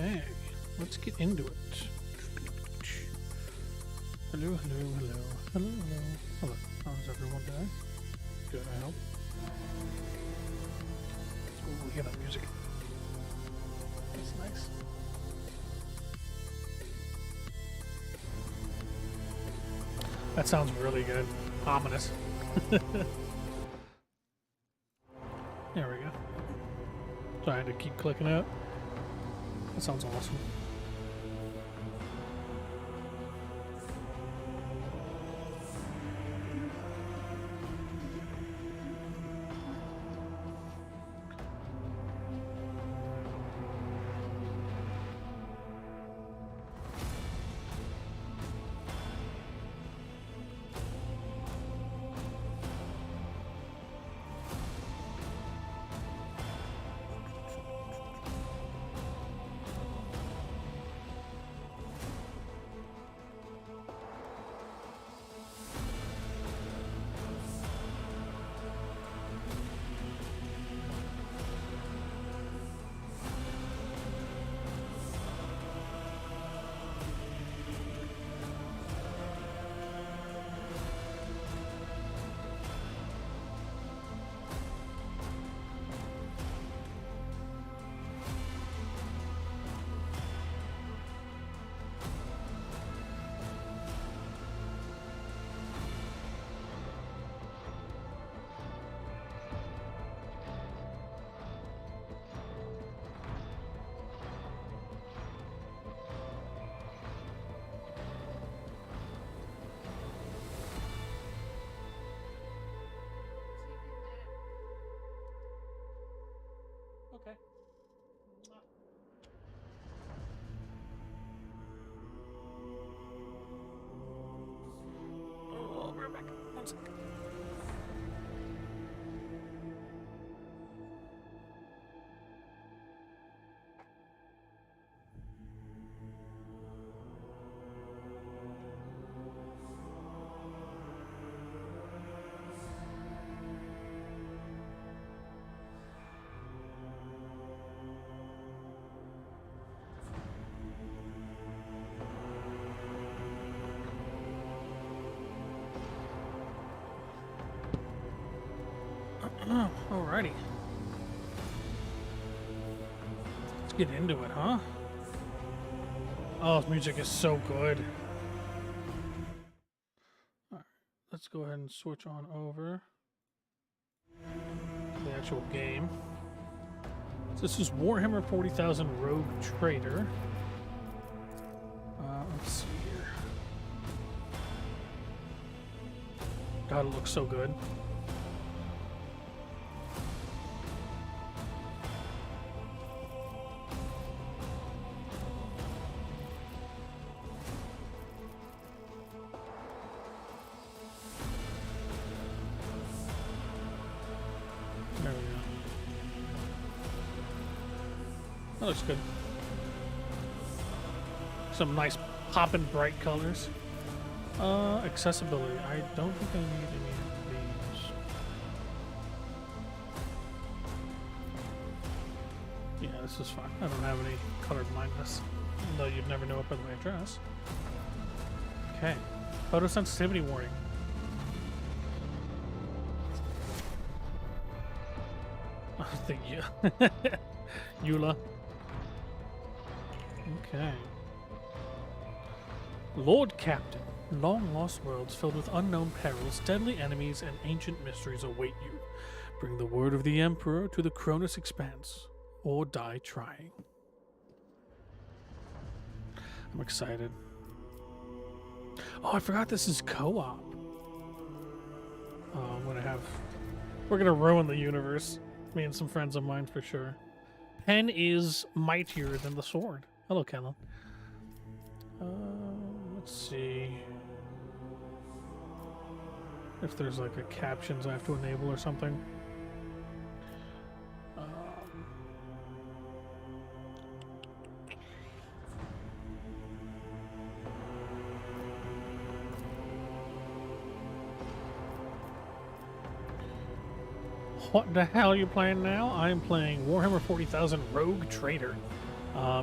Okay, let's get into it. Hello, hello, hello, hello, hello. Hello. How's everyone doing? Good, I hope. Ooh, we hear that music. That's nice. That sounds really good. Ominous. There we go. So I had to keep clicking it. That sounds awesome. Okay. Oh, we're back. 1 second. Alrighty. Let's get into it, huh? Oh, this music is so good. Alright, let's go ahead and switch on over to the actual game. So this is Warhammer 40,000 Rogue Trader. Let's see here. God, it looks so good. There we go. That looks good. Some nice poppin' bright colors. Accessibility. I don't think I need any of these. Yeah, this is fine. I don't have any color blindness. Though you'd never know it by the way I dress. Okay. Photosensitivity warning. Thank you. Eula. Okay. Lord Captain, long lost worlds filled with unknown perils, deadly enemies, and ancient mysteries await you. Bring the word of the Emperor to the Cronus Expanse, or die trying. I'm excited. Oh, I forgot this is co-op. Oh, we're gonna ruin the universe. Me and some friends of mine for sure. Pen is mightier than the sword. Hello, Kellen. Let's see if there's like a captions I have to enable or something. What the hell are you playing now? I'm playing Warhammer 40,000 Rogue Trader.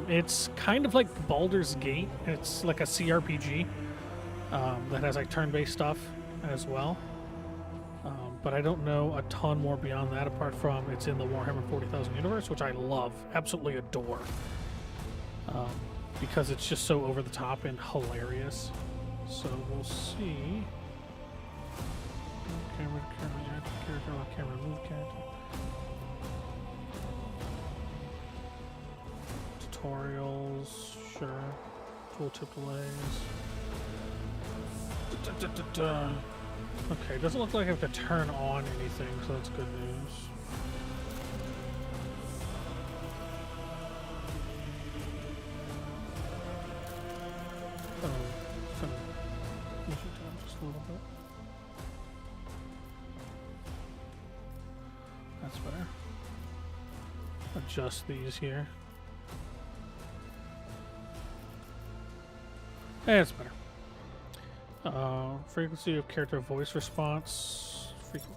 It's kind of like Baldur's Gate. It's like a CRPG that has like turn-based stuff as well. But I don't know a ton more beyond that apart from it's in the Warhammer 40,000 universe, which I love, absolutely adore. Because it's just so over the top and hilarious. So we'll see. Camera, camera, move character. Tutorials, sure. Tooltip delays. Okay, it doesn't look like I have to turn on anything, so that's good news. Just a little bit. That's better. Adjust these here. That's better. Frequency of character voice response frequently.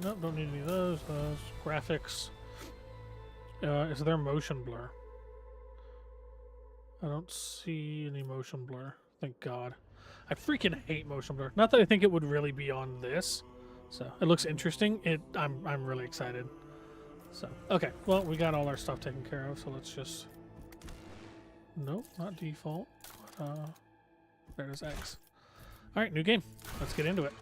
Nope, don't need any of those. Graphics. Is there motion blur? I don't see any motion blur. Thank God. I freaking hate motion blur. Not that I think it would really be on this. So it looks interesting. I'm really excited. So okay, well we got all our stuff taken care of. So let's just. Nope, not default. There's X. All right, new game. Let's get into it.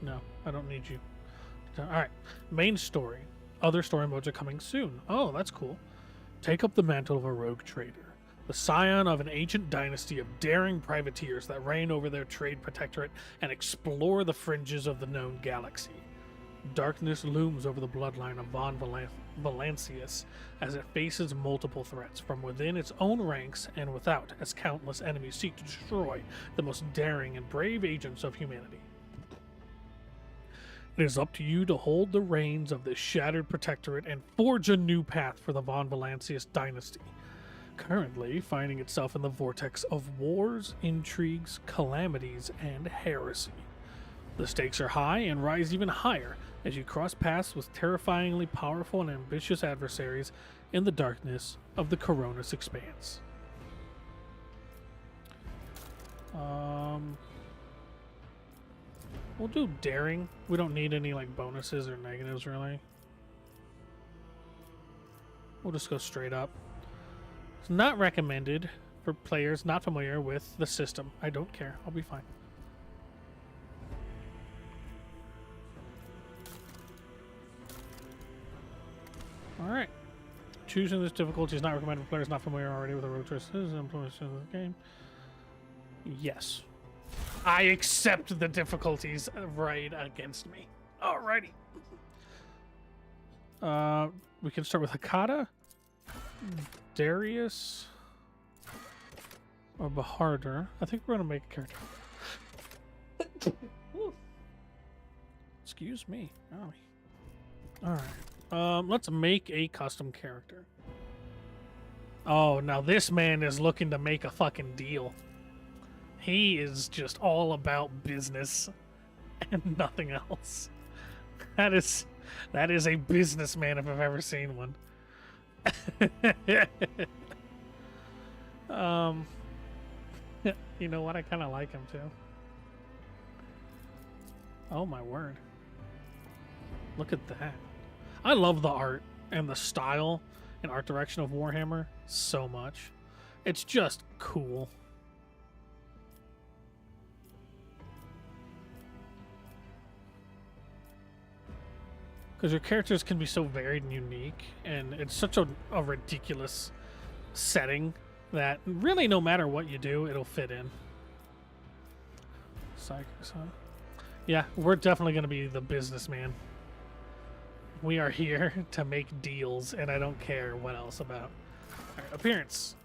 No, I don't need you. All right, main story. Other story modes are coming soon. Oh, that's cool. Take up the mantle of a rogue trader, the scion of an ancient dynasty of daring privateers that reign over their trade protectorate and explore the fringes of the known galaxy. Darkness looms over the bloodline of von Valancius as it faces multiple threats from within its own ranks and without, as countless enemies seek to destroy the most daring and brave agents of humanity. It is up to you to hold the reins of this shattered protectorate and forge a new path for the von Valancius dynasty, currently finding itself in the vortex of wars, intrigues, calamities, and heresy. The stakes are high and rise even higher as you cross paths with terrifyingly powerful and ambitious adversaries in the darkness of the Coronis Expanse. We'll do daring. We don't need any like bonuses or negatives really. We'll just go straight up. It's not recommended for players not familiar with the system. I don't care. I'll be fine. Alright. Choosing this difficulty is not recommended for players not familiar already with the road choices and implementation of the game. Yes. I accept the difficulties right against me. Alrighty. We can start with Hakata, Darius, or Baharder. I think we're gonna make a character. Excuse me. Alright. Let's make a custom character. Oh, now this man is looking to make a fucking deal. He is just all about business and nothing else. That is a businessman if I've ever seen one. You know what? I kind of like him too. Oh my word. Look at that. I love the art and the style and art direction of Warhammer so much. It's just cool. Because your characters can be so varied and unique, and it's such a ridiculous setting that really no matter what you do, it'll fit in. Psychics, huh? Yeah, we're definitely going to be the businessman. We are here to make deals, and I don't care what else about. Alright, appearance.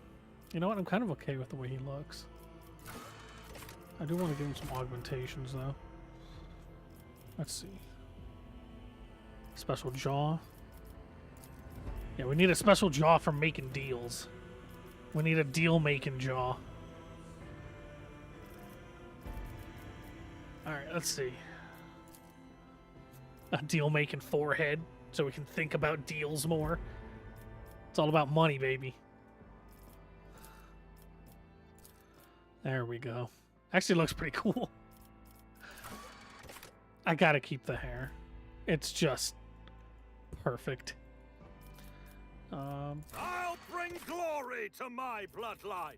You know what? I'm kind of okay with the way he looks. I do want to give him some augmentations, though. Let's see. Special jaw. Yeah, we need a special jaw for making deals. We need a deal-making jaw. Alright, let's see. A deal-making forehead, so we can think about deals more. It's all about money, baby. There we go. Actually looks pretty cool. I gotta keep the hair. It's just perfect. I'll bring glory to my bloodline.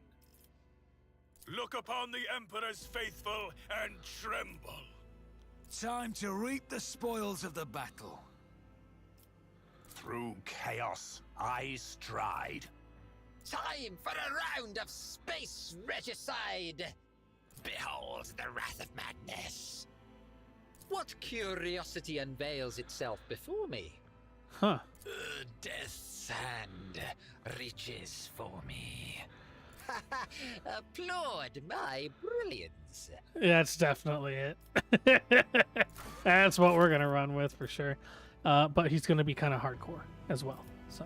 Look upon the Emperor's faithful and tremble. Time to reap the spoils of the battle. Through chaos, I stride. Time for a round of space regicide! Behold the wrath of madness! What curiosity unveils itself before me? Huh. Death's hand reaches for me. Applaud my brilliance. That's definitely it. That's what we're gonna run with for sure. But he's gonna be kind of hardcore as well. So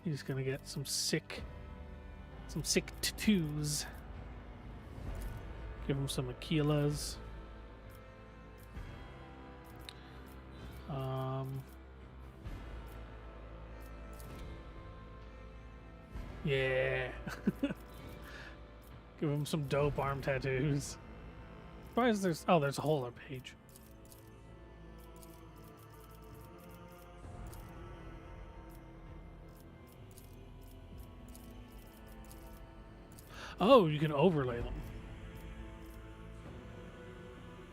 he's gonna get some sick tattoos. Give him some Aquilas. Yeah. Give him some dope arm tattoos. Why is there... Oh, there's a whole other page. Oh, you can overlay them.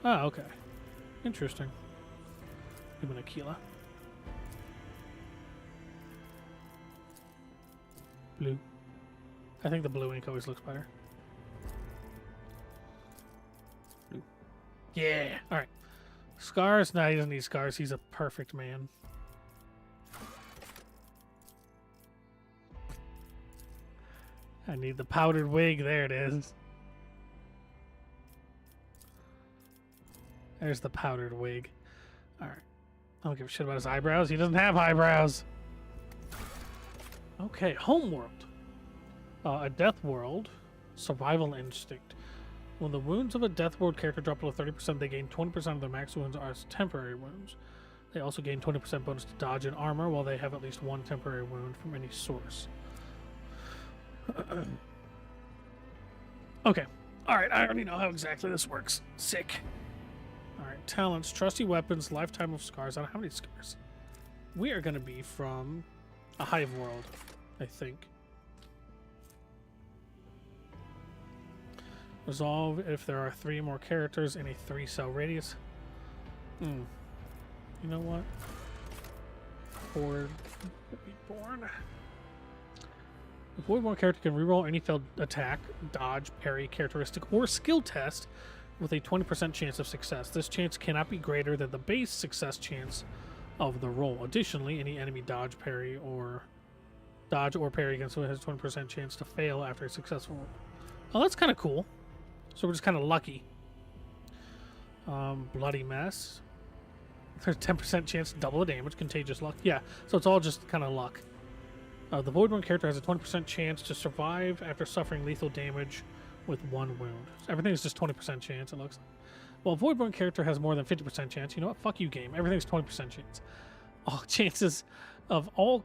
Ah, okay. Interesting. Give him an Aquila. Blue. I think the blue ink always looks better. Blue. Yeah! Alright. Scars? Nah, he doesn't need scars. He's a perfect man. I need the powdered wig. There it is. There's the powdered wig. Alright. I don't give a shit about his eyebrows. He doesn't have eyebrows. Okay, Homeworld. A Death World. Survival Instinct. When the wounds of a Death World character drop below 30%, they gain 20% of their max wounds as temporary wounds. They also gain 20% bonus to dodge and armor while they have at least one temporary wound from any source. Okay. Alright, I already know how exactly this works. Sick. Alright, talents, trusty weapons, lifetime of scars. I don't have any scars. We are going to be from a hive world, I think. Resolve if there are 3 more characters in a 3-cell radius. You know what? Horde be born. The Voidborn character can reroll any failed attack, dodge, parry, characteristic, or skill test with a 20% chance of success. This chance cannot be greater than the base success chance of the roll. Additionally, any enemy dodge or parry against it has a 20% chance to fail after a successful roll. Oh, that's kind of cool. So we're just kind of lucky. Bloody Mess. There's a 10% chance to double the damage. Contagious luck. Yeah, so it's all just kind of luck. The Voidborn character has a 20% chance to survive after suffering lethal damage with 1 wound. So everything's just 20% chance, it looks like. Well, Voidborn character has more than 50% chance. You know what? Fuck you, game. Everything's 20% chance. All chances of all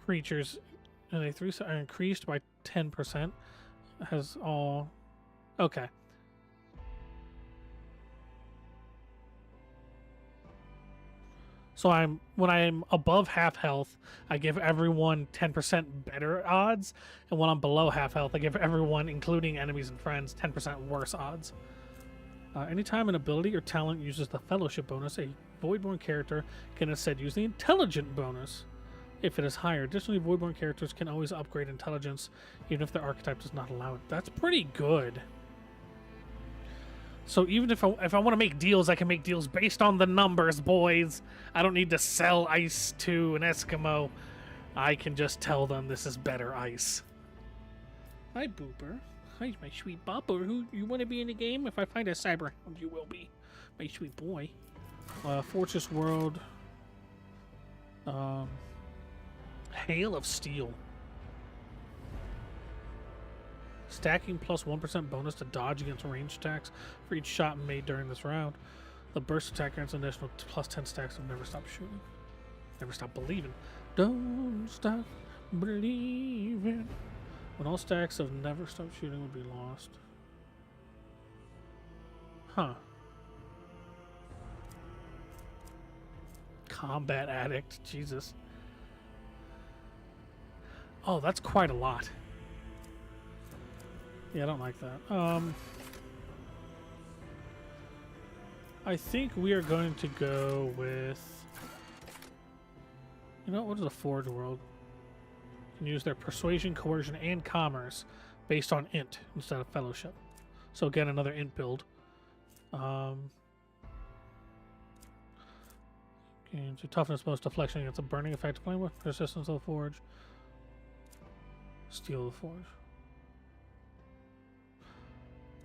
creatures in a 3 are increased by 10%. Has all... Okay. So when I'm above half health, I give everyone 10% better odds, and when I'm below half health, I give everyone, including enemies and friends, 10% worse odds. Anytime an ability or talent uses the Fellowship bonus, a Voidborn character can instead use the Intelligent bonus if it is higher. Additionally, Voidborn characters can always upgrade Intelligence, even if their archetype does not allow it. That's pretty good. So even if I want to make deals, I can make deals based on the numbers, boys. I don't need to sell ice to an Eskimo. I can just tell them this is better ice. Hi, Booper. Hi, my sweet bopper. Who you want to be in the game? If I find a Cyberhound, you will be. My sweet boy. Fortress World. Hail of Steel. Stacking plus 1% bonus to dodge against ranged attacks for each shot made during this round. The burst attack grants an additional plus 10 stacks of Never Stop Shooting. Never Stop Believing. Don't stop believing. When all stacks of Never Stop Shooting would be lost. Huh. Combat Addict. Jesus. Oh, that's quite a lot. Yeah, I don't like that. I think we are going to go with... You know what is a Forge World? You can use their Persuasion, Coercion, and Commerce based on Int instead of Fellowship. So again, another Int build. Gains your toughness bonus deflection against a burning effect playing with Persistence of the Forge. Steel of the Forge.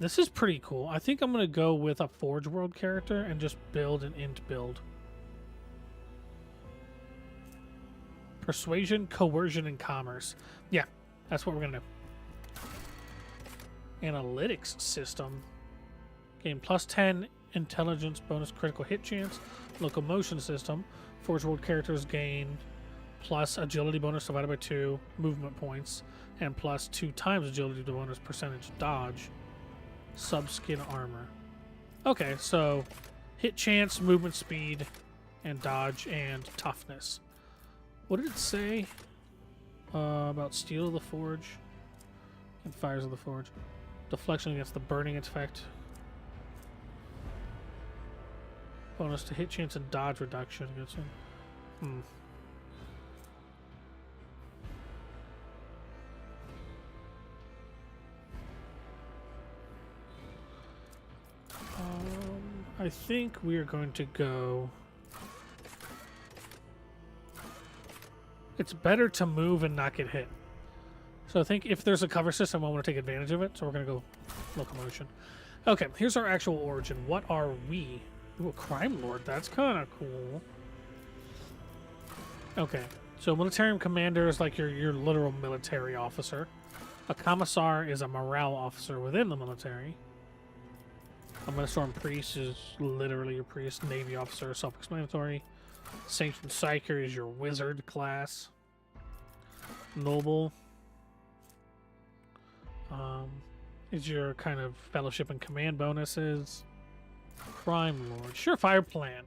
This is pretty cool. I think I'm going to go with a Forge World character and just build an Int build. Persuasion, Coercion, and Commerce. Yeah, that's what we're going to do. Analytics system. Gain plus 10 intelligence bonus critical hit chance. Locomotion system. Forge World characters gain plus agility bonus divided by 2 movement points and plus 2 times agility bonus percentage dodge. Subskin armor. Okay, so hit chance, movement speed, and dodge, and toughness. What did it say about Steel of the Forge and Fires of the Forge? Deflection against the burning effect. Bonus to hit chance and dodge reduction against him. I think we are going to go... It's better to move and not get hit. So I think if there's a cover system, I want to take advantage of it. So we're going to go Locomotion. Okay, here's our actual origin. What are we? Ooh, a Crime Lord. That's kind of cool. Okay, so Militarium Commander is like your literal military officer. A Commissar is a morale officer within the military. A Storm Priest is literally your priest. Navy officer, self-explanatory. Sanctioned Psyker is your wizard class. Noble is your kind of fellowship and command bonuses. Crime Lord. Surefire Plan.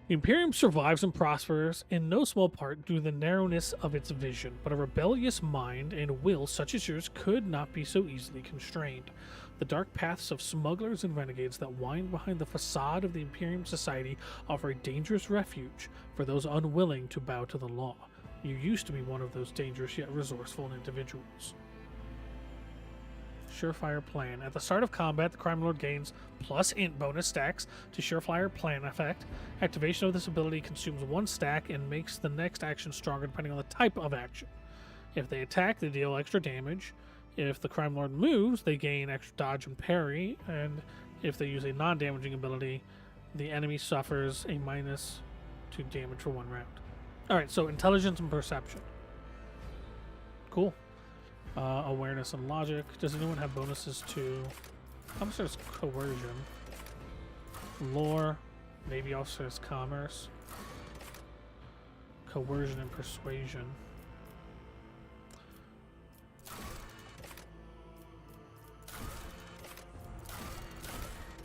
The Imperium survives and prospers in no small part due to the narrowness of its vision, but a rebellious mind and will such as yours could not be so easily constrained. The dark paths of smugglers and renegades that wind behind the facade of the Imperium society offer a dangerous refuge for those unwilling to bow to the law. You used to be one of those dangerous yet resourceful individuals. Surefire Plan. At the start of combat, the Crime Lord gains plus int bonus stacks to Surefire Plan effect. Activation of this ability consumes 1 stack and makes the next action stronger depending on the type of action. If they attack, they deal extra damage. If the Crime Lord moves, they gain extra dodge and parry, and if they use a non-damaging ability, the enemy suffers a -2 damage for 1 round. Alright, so intelligence and perception. Cool. Awareness and logic. Does anyone have bonuses to... Officer's coercion. Lore. Navy officer's commerce. Coercion and persuasion.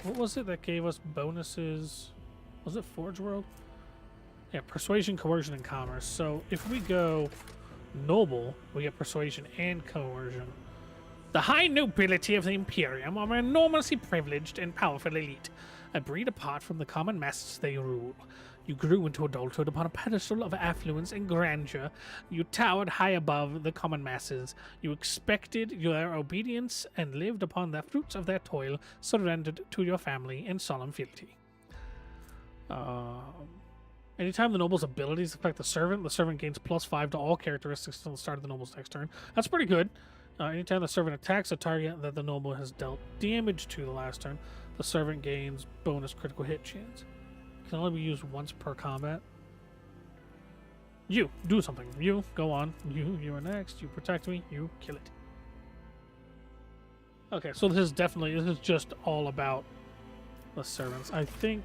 What was it that gave us bonuses? Was it Forge World? Yeah, persuasion, coercion, and commerce. So if we go noble, we get persuasion and coercion. The high nobility of the Imperium are an enormously privileged and powerful elite, a breed apart from the common masses they rule. You grew into adulthood upon a pedestal of affluence and grandeur. You towered high above the common masses. You expected their obedience and lived upon the fruits of their toil, surrendered to your family in solemn fealty. Anytime the noble's abilities affect the servant gains +5 to all characteristics until the start of the noble's next turn. That's pretty good. Anytime the servant attacks a target that the noble has dealt damage to the last turn, the servant gains bonus critical hit chance. Can only be used once per combat. You, do something. You, go on. You are next. You protect me. You kill it. Okay, so this is just all about the servants. I think...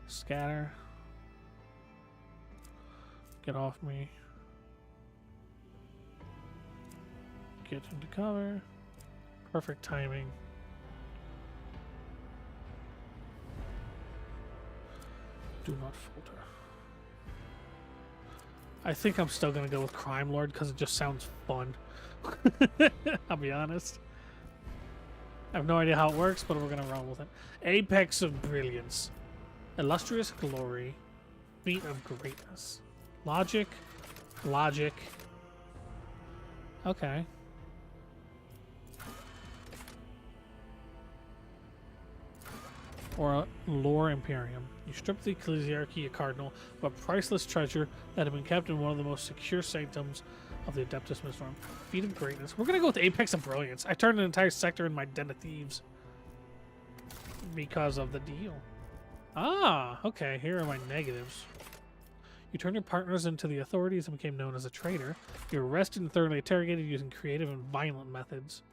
Scatter. Get off me. Get into cover. Perfect timing. Do not falter. I think I'm still gonna go with Crime Lord because it just sounds fun. I'll be honest. I have no idea how it works, but we're gonna run with it. Apex of Brilliance. Illustrious Glory. Feat of Greatness. Logic. Logic. Okay. Or a Lore Imperium. You strip the Ecclesiarchy a cardinal, but priceless treasure that had been kept in one of the most secure sanctums of the Adeptus Mistrum. Feat of Greatness. We're gonna go with Apex of Brilliance. I turned an entire sector in my Den of Thieves because of the deal. Ah, okay. Here are my negatives. You turned your partners into the authorities and became known as a traitor. You were arrested and thoroughly interrogated using creative and violent methods.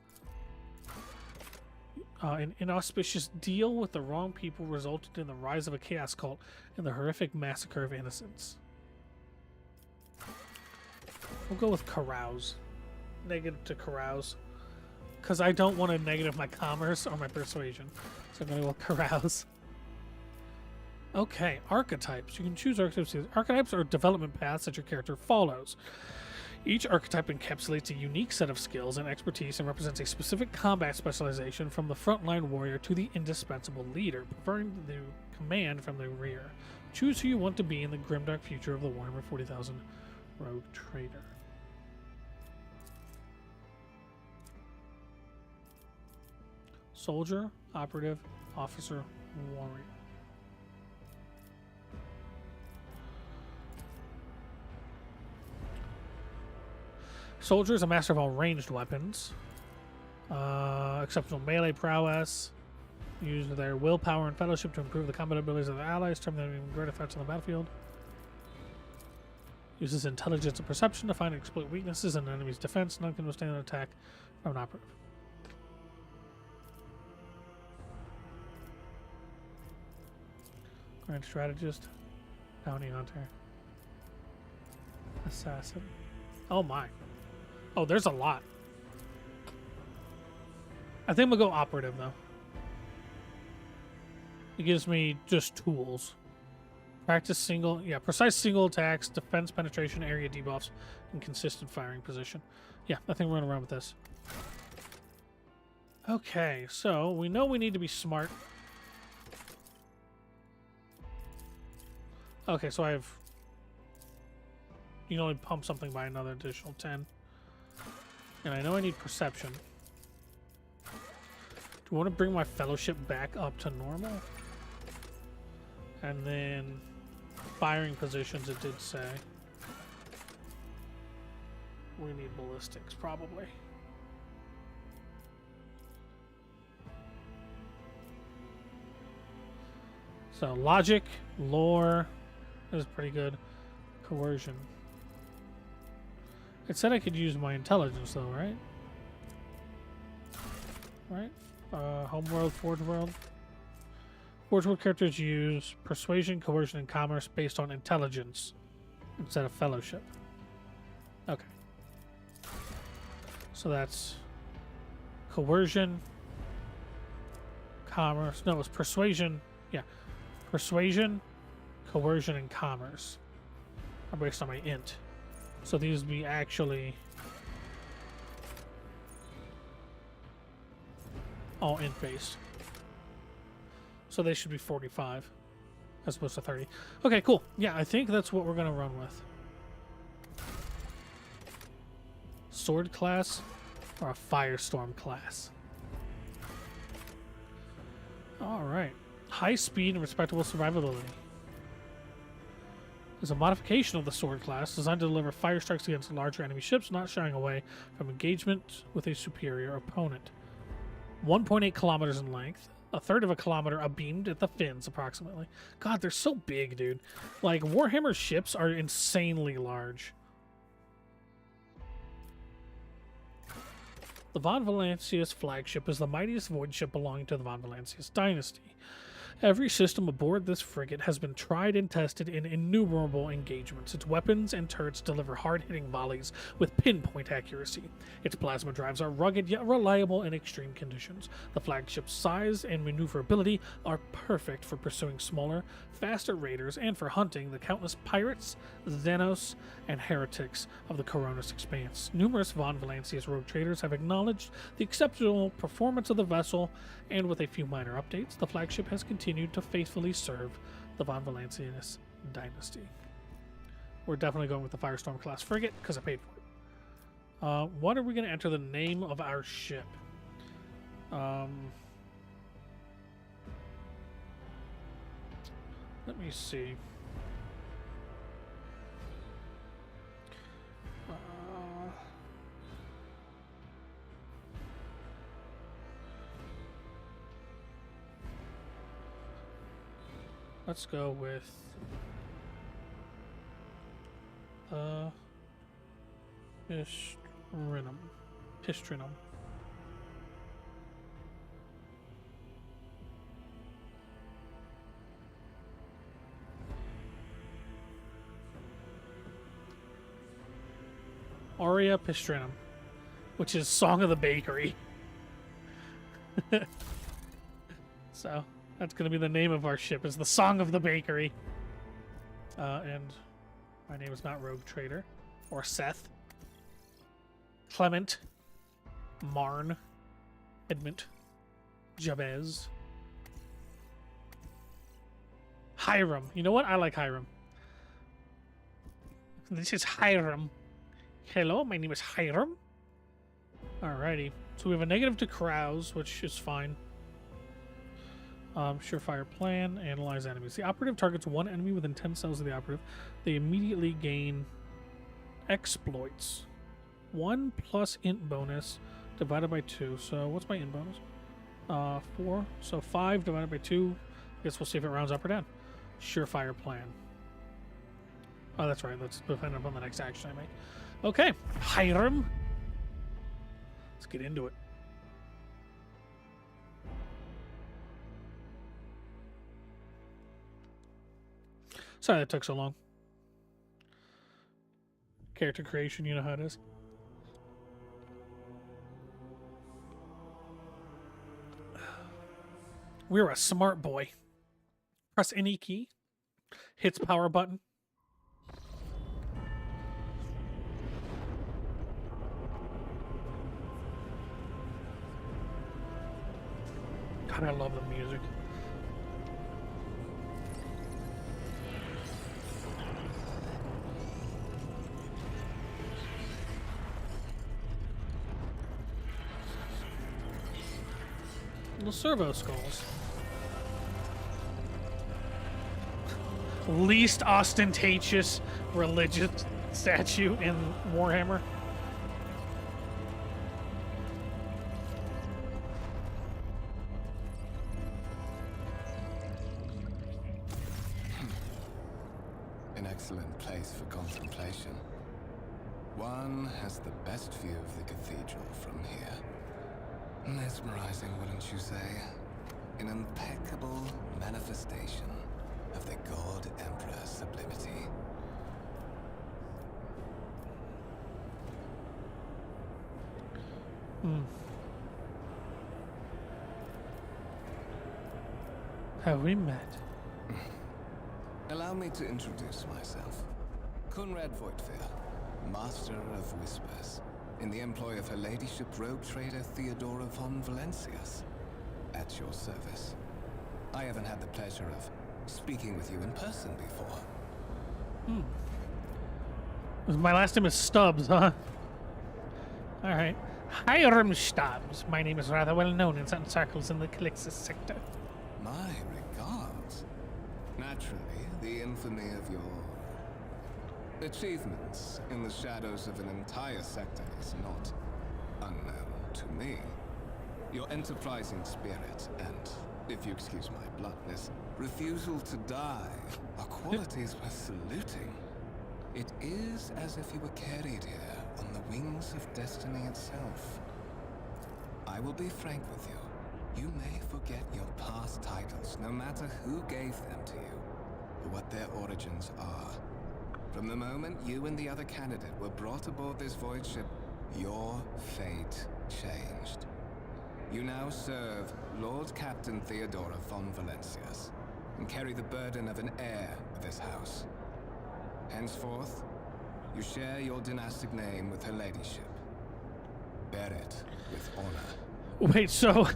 An inauspicious deal with the wrong people resulted in the rise of a chaos cult and the horrific massacre of innocents. We'll go with carouse. Negative to carouse. Because I don't want to negative my commerce or my persuasion. So I'm going to go with carouse. Okay, archetypes. You can choose archetypes. Archetypes are development paths that your character follows. Each archetype encapsulates a unique set of skills and expertise and represents a specific combat specialization from the frontline warrior to the indispensable leader, preferring the command from the rear. Choose who you want to be in the grimdark future of the Warhammer 40,000 Rogue Trader. Soldier, operative, officer, warrior. Soldier is a master of all ranged weapons. Exceptional melee prowess. Use their willpower and fellowship to improve the combat abilities of their allies, turn them into greater threats on the battlefield. Uses intelligence and perception to find and exploit weaknesses in an enemy's defense. None can withstand an attack from an operative. Grand strategist. Bounty hunter. Assassin. Oh my. Oh, there's a lot. I think we'll go operative, though. It gives me just tools. Practice precise single attacks, defense penetration, area debuffs, and consistent firing position. Yeah, I think we're going to run with this. Okay, so we know we need to be smart. Okay, so I have... You can only pump something by another additional 10. And I know I need perception. Do I want to bring my fellowship back up to normal? And then firing positions, it did say. We need ballistics, probably. So logic, lore is pretty good. Coercion. It said I could use my intelligence, though, right? Right? Homeworld, Forge World. Forge World characters use persuasion, coercion, and commerce based on intelligence instead of fellowship. Okay. So that's coercion, commerce. No, it's persuasion. Yeah. Persuasion, coercion, and commerce are based on my int. So these would be actually all int based. So they should be 45 as opposed to 30. Okay, cool. Yeah, I think that's what we're going to run with. Sword class or a firestorm class. All right. High speed and respectable survivability. is a modification of the sword class designed to deliver fire strikes against larger enemy ships, not shying away from engagement with a superior opponent. 1.8 kilometers in length, a third of a kilometer abeamed at the fins, approximately. God, they're so big, dude. Like, Warhammer ships are insanely large. The Von Valancius flagship is the mightiest void ship belonging to the Von Valancius dynasty. Every system aboard this frigate has been tried and tested in innumerable engagements. Its weapons and turrets deliver hard-hitting volleys with pinpoint accuracy. Its plasma drives are rugged yet reliable in extreme conditions. The flagship's size and maneuverability are perfect for pursuing smaller, faster raiders and for hunting the countless pirates, Xenos, and heretics of the Coronis Expanse. Numerous Von Valancius rogue traders have acknowledged the exceptional performance of the vessel, and with a few minor updates, the flagship has continued to faithfully serve the Von Valancius dynasty. We're definitely going with the Firestorm class frigate because I paid for it. What are we going to enter the name of our ship? Let me see. Let's go with Pistrinum. Aurea Pistrinum, which is Song of the Bakery. So that's going to be the name of our ship, is the Song of the Bakery. And my name is not Rogue Trader or Seth. Clement, Marn, Edmund, Jabez, Hiram. You know what? I like Hiram. This is Hiram. Hello, my name is Hiram. Alrighty. So we have a negative to Krause, which is fine. Surefire plan, analyze enemies. The operative targets one enemy within 10 cells of the operative. They immediately gain exploits. 1 plus int bonus divided by 2. So what's my int bonus? 4. So 5 divided by 2. I guess we'll see if it rounds up or down. Surefire plan. Oh, that's right. That's dependent upon the next action I make. Okay. Hiram. Let's get into it. Sorry that took so long. Character creation, you know how it is. We're a smart boy. Press any key. Hits power button. God, I love the music. The servo skulls. Least ostentatious religious statue in Warhammer. An excellent place for contemplation. One has the best view of the cathedral from here. Mesmerizing, wouldn't you say? An impeccable manifestation of the God Emperor's sublimity. Have we met? Allow me to introduce myself. Conrad Voigtfear, Master of Whispers, in the employ of Her Ladyship Rogue Trader Theodora von Valancius. At your service. I haven't had the pleasure of speaking with you in person before. My last name is Stubbs, huh? Alright. Hiram Stubbs. My name is rather well known in certain circles in the Calixis sector. My regards. Naturally, the infamy of your Achievements in the shadows of an entire sector is not unknown to me. Your enterprising spirit and, if you excuse my bluntness, refusal to die are qualities worth saluting. It is as if you were carried here on the wings of destiny itself. I will be frank with you. You may forget your past titles, no matter who gave them to you, or what their origins are. From the moment you and the other candidate were brought aboard this void ship, your fate changed. You now serve Lord Captain Theodora von Valencias, and carry the burden of an heir of this house. Henceforth, you share your dynastic name with her ladyship. Bear it with honor. Wait, so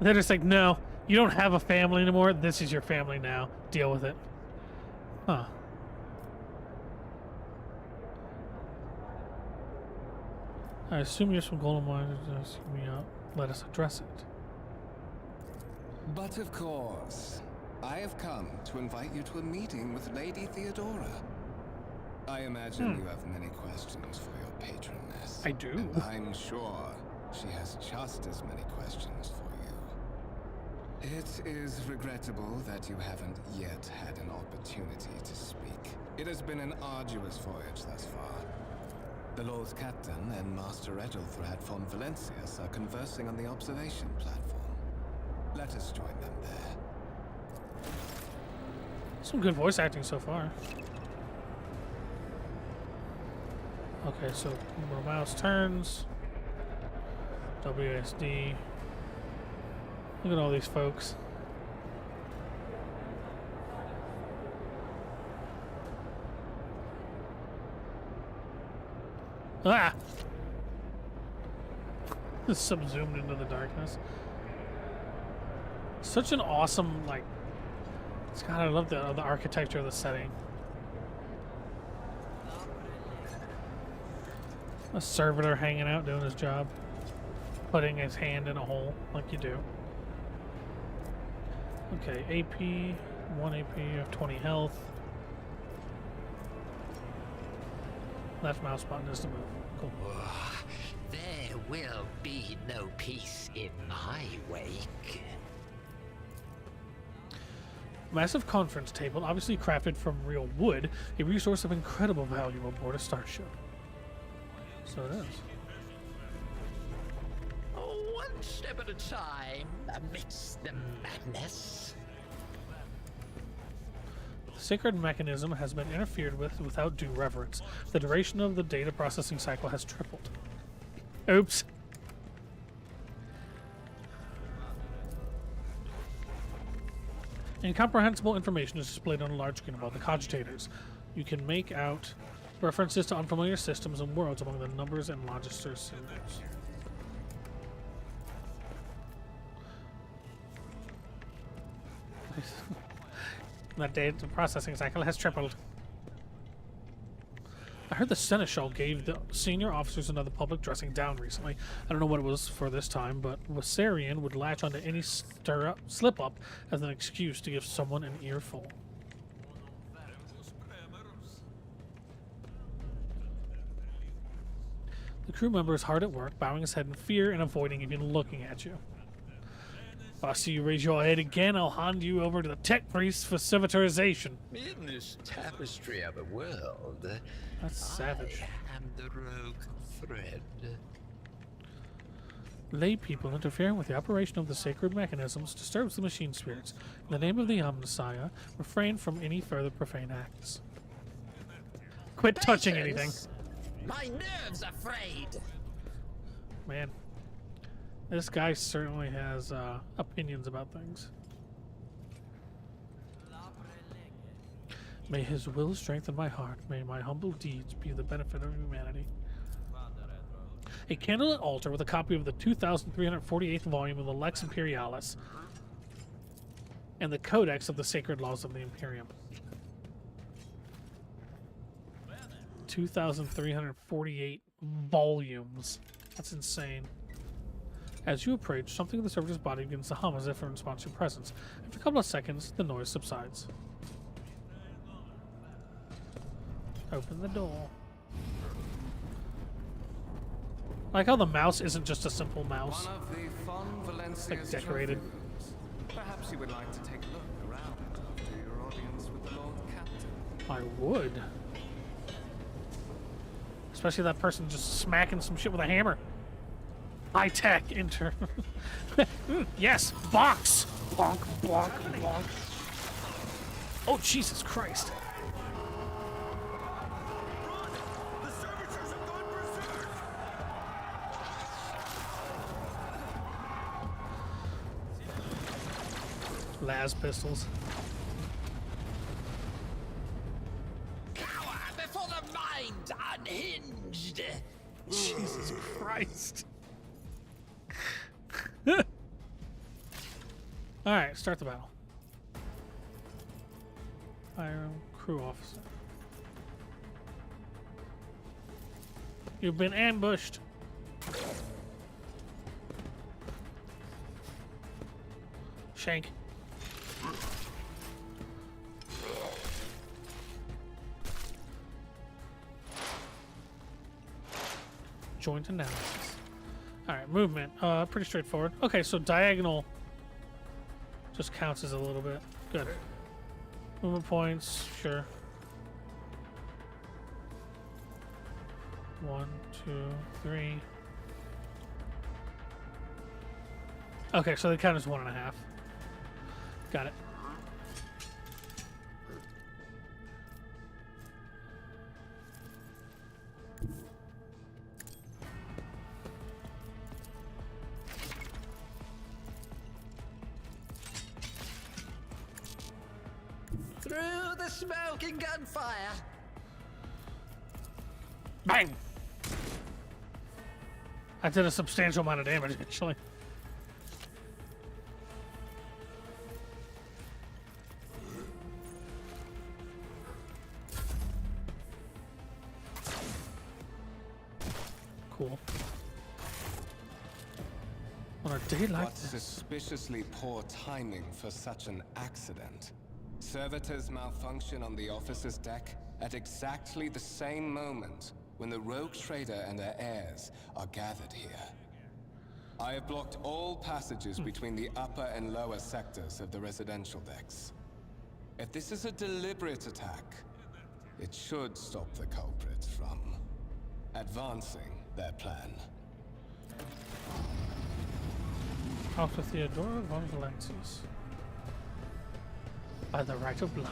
they're just like, no, you don't have a family anymore. This is your family now. Deal with it. Huh. I assume you're from Golden Mine. Let us address it. But of course, I have come to invite you to a meeting with Lady Theodora. I imagine you have many questions for your patroness. I do. And I'm sure she has just as many questions for you. It is regrettable that you haven't yet had an opportunity to speak. It has been an arduous voyage thus far. The Lord Captain and Master Ethelthred von Valencias are conversing on the observation platform. Let us join them there. Some good voice acting so far. Okay, so mouse turns. WSD. Look at all these folks. Ah! Just subsumed into the darkness. Such an awesome, like... God, I love the architecture of the setting. A servitor hanging out doing his job. Putting his hand in a hole, like you do. Okay, AP. 1 AP, you have 20 health. Left mouse button is to move. Cool. There will be no peace in my wake. Massive conference table, obviously crafted from real wood, a resource of incredible value aboard a starship. So it is. One step at a time, amidst the madness. The sacred mechanism has been interfered with without due reverence. The duration of the data processing cycle has tripled. Oops. Incomprehensible information is displayed on a large screen above the cogitators. You can make out references to unfamiliar systems and worlds among the numbers and register symbols. That data processing cycle has tripled. I heard the Seneschal gave the senior officers another public dressing down recently. I don't know what it was for this time, but Wassarian would latch onto any slip-up as an excuse to give someone an earful. The crew member is hard at work, bowing his head in fear and avoiding even looking at you. If I see you raise your head again, I'll hand you over to the tech priests for civilization. In this tapestry of a world, That's savage. I am the rogue thread. Lay people interfering with the operation of the sacred mechanisms disturbs the machine spirits. In the name of the Messiah, refrain from any further profane acts. Quit touching anything. My nerves are frayed. Man, this guy certainly has opinions about things. May his will strengthen my heart. May my humble deeds be the benefit of humanity. A candlelit altar with a copy of the 2348th volume of the Lex Imperialis and the Codex of the Sacred Laws of the Imperium. 2,348 volumes. That's insane. As you approach, something in the servitor's body begins to hum as if in response to your presence. After a couple of seconds, the noise subsides. Open the door. I like how the mouse isn't just a simple mouse. One of the Von Valencia's Like decorated. trophy rooms. Perhaps you would like to take a look around after your audience with the Lord Captain. I would. Especially that person just smacking some shit with a hammer. High tech enter. Yes, box. Bonk, bonk, bonk. Oh Jesus Christ! The servitors have gone berserk! Las pistols. Cower before the mind's unhinged! Jesus Christ! All right, start the battle. Fire crew officer. You've been ambushed. Shank. Joint analysis. Alright, movement. Pretty straightforward. Okay, so diagonal just counts as a little bit. Good. Movement points, sure. 1, 2, 3. Okay, so they count as 1.5. Got it. Through the smoke and gunfire! Bang! I did a substantial amount of damage, actually. Cool. On a day like What this. suspiciously poor timing for such an accident. Servitors malfunction on the officer's deck at exactly the same moment when the rogue trader and her heirs are gathered here. I have blocked all passages between the upper and lower sectors of the residential decks. If this is a deliberate attack, it should stop the culprits from advancing their plan. After Theodora von Valencius. By the right of blood.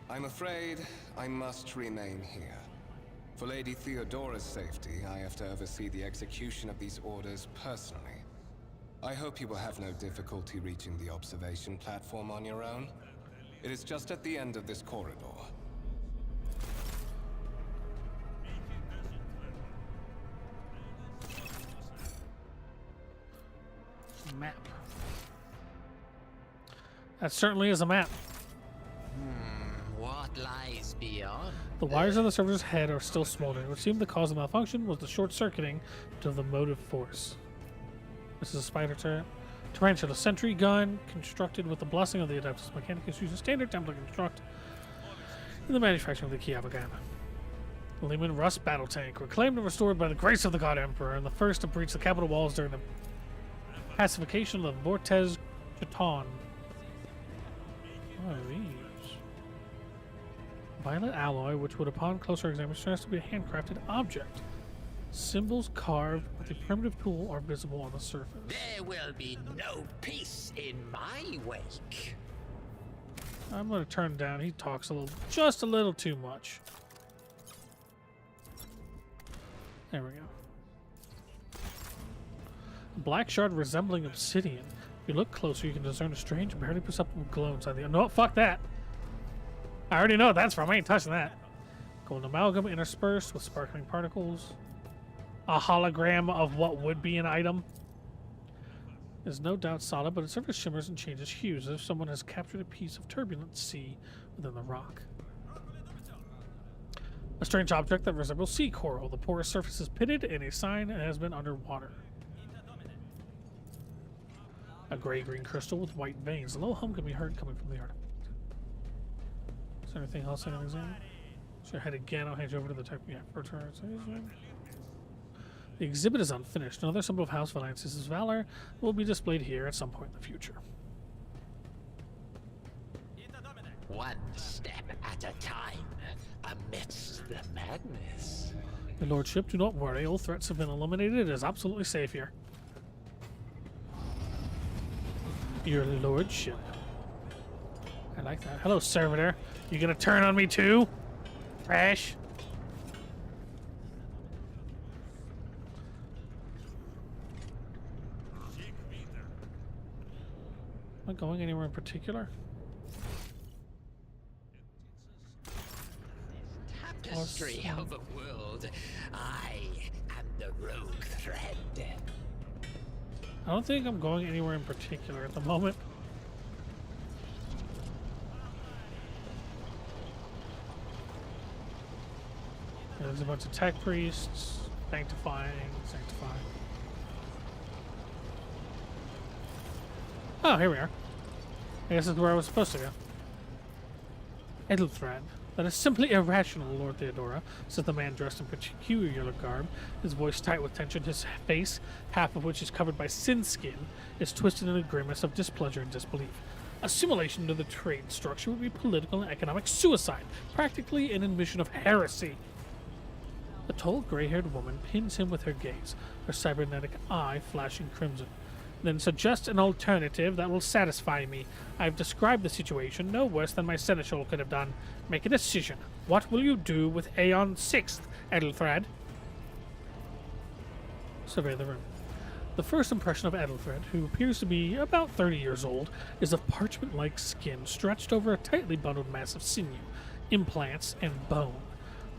I'm afraid I must remain here. For Lady Theodora's safety, I have to oversee the execution of these orders personally. I hope you will have no difficulty reaching the observation platform on your own. It is just at the end of this corridor. Map. That certainly is a map. What lies beyond? The wires on the server's head are still smoldering. It would seem the cause of the malfunction was the short-circuiting of the motive force. This is a spider turret. Tarantula sentry gun, constructed with the blessing of the Adeptus Mechanicus, uses standard template construct in the manufacturing of the Kiev gun. The Lehman Rust battle tank, reclaimed and restored by the grace of the God Emperor, and the first to breach the capital walls during the pacification of the Vortez Chaton. What are these? Violet alloy, which would upon closer examination turn out to be a handcrafted object. Symbols carved with a primitive tool are visible on the surface. There will be no peace in my wake. I'm going to turn down. He talks just a little too much. There we go. A black shard resembling obsidian. If you look closer, you can discern a strange, barely perceptible glow inside the. No, fuck that. I already know what that's from. I ain't touching that. Gold amalgam interspersed with sparkling particles. A hologram of what would be an item. Is no doubt solid, but its surface shimmers and changes hues as if someone has captured a piece of turbulent sea within the rock. A strange object that resembles sea coral. The porous surface is pitted and a sign it has been underwater. A gray-green crystal with white veins. A low hum can be heard coming from the artifact. Is there anything else I can examine? Should I head again? I'll hand you over to the tech. Yeah, for authorization. The exhibit is unfinished. Another symbol of House Valencia's valor will be displayed here at some point in the future. One step at a time, amidst the madness. Your lordship, do not worry. All threats have been eliminated. It is absolutely safe here. Your lordship. I like that. Hello, servitor. You gonna turn on me too? Trash. Am I going anywhere in particular? Tapestry of a world. I am the rogue thread. I don't think I'm going anywhere in particular at the moment. There's a bunch of tech priests, sanctifying. Oh, here we are. I guess that's where I was supposed to go. Edelthred. That is simply irrational, Lord Theodora, says the man dressed in peculiar garb, his voice tight with tension, his face, half of which is covered by sin skin, is twisted in a grimace of displeasure and disbelief. Assimilation to the trade structure would be political and economic suicide, practically an admission of heresy. The tall, gray-haired woman pins him with her gaze, her cybernetic eye flashing crimson. Then suggest an alternative that will satisfy me. I've described the situation no worse than my seneschal could have done. Make a decision. What will you do with Aeon 6th, Edelthred? Survey the room. The first impression of Edelthred, who appears to be about 30 years old, is of parchment-like skin stretched over a tightly bundled mass of sinew, implants, and bone.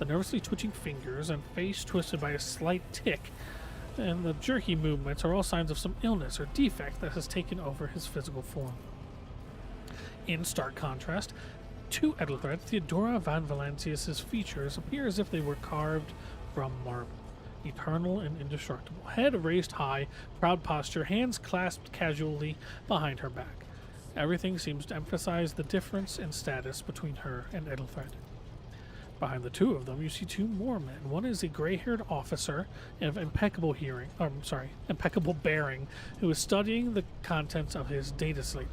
The nervously twitching fingers and face twisted by a slight tic, and the jerky movements are all signs of some illness or defect that has taken over his physical form. In stark contrast to Edelthred, Theodora van Valencius's features appear as if they were carved from marble. Eternal and indestructible. Head raised high, proud posture, hands clasped casually behind her back. Everything seems to emphasize the difference in status between her and Edelthred. Behind the two of them, you see two more men. One is a gray-haired officer of impeccable bearing, who is studying the contents of his data slate.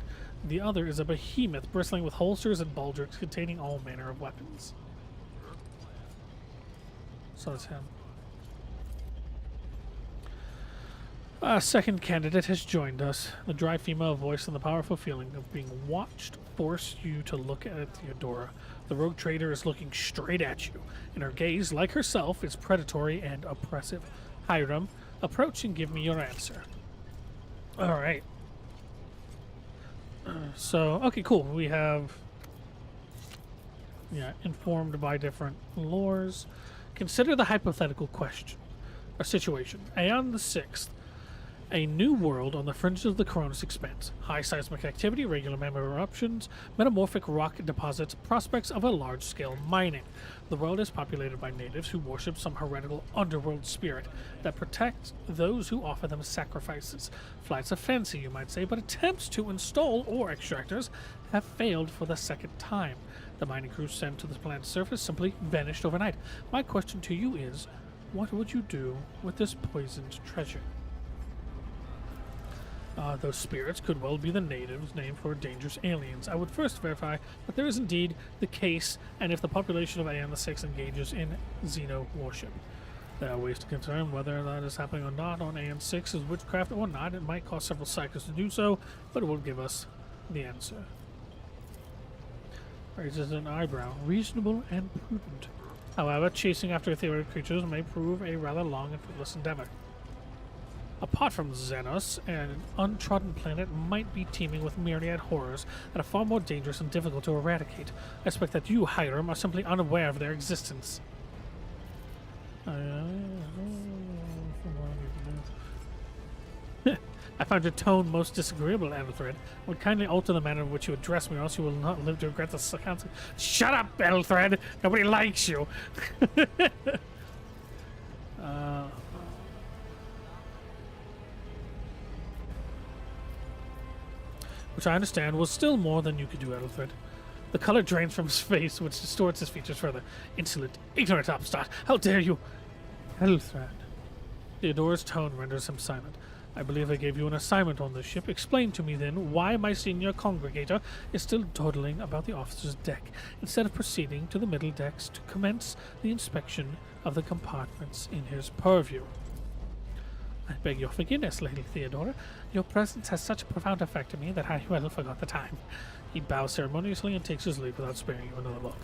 The other is a behemoth bristling with holsters and baldricks containing all manner of weapons. So that's him. A second candidate has joined us. The dry female voice and the powerful feeling of being watched force you to look at Theodora. The rogue trader is looking straight at you, and her gaze, like herself, is predatory and oppressive. Hiram, approach and give me your answer. Alright. Okay, cool. We have... informed by different lores. Consider the hypothetical question. Or situation. Aeon the 6th. A new world on the fringes of the Coronis expanse. High seismic activity, regular magma eruptions, metamorphic rock deposits, prospects of a large-scale mining. The world is populated by natives who worship some heretical underworld spirit that protects those who offer them sacrifices. Flights of fancy, you might say, but attempts to install ore extractors have failed for the second time. The mining crews sent to the planet's surface simply vanished overnight. My question to you is, what would you do with this poisoned treasure? Those spirits could well be the natives' name for dangerous aliens. I would first verify that there is indeed the case, and if the population of Aeon the 6th engages in xeno worship. There are ways to confirm whether that is happening or not on Aeon 6 is witchcraft or not. It might cost several cycles to do so, but it will give us the answer. Raises an eyebrow. Reasonable and prudent. However, chasing after ethereal creatures may prove a rather long and fruitless endeavor. Apart from Xenos, an untrodden planet might be teeming with myriad horrors that are far more dangerous and difficult to eradicate. I expect that you, Hiram, are simply unaware of their existence. I found your tone most disagreeable, Edelthred. I would kindly alter the manner in which you address me, or else you will not live to regret the consequences. Shut up, Edelthred! Nobody likes you! Which I understand was still more than you could do, Edelthred. The color drains from his face, which distorts his features further. Insolent, ignorant upstart! How dare you! Ethelthred. Theodora's tone renders him silent. I believe I gave you an assignment on this ship. Explain to me, then, why my senior congregator is still dawdling about the officer's deck, instead of proceeding to the middle decks to commence the inspection of the compartments in his purview. I beg your forgiveness, Lady Theodora. Your presence has such a profound effect on me that I well forgot the time. He bows ceremoniously and takes his leave without sparing you another look.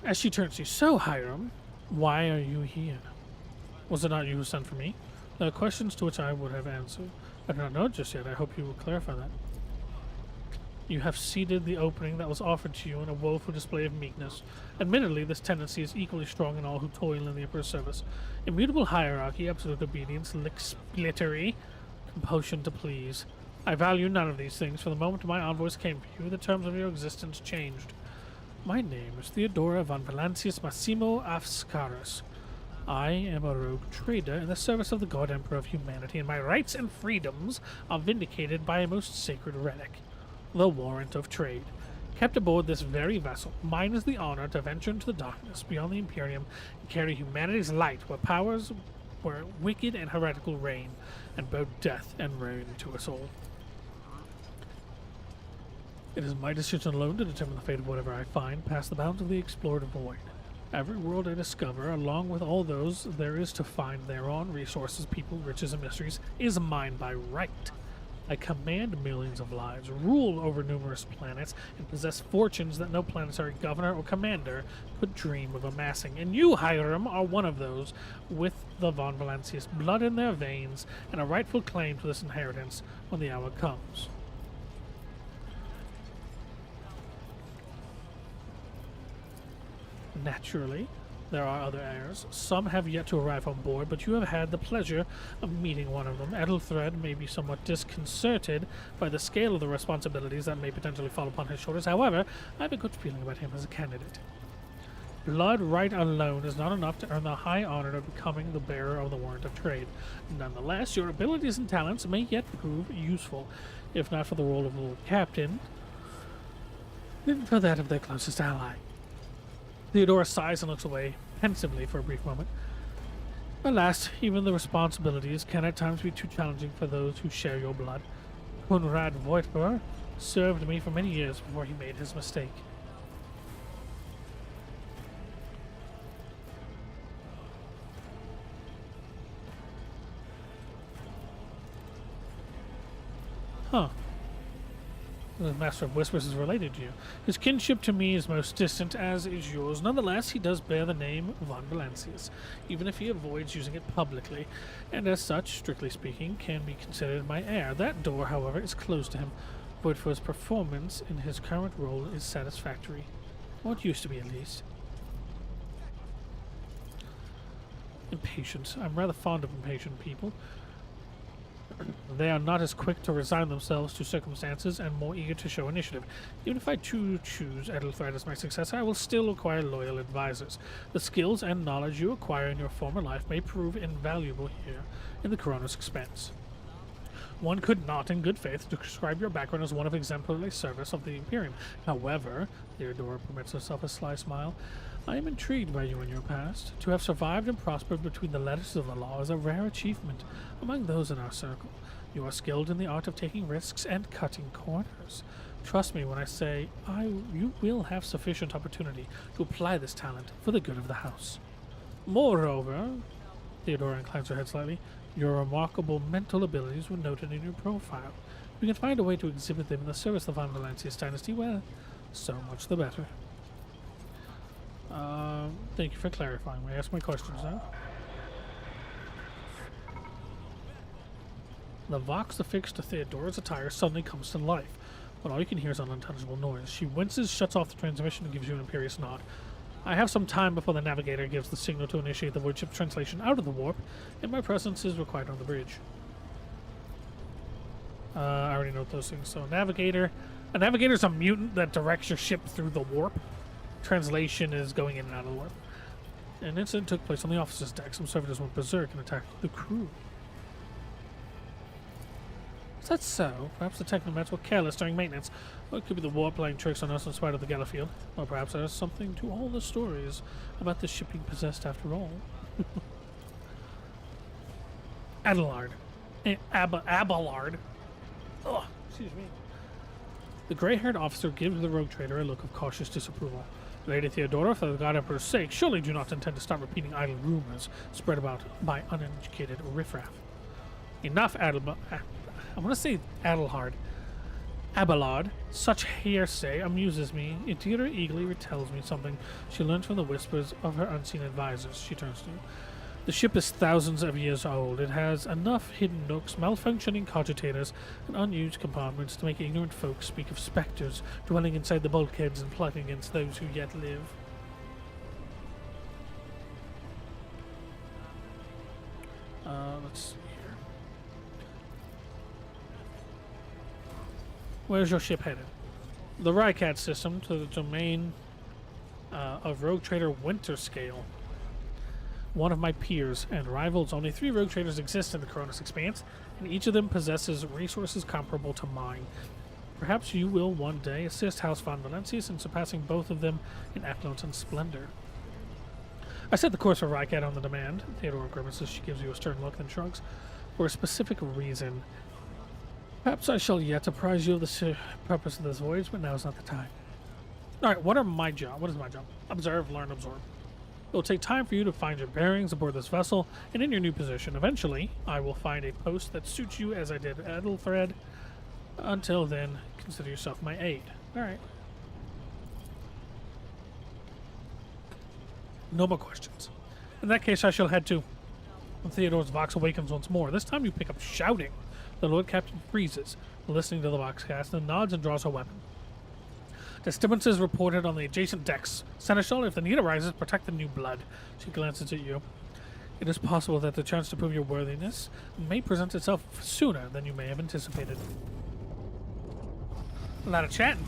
As she turns to you, so Hiram, why are you here? Was it not you who sent for me? There are questions to which I would have answered. I do not know just yet. I hope you will clarify that. You have ceded the opening that was offered to you in a woeful display of meekness. Admittedly, this tendency is equally strong in all who toil in the Emperor's service. Immutable hierarchy, absolute obedience, lick-splittery, compulsion to please. I value none of these things. For the moment my envoys came for you, the terms of your existence changed. My name is Theodora von Valancius Massimo Afscaris. I am a rogue trader in the service of the God Emperor of humanity, and my rights and freedoms are vindicated by a most sacred relic, the warrant of trade. Kept aboard this very vessel, mine is the honor to venture into the darkness beyond the Imperium and carry humanity's light where wicked and heretical reign, and bow death and ruin to us all. It is my decision alone to determine the fate of whatever I find past the bounds of the explored void. Every world I discover, along with all those there is to find thereon, resources, people, riches, and mysteries, is mine by right. I command millions of lives, rule over numerous planets, and possess fortunes that no planetary governor or commander could dream of amassing. And you, Hiram, are one of those, with the von Valancius blood in their veins and a rightful claim to this inheritance when the hour comes. Naturally, there are other heirs. Some have yet to arrive on board, but you have had the pleasure of meeting one of them. Ethelthred may be somewhat disconcerted by the scale of the responsibilities that may potentially fall upon his shoulders. However, I have a good feeling about him as a candidate. Blood right alone is not enough to earn the high honor of becoming the bearer of the warrant of trade. Nonetheless, your abilities and talents may yet prove useful, if not for the role of Lord Captain, then for that of their closest ally. Theodora sighs and looks away, pensively for a brief moment. Alas, even the responsibilities can at times be too challenging for those who share your blood. Conrad Voigtber served me for many years before he made his mistake. Huh. The Master of Whispers is related to you. His kinship to me is most distant, as is yours. Nonetheless, he does bear the name von Valancius, even if he avoids using it publicly, and as such, strictly speaking, can be considered my heir. That door, however, is closed to him, but for his performance in his current role is satisfactory. Or it used to be, at least. Impatient. I'm rather fond of impatient people. They are not as quick to resign themselves to circumstances and more eager to show initiative. Even if I choose Ethelthred as my successor, I will still require loyal advisors. The skills and knowledge you acquire in your former life may prove invaluable here in the Corona's expense. One could not, in good faith, describe your background as one of exemplary service of the Imperium. However, Theodora permits herself a sly smile, I am intrigued by you and your past. To have survived and prospered between the letters of the law is a rare achievement among those in our circle. You are skilled in the art of taking risks and cutting corners. Trust me when I say you will have sufficient opportunity to apply this talent for the good of the house. Moreover, Theodora inclines her head slightly, your remarkable mental abilities were noted in your profile. If we can find a way to exhibit them in the service of the Von Valancius dynasty, well, so much the better. Thank you for clarifying. May I ask my questions now? The vox affixed to Theodora's attire suddenly comes to life, but all you can hear is an unintelligible noise. She winces, shuts off the transmission, and gives you an imperious nod. I have some time before the navigator gives the signal to initiate the void ship translation out of the warp, and my presence is required on the bridge. I already know those things. So, navigator. A navigator is a mutant that directs your ship through the warp. Translation is going in and out of the warp. An incident took place on the officer's deck. Some servitors went berserk and attacked the crew. Is that so? Perhaps the technomats were careless during maintenance. Or it could be the war playing tricks on us in spite of the Gallowfield. Or perhaps there is something to all the stories about the ship being possessed after all. Adelard. Abelard. Oh, excuse me. The gray-haired officer gives the rogue trader a look of cautious disapproval. Lady Theodora, for the God Emperor's sake, surely do not intend to start repeating idle rumors spread about by uneducated riffraff. Enough, I'm going to say Adelhard. Abelard. Such hearsay amuses me. Theodora eagerly retells me something she learns from the whispers of her unseen advisors. She turns to you. The ship is thousands of years old. It has enough hidden nooks, malfunctioning cogitators, and unused compartments to make ignorant folks speak of specters dwelling inside the bulkheads and plotting against those who yet live. Let's see here. Where's your ship headed? The Rycat system to the domain of Rogue Trader Winterscale. One of my peers and rivals. Only 3 rogue traders exist in the Cronus Expanse, and each of them possesses resources comparable to mine. Perhaps you will one day assist House von Valencius in surpassing both of them in affluence and splendor. I set the course for Rycat on the demand. Theodora grimaces. She gives you a stern look, then shrugs. For a specific reason. Perhaps I shall yet apprise you of the purpose of this voyage, but now is not the time. Alright, what is my job? Observe, learn, absorb. It will take time for you to find your bearings aboard this vessel and in your new position. Eventually, I will find a post that suits you as I did Edelthred. Until then, consider yourself my aide. Alright. No more questions. In that case, I shall head to... When Theodore's Vox awakens once more. This time you pick up shouting. The Lord Captain freezes, listening to the Voxcast, and nods and draws her weapon. Disturbances reported on the adjacent decks. Seneschal, if the need arises, protect the new blood. She glances at you. It is possible that the chance to prove your worthiness may present itself sooner than you may have anticipated. A lot of chatting.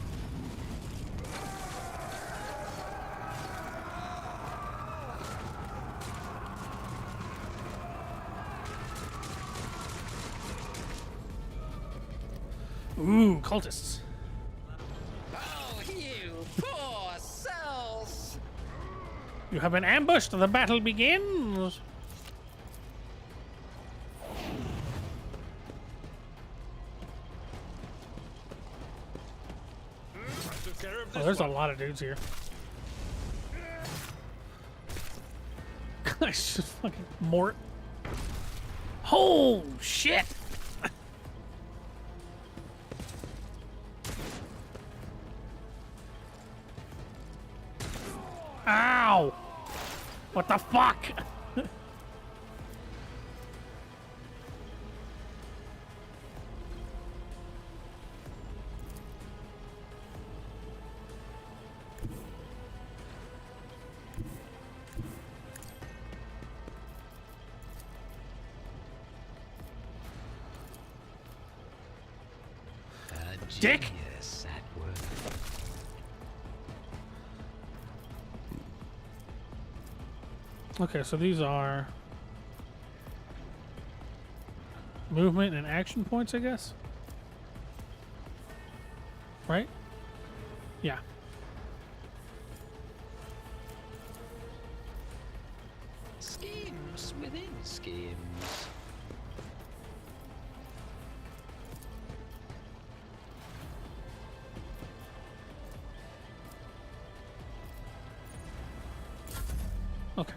Ooh, cultists. Poor souls! You have been ambushed. The battle begins. Oh, there's a lot of dudes here. Guys, just fucking Mort. Oh shit! Ow! What the fuck? Dick? Genius at work. Okay, so these are movement and action points, I guess. Right? Yeah. Schemes within schemes. Okay.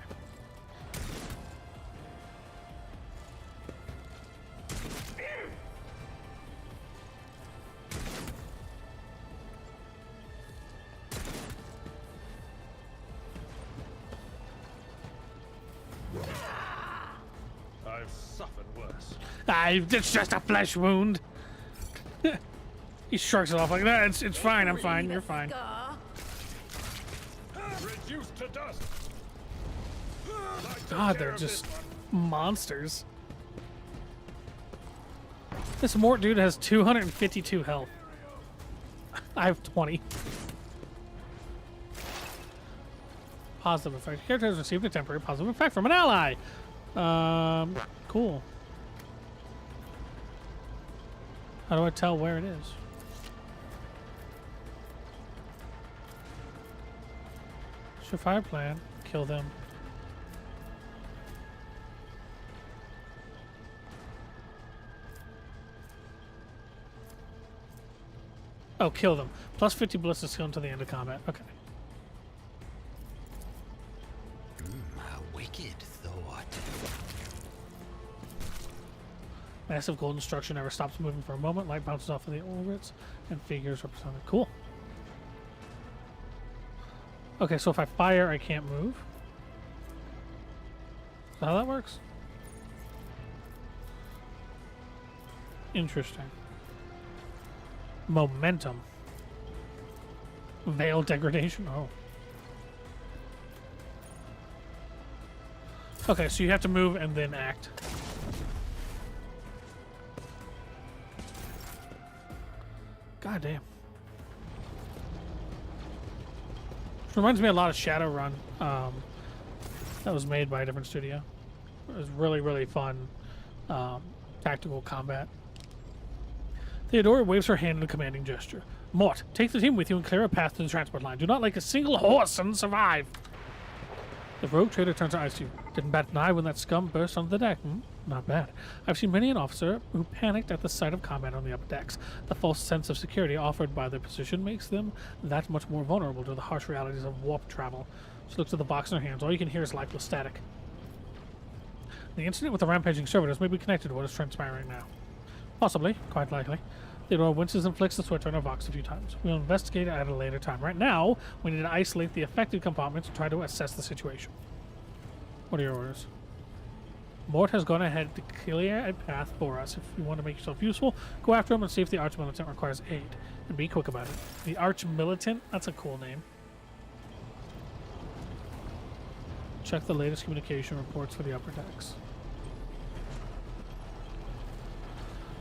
I've suffered worse. It's just a flesh wound. He shrugs it off like that. It's fine. I'm fine. You're fine. Reduced to dust. God, they're just monsters. This Mort dude has 252 health. I have 20. positive effect. Your character has received a temporary positive effect from an ally. Cool. How do I tell where it is? Surefire plan. Kill them. Oh, kill them. Plus 50 ballistic skill until the end of combat. Okay. A wicked thought. Massive golden structure never stops moving for a moment. Light bounces off of the orbits and figures represented. Cool. Okay, so if I fire, I can't move. Is that how that works? Interesting. Momentum. Veil degradation? Oh. Okay, so you have to move and then act. God damn. This reminds me a lot of Shadowrun. That was made by a different studio. It was really, really fun tactical combat. Theodora waves her hand in a commanding gesture. Mort, take the team with you and clear a path to the transport line. Do not like a single horse and survive. The rogue trader turns her eyes to you. Didn't bat an eye when that scum burst onto the deck. Not bad. I've seen many an officer who panicked at the sight of combat on the upper decks. The false sense of security offered by their position makes them that much more vulnerable to the harsh realities of warp travel. She looks at the box in her hands. All you can hear is lifeless static. The incident with the rampaging servitors may be connected to what is transpiring now. Possibly. Quite likely. Theodora winces and flicks the switch on her box a few times. We'll investigate it at a later time. Right now, we need to isolate the affected compartments and try to assess the situation. What are your orders? Mort has gone ahead to clear a path for us. If you want to make yourself useful, go after him and see if the Arch-Militant requires aid. And be quick about it. The Arch-Militant? That's a cool name. Check the latest communication reports for the upper decks.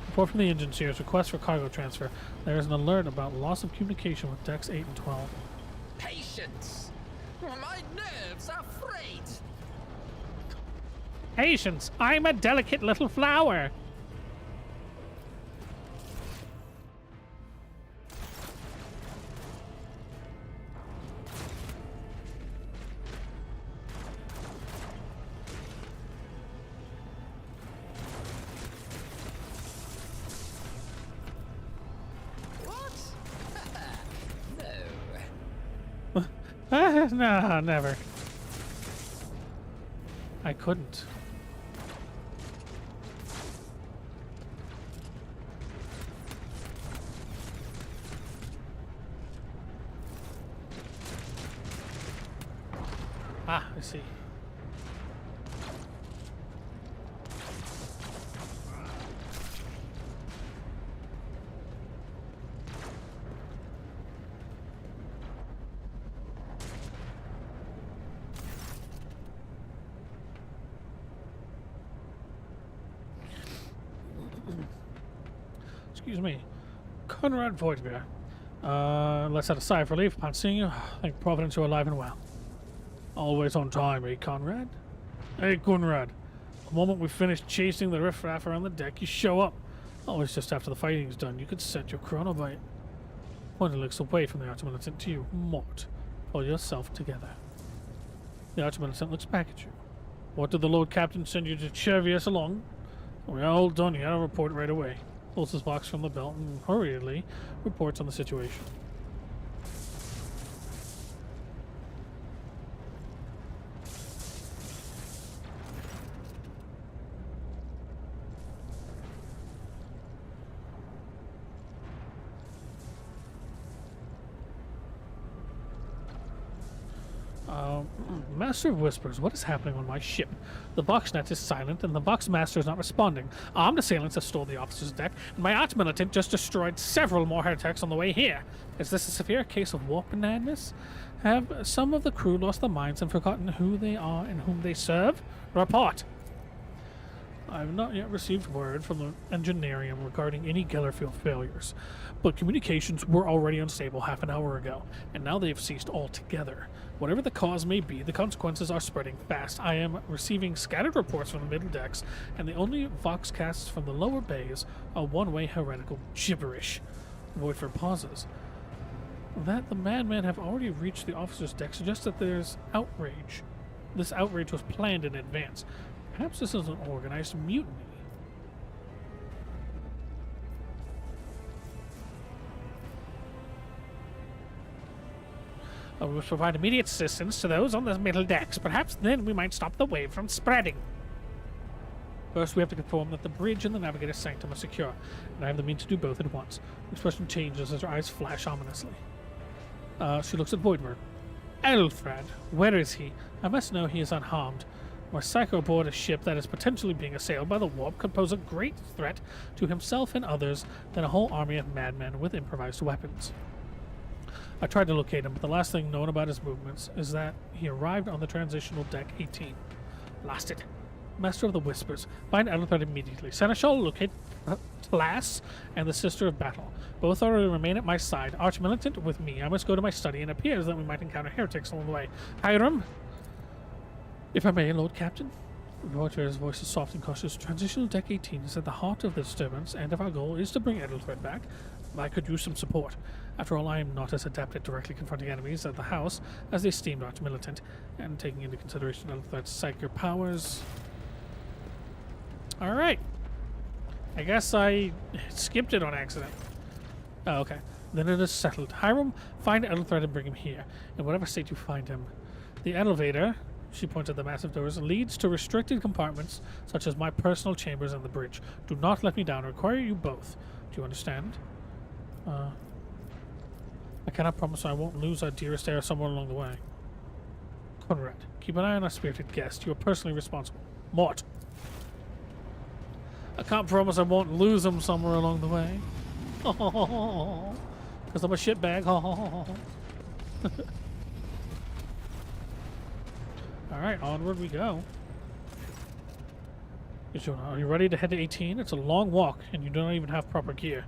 Report from the engine series. Request for cargo transfer. There is an alert about loss of communication with decks 8 and 12. Patience! My nerves are frayed! Patience! I'm a delicate little flower! No, never. I couldn't. Ah, I see. Excuse me. Conrad Voigtbeer. Let's set a sigh of relief upon seeing you. Thank Providence you're alive and well. Always on time, eh, Conrad? Hey, Conrad. The moment we finish chasing the riffraff around the deck, you show up. Always just after the fighting's done. You could set your chronobite. Pointer looks away from the Arch-Militant to you. Mort, pull yourself together. The Arch-Militant looks back at you. What did the Lord Captain send you to chevy us along? We're all done here. I'll report right away. Pulls his box from the belt and hurriedly reports on the situation. Master of Whispers, what is happening on my ship? The Boxnet is silent, and the Boxmaster is not responding. Armed assailants have stole the officer's deck, and my Arch-Militant just destroyed several more heretics on the way here. Is this a severe case of warp madness? Have some of the crew lost their minds and forgotten who they are and whom they serve? Report! I have not yet received word from the engineering regarding any Gellerfield failures, but communications were already unstable half an hour ago, and now they have ceased altogether. Whatever the cause may be, the consequences are spreading fast. I am receiving scattered reports from the middle decks, and the only voxcasts from the lower bays are one-way heretical gibberish. Voidford pauses. That the madmen have already reached the officers' deck suggests that there's outrage. This outrage was planned in advance. Perhaps this is an organized mutiny. We must provide immediate assistance to those on the middle decks. Perhaps then we might stop the wave from spreading. First, we have to confirm that the bridge and the navigator's sanctum are secure, and I have the means to do both at once. The expression changes as her eyes flash ominously. She looks at Voidmer. Elfred, where is he? I must know he is unharmed. Were Psycho aboard a ship that is potentially being assailed by the warp could pose a great threat to himself and others than a whole army of madmen with improvised weapons. I tried to locate him, but the last thing known about his movements is that he arrived on the transitional deck 18. Lost it. Master of the Whispers, find Elfred immediately. Seneschal, locate Lass and the Sister of Battle. Both are to remain at my side. Arch-militant with me. I must go to my study, and it appears that we might encounter heretics along the way. Hiram? If I may, Lord Captain. Voidford's voice is soft and cautious. Transitional Deck 18 is at the heart of the disturbance, and if our goal is to bring Edelfred back, I could use some support. After all, I am not as adept at directly confronting enemies at the house as the esteemed Arch-militant, and taking into consideration Edelfred's psychic powers... Alright. I guess I skipped it on accident. Oh, okay. Then it is settled. Hiram, find Edelfred and bring him here, in whatever state you find him. The elevator, she points at the massive doors, leads to restricted compartments, such as my personal chambers and the bridge. Do not let me down. I require you both. Do you understand? I cannot promise I won't lose our dearest heir somewhere along the way. Conrad, keep an eye on our spirited guest. You are personally responsible. Mort. I can't promise I won't lose him somewhere along the way. Because I'm a shitbag. Alright, onward we go. Are you ready to head to 18? It's a long walk, and you don't even have proper gear.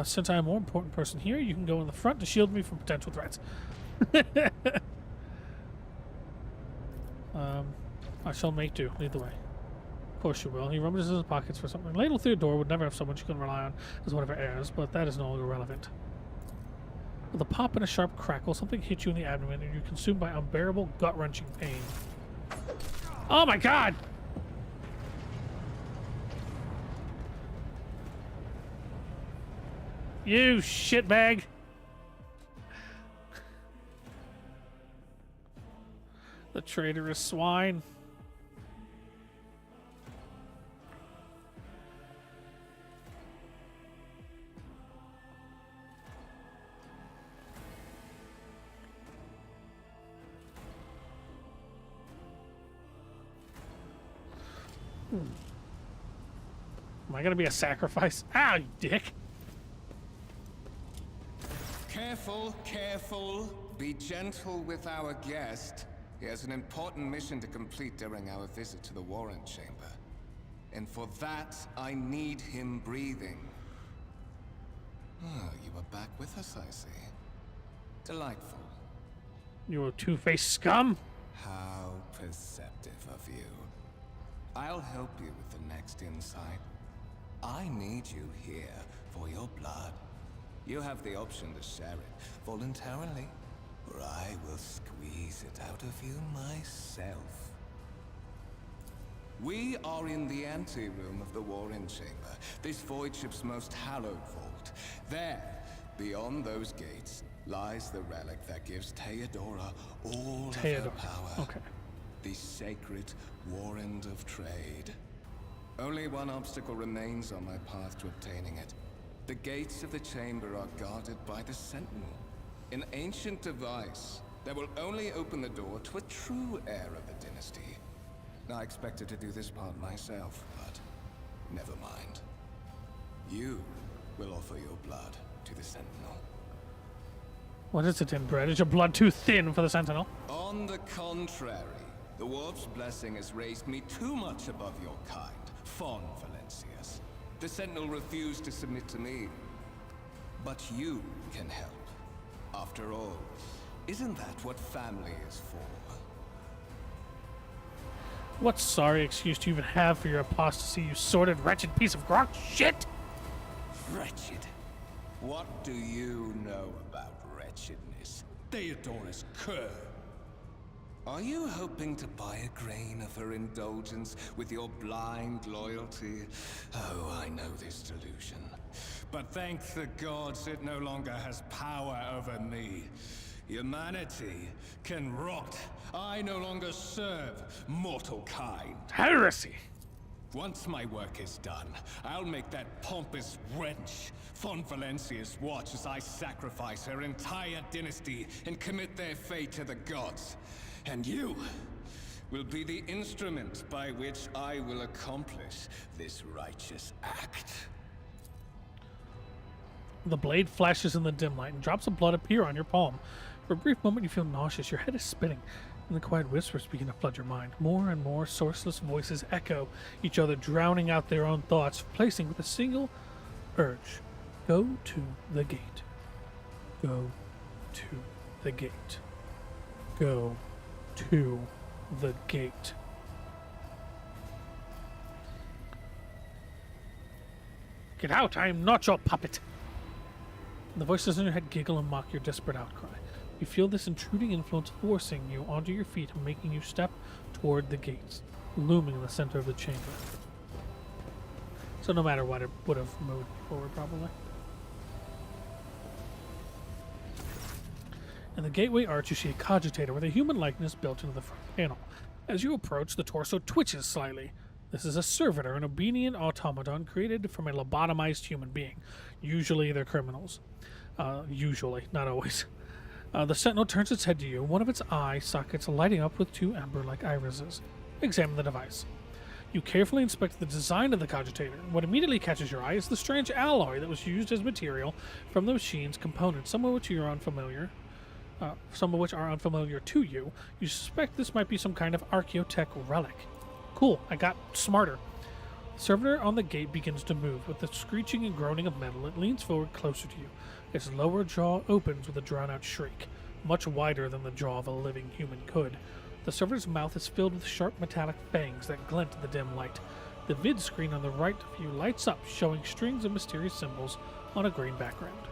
Since I am a more important person here, you can go in the front to shield me from potential threats. I shall make do. Lead the way. Of course you will. He rummages in his pockets for something. Ladle Theodore would never have someone she can rely on as one of her heirs, but that is no longer relevant. With a pop and a sharp crackle, something hits you in the abdomen and you're consumed by unbearable, gut-wrenching pain. Oh my god! You shitbag! The traitorous swine. Am I gonna be a sacrifice? Ah, you dick! Careful, careful. Be gentle with our guest. He has an important mission to complete during our visit to the Warrant Chamber. And for that, I need him breathing. Oh, you are back with us, I see. Delightful. You a two-faced scum? How perceptive of you. I'll help you with the next insight. I need you here for your blood. You have the option to share it voluntarily, or I will squeeze it out of you myself. We are in the anteroom of the Warren Chamber, this void ship's most hallowed vault. There, beyond those gates, lies the relic that gives Theodora all of her power. Okay. The sacred Warrant of Trade. Only one obstacle remains on my path to obtaining it. The gates of the chamber are guarded by the Sentinel, an ancient device that will only open the door to a true heir of the dynasty. I expected to do this part myself, but never mind. You will offer your blood to the Sentinel. What is it, inbred? Is your blood too thin for the Sentinel? On the contrary, The Dwarf's blessing has raised me too much above your kind, Von Valencius. The Sentinel refused to submit to me. But you can help. After all, isn't that what family is for? What sorry excuse do you even have for your apostasy, you sordid, wretched piece of grok shit? Wretched? What do you know about wretchedness? Theodorus Kerr. Are you hoping to buy a grain of her indulgence with your blind loyalty? Oh, I know this delusion. But thank the gods it no longer has power over me. Humanity can rot. I no longer serve mortal kind. Heresy! Once my work is done, I'll make that pompous wench Von Valencius watch as I sacrifice her entire dynasty and commit their fate to the gods. And you will be the instrument by which I will accomplish this righteous act. The blade flashes in the dim light and drops of blood appear on your palm. For a brief moment you feel nauseous, your head is spinning, and the quiet whispers begin to flood your mind. More and more sourceless voices echo each other, drowning out their own thoughts, placing with a single urge. Go to the gate. Go to the gate. Go to the gate. Get out! I am not your puppet! The voices in your head giggle and mock your desperate outcry. You feel this intruding influence forcing you onto your feet and making you step toward the gates, looming in the center of the chamber. So no matter what, it would have moved forward, probably. In the gateway arch, you see a cogitator with a human likeness built into the front panel. As you approach, the torso twitches slightly. This is a servitor, an obedient automaton created from a lobotomized human being. Usually they're criminals. Usually, not always. The sentinel turns its head to you, one of its eye sockets lighting up with two amber-like irises. Examine the device. You carefully inspect the design of the cogitator. What immediately catches your eye is the strange alloy that was used as material from the machine's components, some of which are unfamiliar to you. You suspect this might be some kind of archaeotech relic. Cool, I got smarter. The servitor on the gate begins to move. With the screeching and groaning of metal, it leans forward closer to you. Its lower jaw opens with a drawn-out shriek, much wider than the jaw of a living human could. The servitor's mouth is filled with sharp metallic fangs that glint in the dim light. The vid screen on the right of you lights up, showing strings of mysterious symbols on a green background.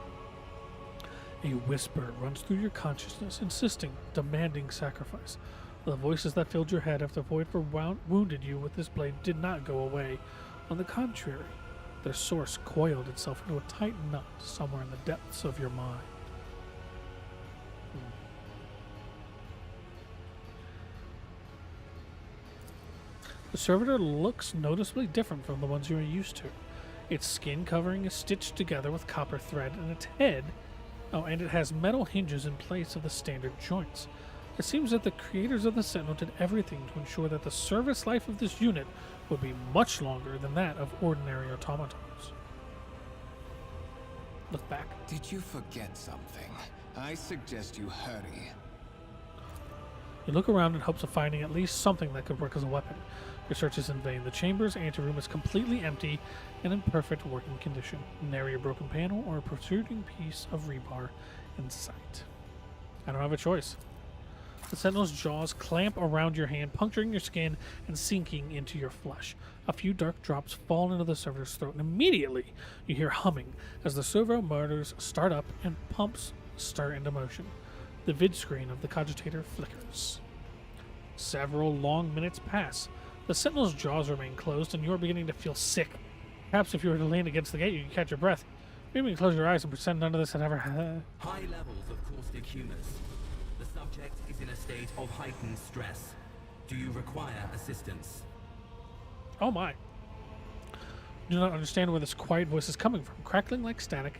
A whisper runs through your consciousness, insisting, demanding sacrifice. The voices that filled your head after Voidford wounded you with this blade did not go away. On the contrary, their source coiled itself into a tight knot somewhere in the depths of your mind. The servitor looks noticeably different from the ones you are used to. Its skin covering is stitched together with copper thread, and its head, and it has metal hinges in place of the standard joints. It seems that the creators of the Sentinel did everything to ensure that the service life of this unit would be much longer than that of ordinary automatons. Look back. Did you forget something? I suggest you hurry. You look around in hopes of finding at least something that could work as a weapon. Your search is in vain. The chamber's anteroom is completely empty and in perfect working condition. Nary a broken panel or a protruding piece of rebar in sight. I don't have a choice. The Sentinel's jaws clamp around your hand, puncturing your skin and sinking into your flesh. A few dark drops fall into the servitor's throat, and immediately you hear humming as the servo motors start up and pumps stir into motion. The vid screen of the cogitator flickers. Several long minutes pass. The Sentinel's jaws remain closed, and you are beginning to feel sick. Perhaps if you were to lean against the gate, you could catch your breath. Maybe you can close your eyes and pretend none of this had ever happened. High levels of caustic humus. The subject is in a state of heightened stress. Do you require assistance? Oh my. Do not understand where this quiet voice is coming from, crackling like static.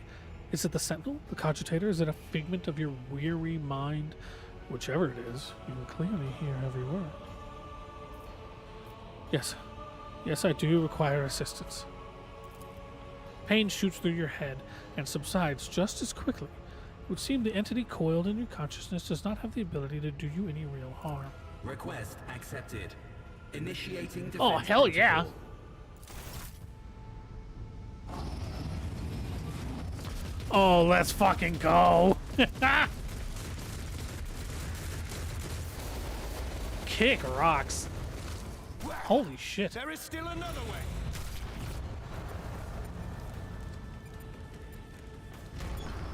Is it the Sentinel? The cogitator? Is it a figment of your weary mind? Whichever it is, you can clearly hear every word. Yes. Yes, I do require assistance. Pain shoots through your head and subsides just as quickly. It would seem the entity coiled in your consciousness does not have the ability to do you any real harm. Request accepted. Initiating defense Oh, hell yeah. protocol. Oh, let's fucking go. Kick rocks. Holy shit. There is still another way.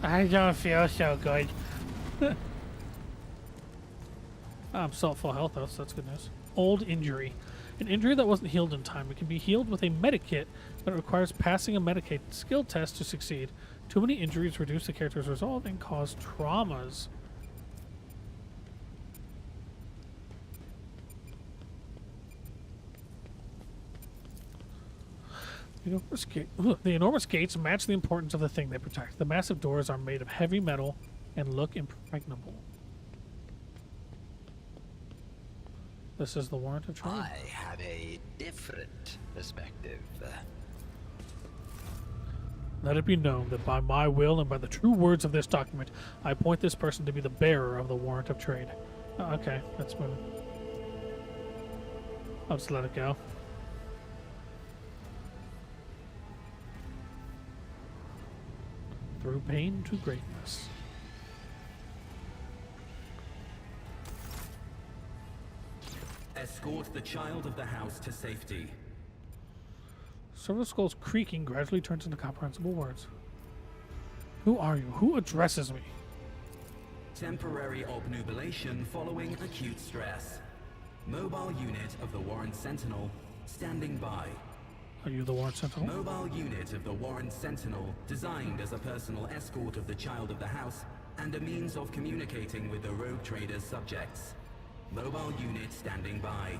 I don't feel so good. I'm still at full health though, so that's good news. Old injury. An injury that wasn't healed in time. It can be healed with a medikit, but it requires passing a medikit skill test to succeed. Too many injuries reduce the character's resolve and cause traumas. The enormous gates match the importance of the thing they protect. The massive doors are made of heavy metal and look impregnable. This is the warrant of trade. I have a different perspective. Let it be known that by my will and by the true words of this document, I appoint this person to be the bearer of the warrant of trade. Okay, let's move. I'll just let it go. Through pain to greatness. Escort the child of the house to safety. Several skulls creaking gradually turns into comprehensible words. Who are you? Who addresses me? Temporary obnubilation following acute stress. Mobile unit of the Warren Sentinel standing by. Are you the warrant sentinel? Mobile unit of the Warren Sentinel designed as a personal escort of the child of the house and a means of communicating with the rogue trader's subjects. Mobile unit standing by.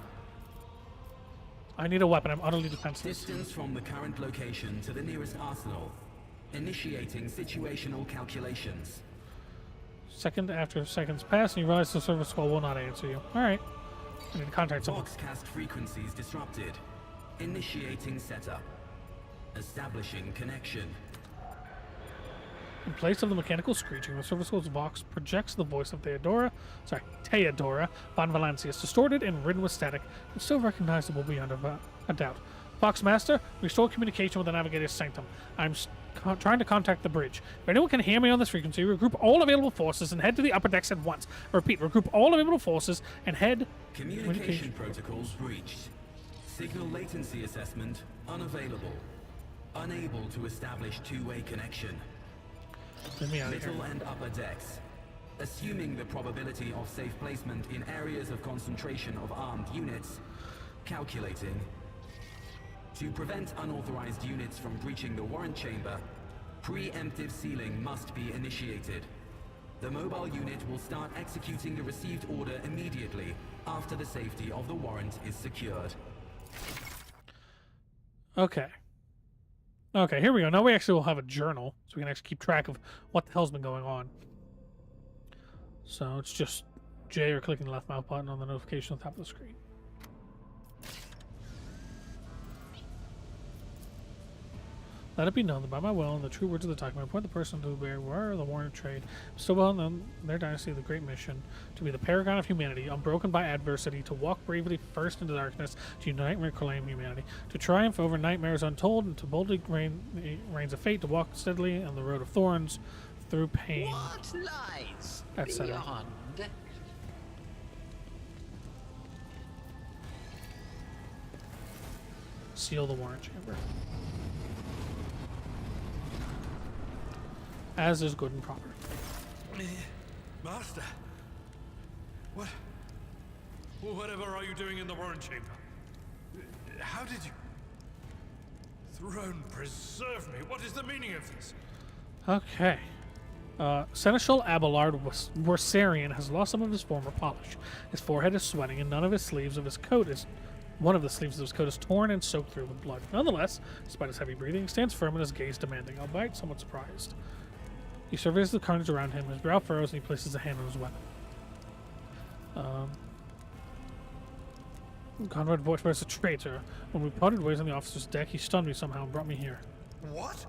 I need a weapon. I'm utterly defenseless. Distance from the current location to the nearest arsenal. Initiating situational calculations. Second after seconds pass, and you realize the service call will not answer you. Alright. I need to contact someone. Boxcast frequencies disrupted. Initiating setup. Establishing connection. In place of the mechanical screeching, the service call's box projects the voice of Theodora von Valancius, distorted and ridden with static, but still recognizable beyond a doubt. Foxmaster, restore communication with the Navigator's Sanctum. I'm trying to contact the bridge. If anyone can hear me on this frequency, regroup all available forces and head to the upper decks at once. I repeat, regroup all available forces and head... Communication protocols breached. Signal latency assessment unavailable. Unable to establish two-way connection. Let me out of here. Middle and upper decks. Assuming the probability of safe placement in areas of concentration of armed units. Calculating. To prevent unauthorized units from breaching the warrant chamber, preemptive sealing must be initiated. The mobile unit will start executing the received order immediately after the safety of the warrant is secured. Okay. Okay, here we go. Now we actually will have a journal, so we can actually keep track of what the hell's been going on. So it's just J or clicking the left mouse button on the notification on the top of the screen. Let it be known that by my will and the true words of the document, I appoint the person to bear the warrant of trade, still well known in their dynasty, the great mission, to be the paragon of humanity, unbroken by adversity, to walk bravely first into darkness, to unite and reclaim humanity, to triumph over nightmares untold, and to boldly reigns of fate, to walk steadily on the road of thorns, through pain, What lies etc. beyond? Seal the warrant chamber. As is good and proper. Master. What? Whatever are you doing in the warrant chamber? How did you... Throne preserve me. What is the meaning of this? Okay. Seneschal Abelard Worsarian has lost some of his former polish. His forehead is sweating, and one of the sleeves of his coat is torn and soaked through with blood. Nonetheless, despite his heavy breathing, he stands firm and his gaze demanding, albeit somewhat surprised. He surveys the carnage around him, his brow furrows, and he places a hand on his weapon. Conrad Voigt was a traitor. When we parted ways on the officer's deck, he stunned me somehow and brought me here. What?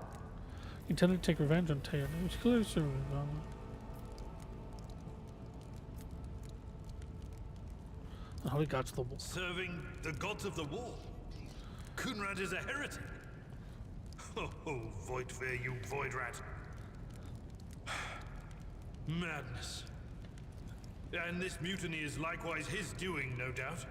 He intended to take revenge on Teo. He was clearly The holy gods of the wall. Serving the gods of the wall. Kunrad is a heretic. Oh, Voidfear, you void rat. Madness. And this mutiny is likewise his doing, no doubt.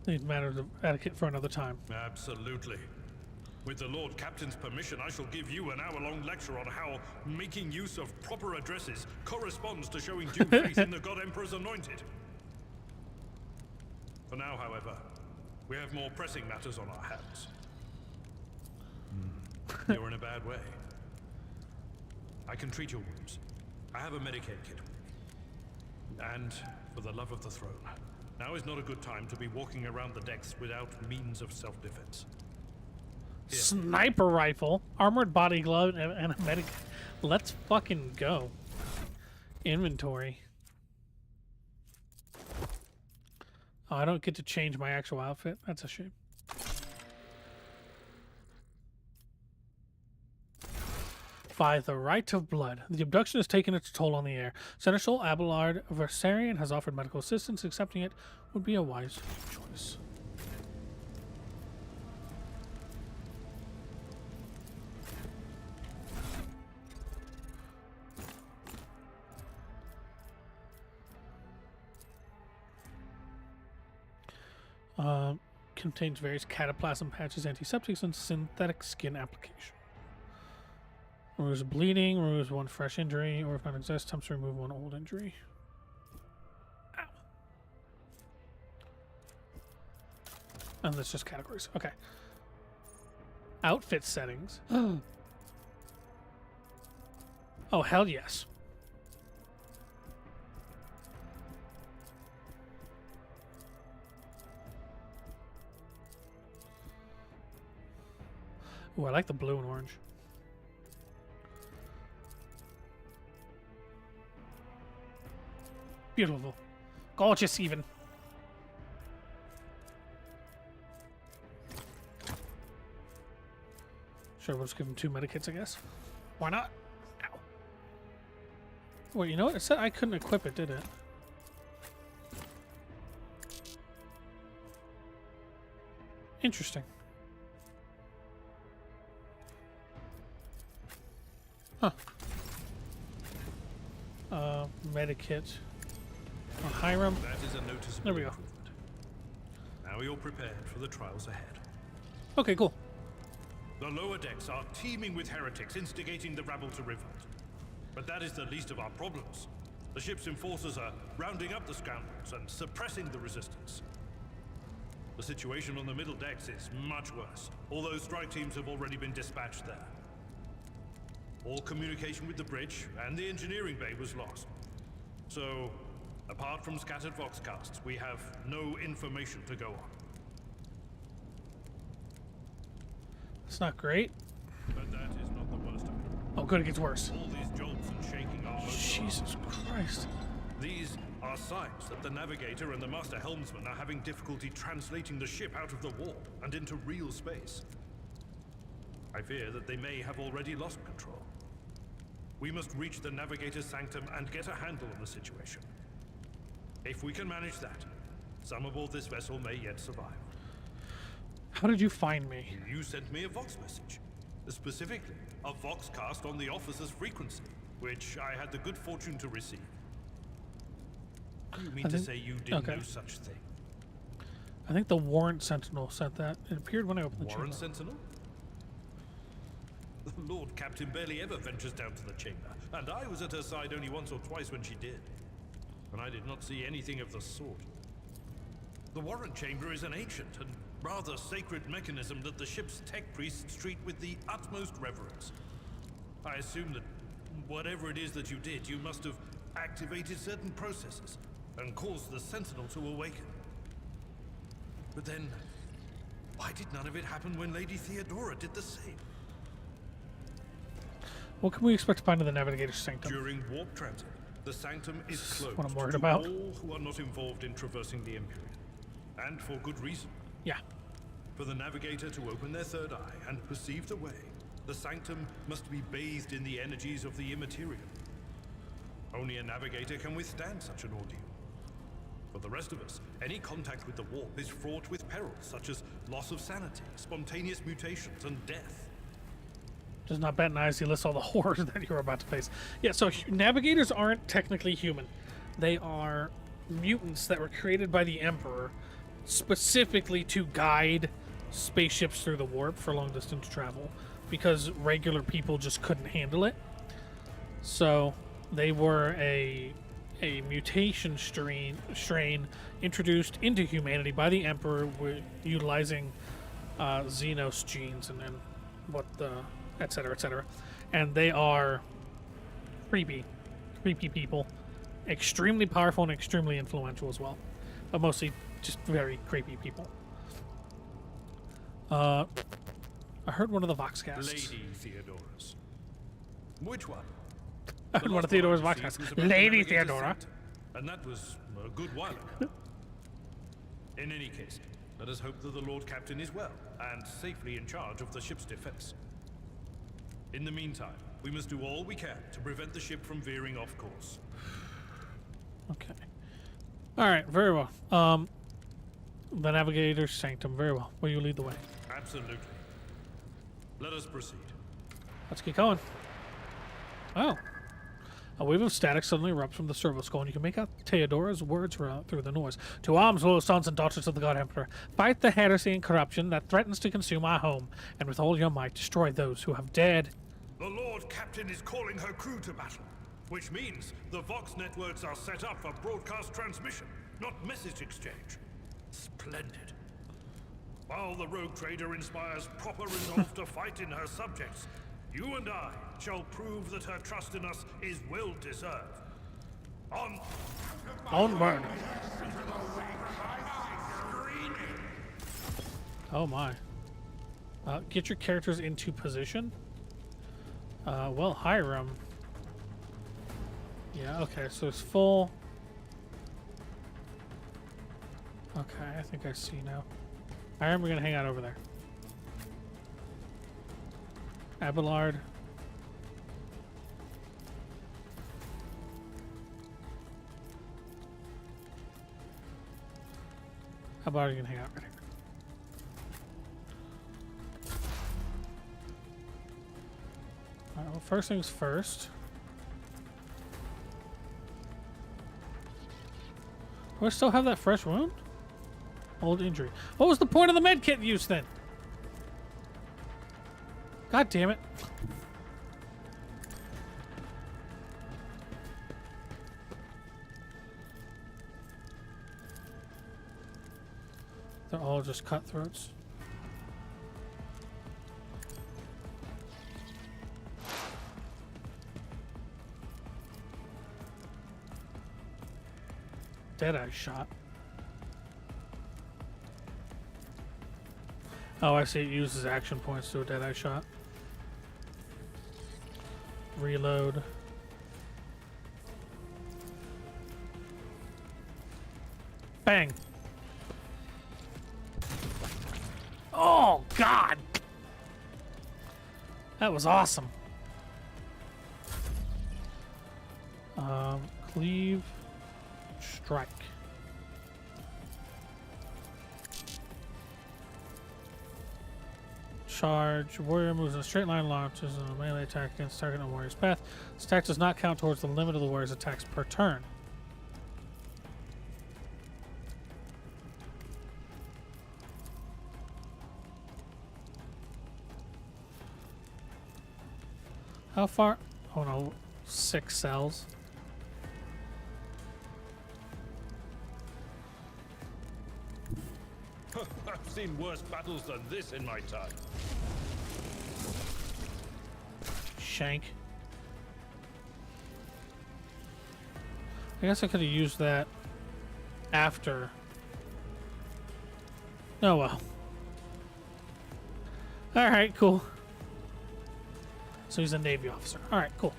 These matters of etiquette for another time. Absolutely. With the Lord Captain's permission, I shall give you an hour-long lecture on how making use of proper addresses corresponds to showing due faith in the God Emperor's anointed. For now, however, we have more pressing matters on our hands. You're in a bad way. I can treat your wounds. I have a Medicaid kit. And for the love of the throne, now is not a good time to be walking around the decks without means of self-defense. Sniper rifle, armored body glove, and a medic. Let's fucking go. Inventory. Oh, I don't get to change my actual outfit. That's a shame. By the right of blood. The abduction has taken its toll on the air. Seneschal Abelard Versarian has offered medical assistance. Accepting it would be a wise choice. Contains various cataplasm patches, antiseptics, and synthetic skin application. Removes bleeding, removes one fresh injury, or if none exists, attempts to remove one old injury. Ow. And that's just categories. Okay. Outfit settings. Oh, hell yes. Ooh, I like the blue and orange. Beautiful. Gorgeous, even. Sure, we'll just give him 2 medikits, I guess. Why not? Ow. Wait, you know what? It said I couldn't equip it, did it? Interesting. Huh. Medikit. Hiram. That is a noticeable There we go. improvement. Now you're prepared for the trials ahead. Okay, cool. The lower decks are teeming with heretics instigating the rabble to revolt. But that is the least of our problems. The ship's enforcers are rounding up the scoundrels and suppressing the resistance. The situation on the middle decks is much worse, although strike teams have already been dispatched there. All communication with the bridge and the engineering bay was lost. So, apart from scattered voxcasts, we have no information to go on. It's not great. But that is not the worst of it. Oh, good, it gets worse. All these jolts and shaking are Jesus Christ. These are signs that the navigator and the master helmsman are having difficulty translating the ship out of the warp and into real space. I fear that they may have already lost control. We must reach the navigator's sanctum and get a handle on the situation. If we can manage that, some aboard this vessel may yet survive. How did you find me? You sent me a Vox message. Specifically, a Voxcast on the officer's frequency, which I had the good fortune to receive. You mean to say you did no such thing? I think the Warrant Sentinel sent that. It appeared when I opened the chamber. Warrant Sentinel? The Lord Captain barely ever ventures down to the chamber, and I was at her side only once or twice when she did. And I did not see anything of the sort. The Warrant Chamber is an ancient and rather sacred mechanism that the ship's tech priests treat with the utmost reverence. I assume that whatever it is that you did, you must have activated certain processes and caused the Sentinel to awaken. But then, why did none of it happen when Lady Theodora did the same? What can we expect to find in the Navigator's Sanctum? During warp transit, the Sanctum is closed what I'm worried to about. all who are not involved in traversing the Empyrean. And for good reason. Yeah. For the Navigator to open their third eye and perceive the way, The sanctum must be bathed in the energies of the immaterial. Only a navigator can withstand such an ordeal. For the rest of us, any contact with the warp is fraught with perils such as loss of sanity, spontaneous mutations, and death. Does not bat an eye as he lists all the horrors that you're about to face. Yeah, so navigators aren't technically human. They are mutants that were created by the Emperor specifically to guide spaceships through the warp for long distance travel because regular people just couldn't handle it. So they were a mutation strain introduced into humanity by the Emperor utilizing Xenos genes and what the etc etc, and they are creepy people, extremely powerful and extremely influential as well, but mostly just very creepy people. I heard one of the Voxcasts. Lady Theodorus. Which one? I heard one of Theodora's Voxcasts. Lady Theodora. And that was a good while ago. In any case, let us hope that the Lord Captain is well and safely in charge of the ship's defense. In the meantime, we must do all we can to prevent the ship from veering off course. Okay. All right, very well. The Navigator's Sanctum, very well. Will you lead the way? Absolutely. Let us proceed. Let's get going. Oh. A wave of static suddenly erupts from the servo skull, and you can make out Theodora's words through the noise. To arms, little sons and daughters of the God Emperor. Fight the heresy and corruption that threatens to consume our home, and with all your might destroy those who have dared. The Lord Captain is calling her crew to battle, which means the Vox networks are set up for broadcast transmission, not message exchange. Splendid. While the rogue trader inspires proper resolve to fight in her subjects, you and I shall prove that her trust in us is well deserved. Onward. Oh my. Get your characters into position. Well, Hiram. Yeah, okay, so it's full. Okay, I think I see now. Hiram, we're gonna hang out over there. Abelard. How about you can hang out right here? Alright, well, first things first. Do I still have that fresh wound? Old injury. What was the point of the medkit use then? God damn it. They're all just cutthroats. Deadeye shot. Oh, I see. It uses action points to a deadeye shot. Reload. Bang. Oh, God. That was awesome. Cleave. Strike. Charge. Warrior moves in a straight line, launches in a melee attack against target on warrior's path. This attack does not count towards the limit of the warrior's attacks per turn. How far? Oh no, 6 cells. I've seen worse battles than this in my time. Shank. I guess I could have used that after. Oh well. Alright, cool. So he's a Navy officer. Alright, cool.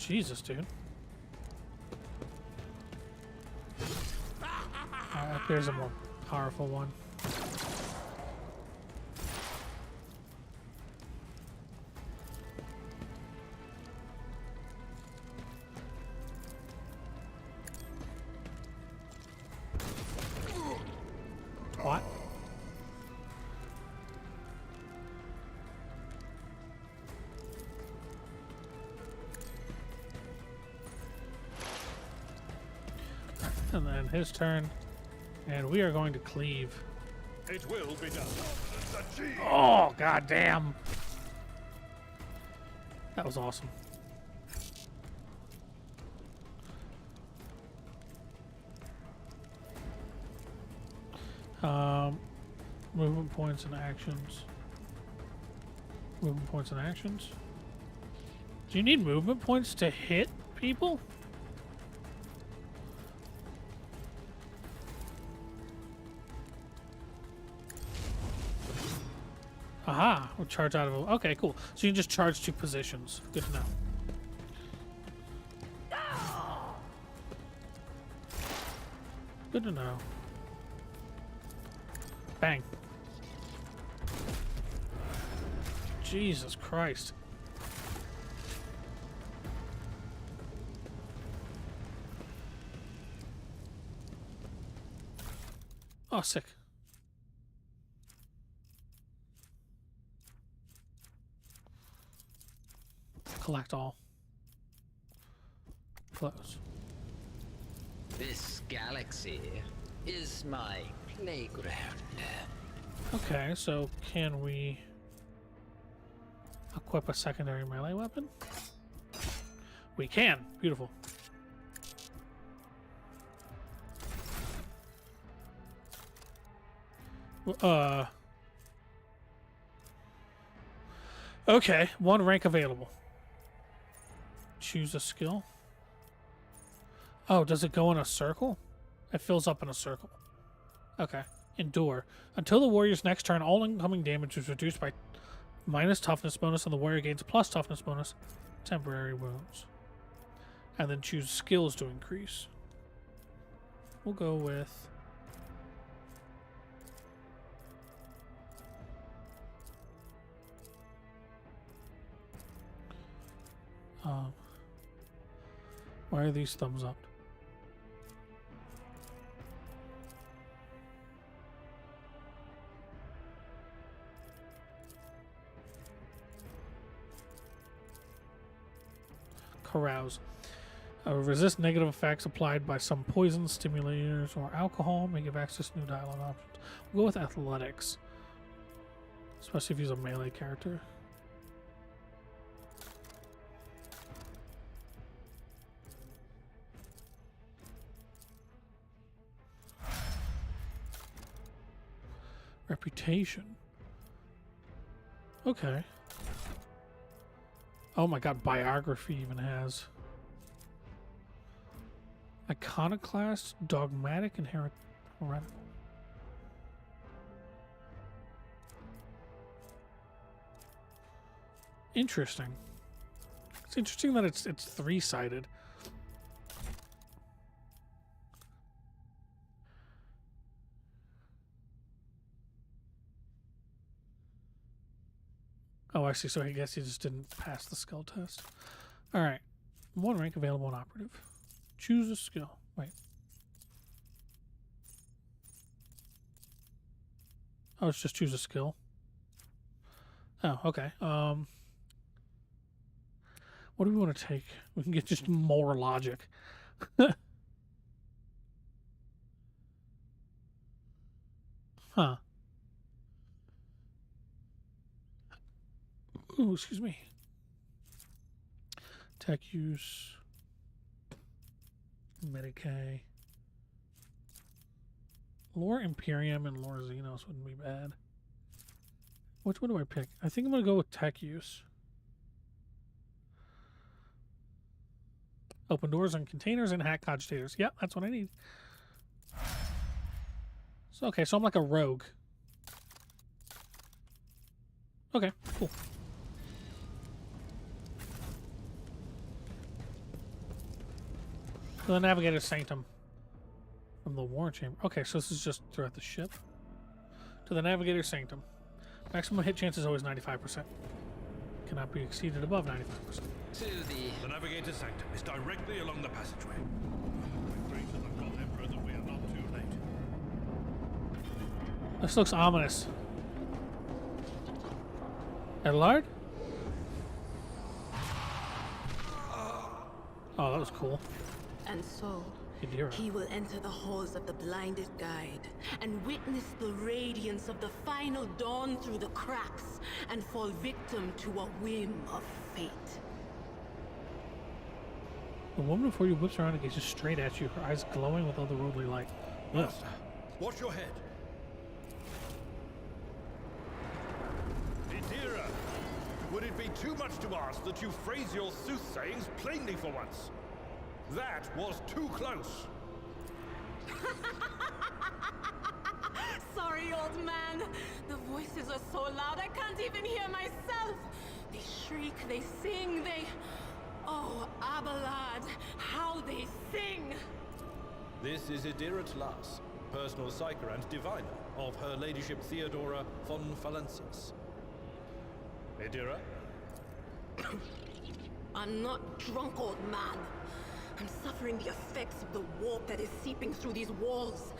Jesus, dude. Alright, there's a more powerful one. What? And then his turn. And we are going to cleave. It will be done. Achieved. Oh, goddamn. That was awesome. Movement points and actions. Movement points and actions. Do you need movement points to hit people? Aha! We'll charge out of a... Okay, cool. So you can just charge 2 positions. Good to know. Good to know. Bang. Jesus Christ. Oh, sick. Collect all. Close. This galaxy is my playground. Okay, so can we equip a secondary melee weapon? We can. Beautiful. Okay, 1 rank available. Choose a skill. Oh, does it go in a circle? It fills up in a circle. Okay. Endure. Until the warrior's next turn, all incoming damage is reduced by minus toughness bonus, and the warrior gains plus toughness bonus. Temporary wounds. And then choose skills to increase. We'll go with... why are these thumbs up? Carouse. Resist negative effects applied by some poison, stimulators, or alcohol. May give access to new dialogue options. We'll go with athletics. Especially if he's a melee character. Reputation. Okay. Oh my god, biography even has. Iconoclast, dogmatic, and heretical. Interesting. It's interesting that it's 3-sided. Oh, I see. So I guess he just didn't pass the skill test. All right. 1 rank available in operative. Choose a skill. Wait. Oh, it's just choose a skill. Oh, okay. What do we want to take? We can get just more logic. Huh. Ooh, excuse me. Tech use. Medicaid. Lore Imperium and Lore Xenos wouldn't be bad. Which one do I pick? I think I'm going to go with tech use. Open doors and containers and hack cogitators. Yep, that's what I need. So, okay, so I'm like a rogue. Okay, cool. To the Navigator's Sanctum. From the Warren Chamber. Okay, so this is just throughout the ship. To the Navigator's Sanctum. Maximum hit chance is always 95%. Cannot be exceeded above 95%. To The Navigator's Sanctum is directly along the passageway. I pray to the God Emperor that we are not too late. This looks ominous. Edlard? Oh, that was cool. And so, Yadira. he will enter the halls of the blinded guide and witness the radiance of the final dawn through the cracks and fall victim to a whim of fate. The woman before you whips around and gazes straight at you, her eyes glowing with otherworldly light. Ugh. Master, watch your head. Idira, would it be too much to ask that you phrase your soothsayings plainly for once? That was too close. Sorry, old man. The voices are so loud I can't even hear myself. They shriek, they sing, they... Oh, Abelard, how they sing! This is Idira Tlas, personal psyker and diviner of Her Ladyship Theodora von Valencius. Idira? I'm not drunk, old man. I'm suffering the effects of the warp that is seeping through these walls.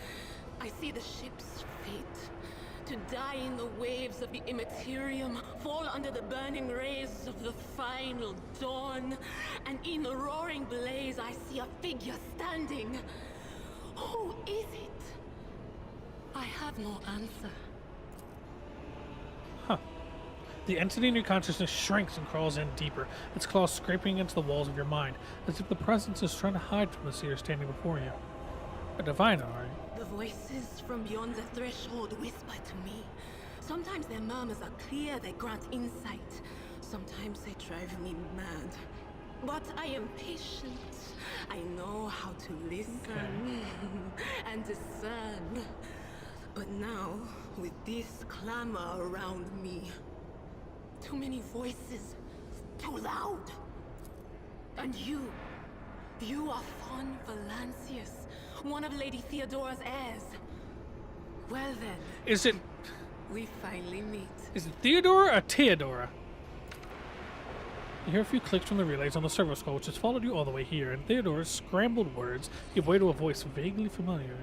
I see the ship's fate. To die in the waves of the immaterium, fall under the burning rays of the final dawn. And in the roaring blaze, I see a figure standing. Who is it? I have no answer. Huh. The entity in your consciousness shrinks and crawls in deeper, its claws scraping against the walls of your mind, as if the presence is trying to hide from the seer standing before you. A diviner, are you? The voices from beyond the threshold whisper to me. Sometimes their murmurs are clear, they grant insight. Sometimes they drive me mad. But I am patient. I know how to listen and discern. But now, with this clamor around me, too many voices, too loud. And you are von Valencius, one of Lady Theodora's heirs. Well then, Is it we finally meet. Theodora or Theodora? You hear a few clicks from the relays on the servo skull, which has followed you all the way here, and Theodora's scrambled words give way to a voice vaguely familiar.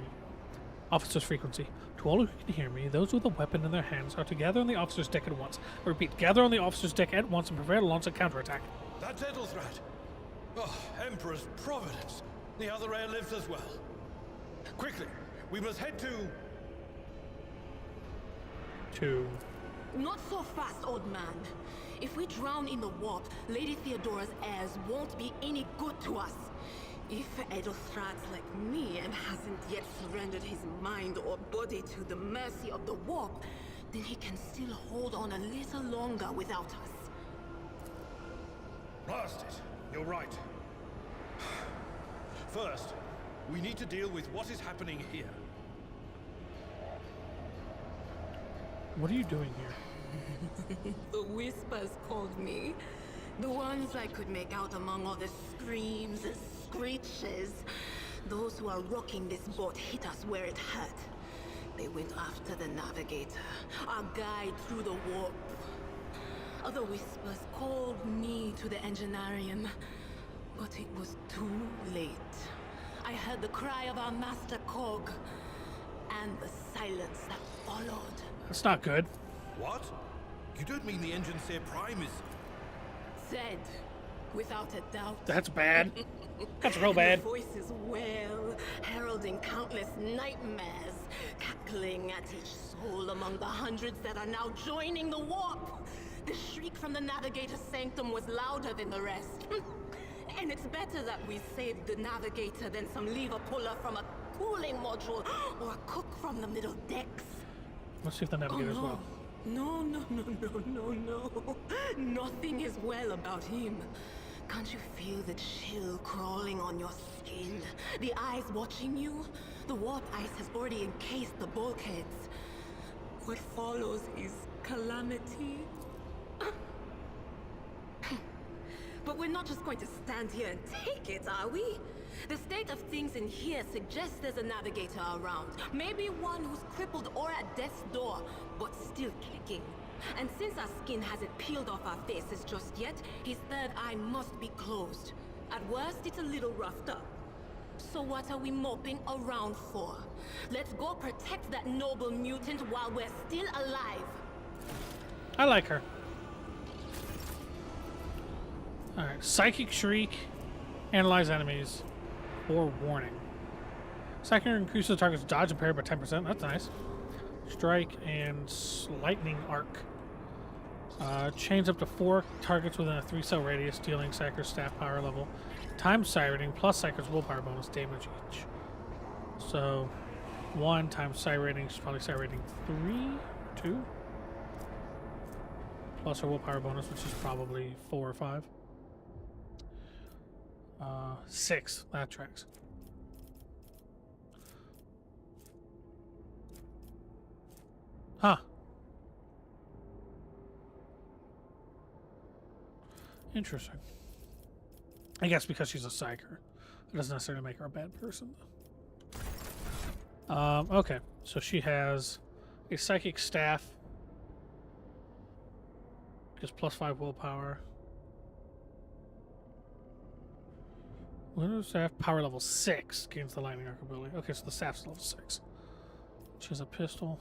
Officer's frequency. To all who can hear me, those with a weapon in their hands are to gather on the officer's deck at once. I repeat, gather on the officer's deck at once and prepare to launch a counterattack. That's Edelthrat. Oh, Emperor's Providence. The other heir lives as well. Quickly, we must head to... Not so fast, old man. If we drown in the warp, Lady Theodora's heirs won't be any good to us. If Edelthrat's like me and hasn't yet surrendered his mind or body to the mercy of the warp, then he can still hold on a little longer without us. Blast it. You're right. First, we need to deal with what is happening here. What are you doing here? The whispers called me. The ones I could make out among all the screams and screeches. Those who are rocking this boat hit us where it hurt. They went after the navigator, our guide through the warp. Other whispers called me to the enginarium, but it was too late. I heard the cry of our master Cog, and the silence that followed. That's not good. What? You don't mean the Engine Seer Prime is... Said, without a doubt. That's bad. That's real And bad. the voices wail, heralding countless nightmares, cackling at each soul among the hundreds that are now joining the warp. The shriek from the Navigator's Sanctum was louder than the rest. And it's better that we saved the Navigator than some lever puller from a cooling module or a cook from the middle decks. Let's see if the navigator as well. No. Nothing is well about him. Can't you feel the chill crawling on your skin? The eyes watching you? The warp ice has already encased the bulkheads. What follows is calamity. But we're not just going to stand here and take it, are we? The state of things in here suggests there's a navigator around. Maybe one who's crippled or at death's door, but still kicking. And since our skin hasn't peeled off our faces just yet, his third eye must be closed. At worst, it's a little roughed up. So what are we moping around for? Let's go protect that noble mutant while we're still alive. I like her. Alright, Psychic Shriek. Analyze enemies. Or warning. Psychic increases the target's dodge and parry by 10%. That's nice. Strike and Lightning Arc. Chains up to 4 targets within a 3-cell radius, dealing Psyker's staff power level. Times Psyrating plus Psyker's willpower bonus damage each. So, 1 times Psyrating is probably Psyrating 3? 2? Plus her willpower bonus, which is probably 4 or 5. 6. That tracks. Huh. Interesting. I guess because she's a psyker. It doesn't necessarily make her a bad person. Okay. So she has a psychic staff. Gives +5 willpower. Window staff power level 6 gains the lightning arc ability. Okay, so the staff's level 6. She has a pistol.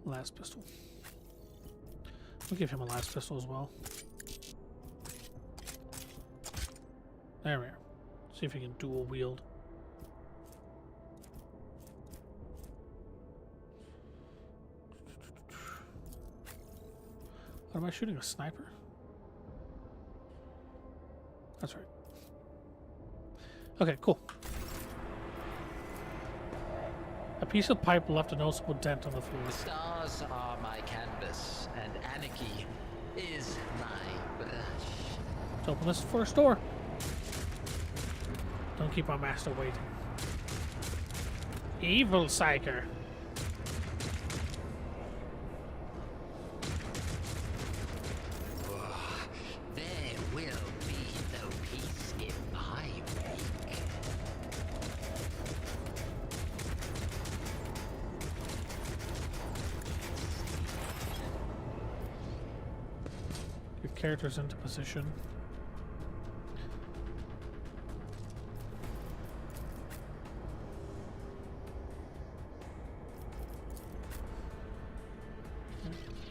Last pistol. We'll give him a last pistol as well. There we are. See if he can dual wield. What, am I shooting a sniper? That's right. Okay, cool. A piece of pipe left a noticeable dent on the floor. The stars are my canvas, and anarchy is my brush. Let's open this first door. Don't keep our master waiting. Evil Psyker. There will be no peace in my wake. Your character's into position.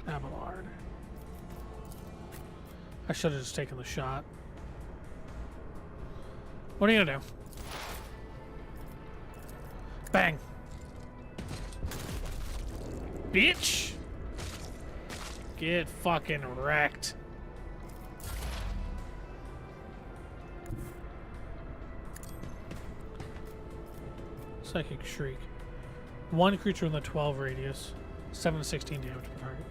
Abelard. I should have just taken the shot. What are you gonna do? Bang! Bitch! Get fucking wrecked. Psychic Shriek. 1 creature in the 12 radius. 7 to 16 damage per target.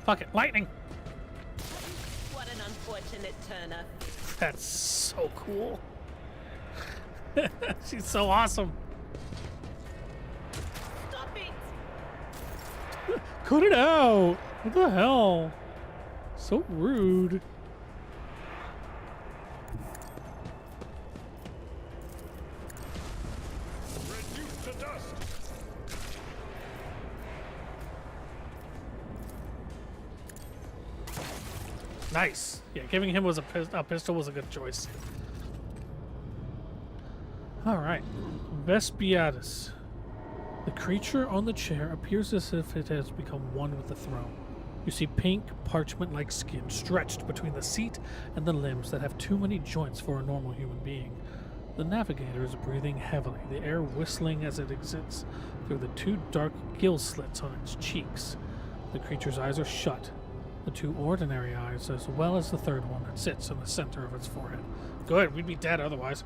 Fuck it. Lightning! What an unfortunate turn-up. That's so cool. She's so awesome. Stop it! Cut it out! What the hell? So rude. Reduced to dust. Nice. Yeah, giving him was a pistol was a good choice. All right. Vespiadus. The creature on the chair appears as if it has become one with the throne. You see pink, parchment-like skin stretched between the seat and the limbs that have too many joints for a normal human being. The navigator is breathing heavily, the air whistling as it exits through the 2 dark gill slits on its cheeks. The creature's eyes are shut. The 2 ordinary eyes, as well as the third one that sits in the center of its forehead. Good, we'd be dead otherwise.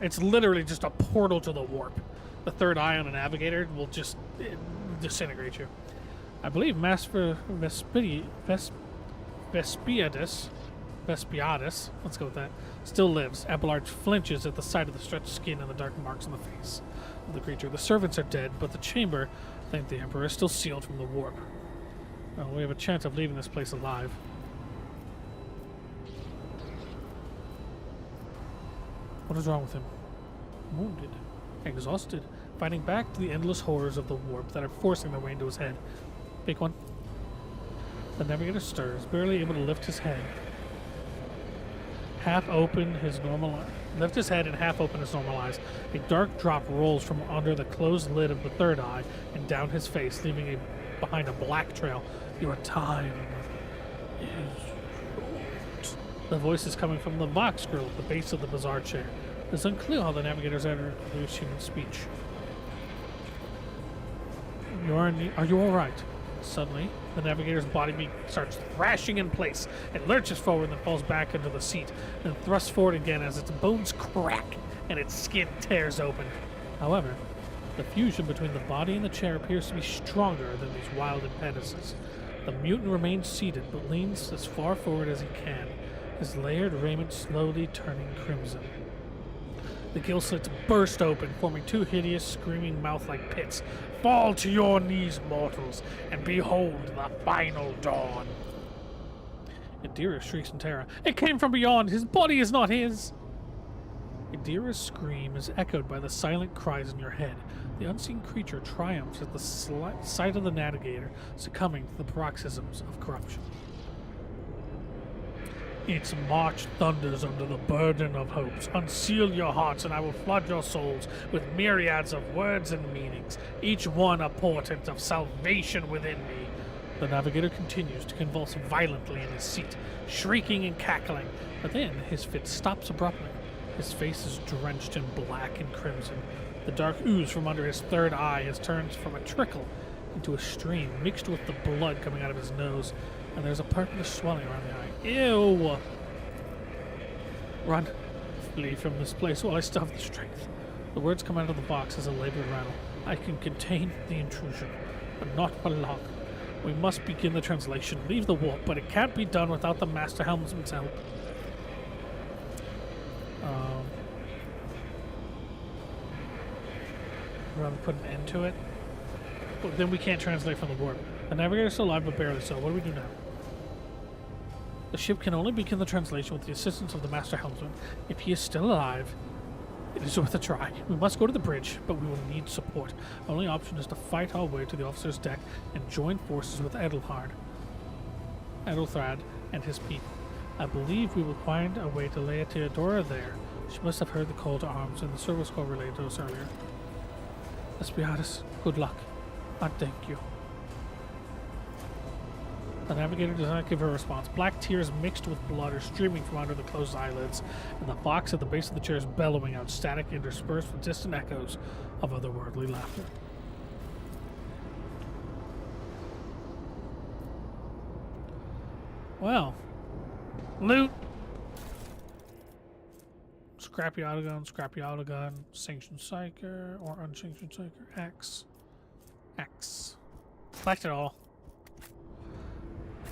It's literally just a portal to the warp. The third eye on a navigator will just disintegrate you. I believe Master Vespiadus, let's go with that, still lives. Abelard flinches at the sight of the stretched skin and the dark marks on the face. of the creature. The servants are dead, but the chamber, thank the Emperor, is still sealed from the warp. Well, we have a chance of leaving this place alive. What is wrong with him? Wounded. Exhausted. Fighting back to the endless horrors of the warp that are forcing their way into his head. Big one. The navigator stirs, barely able to lift his head. Lift his head and half open his normal eyes. A dark drop rolls from under the closed lid of the third eye and down his face, leaving behind a black trail. Your time is short. The voice is coming from the box grill at the base of the bizarre chair. It's unclear how the navigators enter loose human speech. Are you all right? Suddenly, the navigator's body starts thrashing in place. It lurches forward and then falls back into the seat, then thrusts forward again as its bones crack and its skin tears open. However, the fusion between the body and the chair appears to be stronger than these wild impetuses. The mutant remains seated, but leans as far forward as he can, his layered raiment slowly turning crimson. The gill slits burst open, forming two hideous, screaming mouth-like pits. Fall to your knees, mortals, and behold the final dawn. Adira shrieks in terror. It came from beyond. His body is not his. Adira's scream is echoed by the silent cries in your head. The unseen creature triumphs at the sight of the navigator, succumbing to the paroxysms of corruption. Its march thunders under the burden of hopes. Unseal your hearts, and I will flood your souls with myriads of words and meanings, each one a portent of salvation within me. The navigator continues to convulse violently in his seat, shrieking and cackling, but then his fit stops abruptly. His face is drenched in black and crimson. The dark ooze from under his third eye has turned from a trickle into a stream mixed with the blood coming out of his nose, and there's a purplish swelling around the eye. Ew! Run. Flee from this place while I still have the strength. The words come out of the box as a labeled rattle. I can contain the intrusion, but not for long. We must begin the translation. Leave the warp, but it can't be done without the Master Helmsman's help. Rather put an end to it. But then we can't translate from the warp. The navigator's still alive, but barely so. What do we do now? The ship can only begin the translation with the assistance of the Master Helmsman. If he is still alive, it is worth a try. We must go to the bridge, but we will need support. Our only option is to fight our way to the officer's deck and join forces with Edelthrad and his people. I believe we will find a way to lay Theodora there. She must have heard the call to arms and the service call relayed to us earlier. Espiatus, good luck. And thank you. The navigator does not give her a response. Black tears mixed with blood are streaming from under the closed eyelids, and the box at the base of the chair is bellowing out static interspersed with distant echoes of otherworldly laughter. Well, loot. Scrappy autogun, sanctioned psyker, or unsanctioned psyker. X. Collect it all.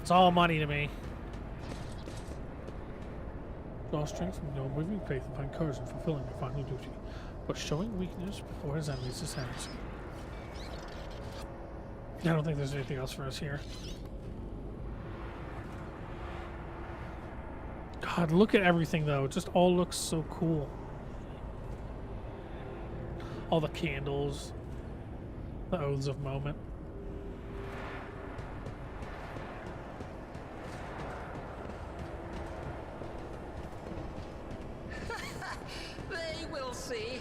It's all money to me. Draw strength from no moving faith and find courage in fulfilling your final duty, but showing weakness before his enemies is hands. I don't think there's anything else for us here. God, look at everything though. It just all looks so cool. All the candles. The Oaths of Moment. They will see.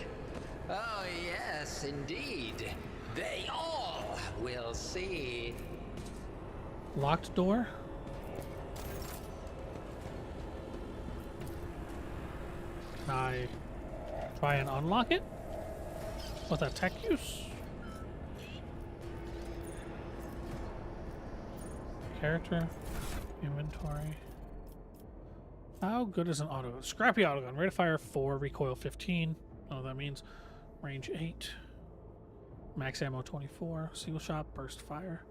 Oh, yes, indeed. They all will see. Locked door? Can I try and unlock it? With a tech use? Character. Inventory. How good is an auto? Scrappy autogun. Rate of fire 4, recoil 15. Oh, that means range 8. Max ammo 24. Single shot, burst fire.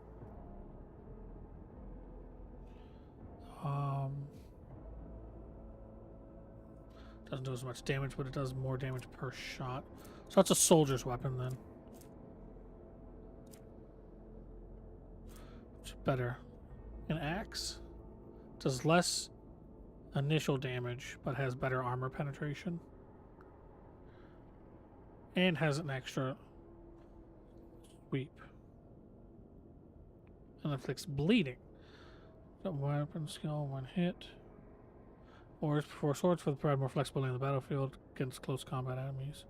Doesn't do as much damage, but it does more damage per shot. So that's a soldier's weapon then. Which is better. An axe does less initial damage, but has better armor penetration. And has an extra sweep. And inflicts bleeding. Weapon skill when hit. Or for swords for the provide more flexibility in the battlefield against close combat enemies.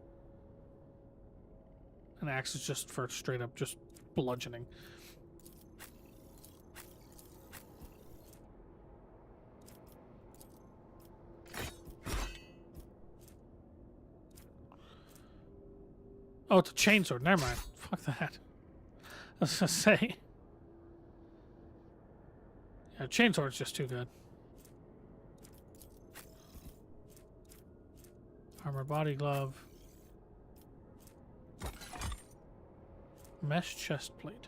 An axe is just for straight up just bludgeoning. Oh, it's a chainsword. Never mind. Fuck that. I was gonna say. Yeah, chainsword's just too good. Armor body glove. Mesh chest plate.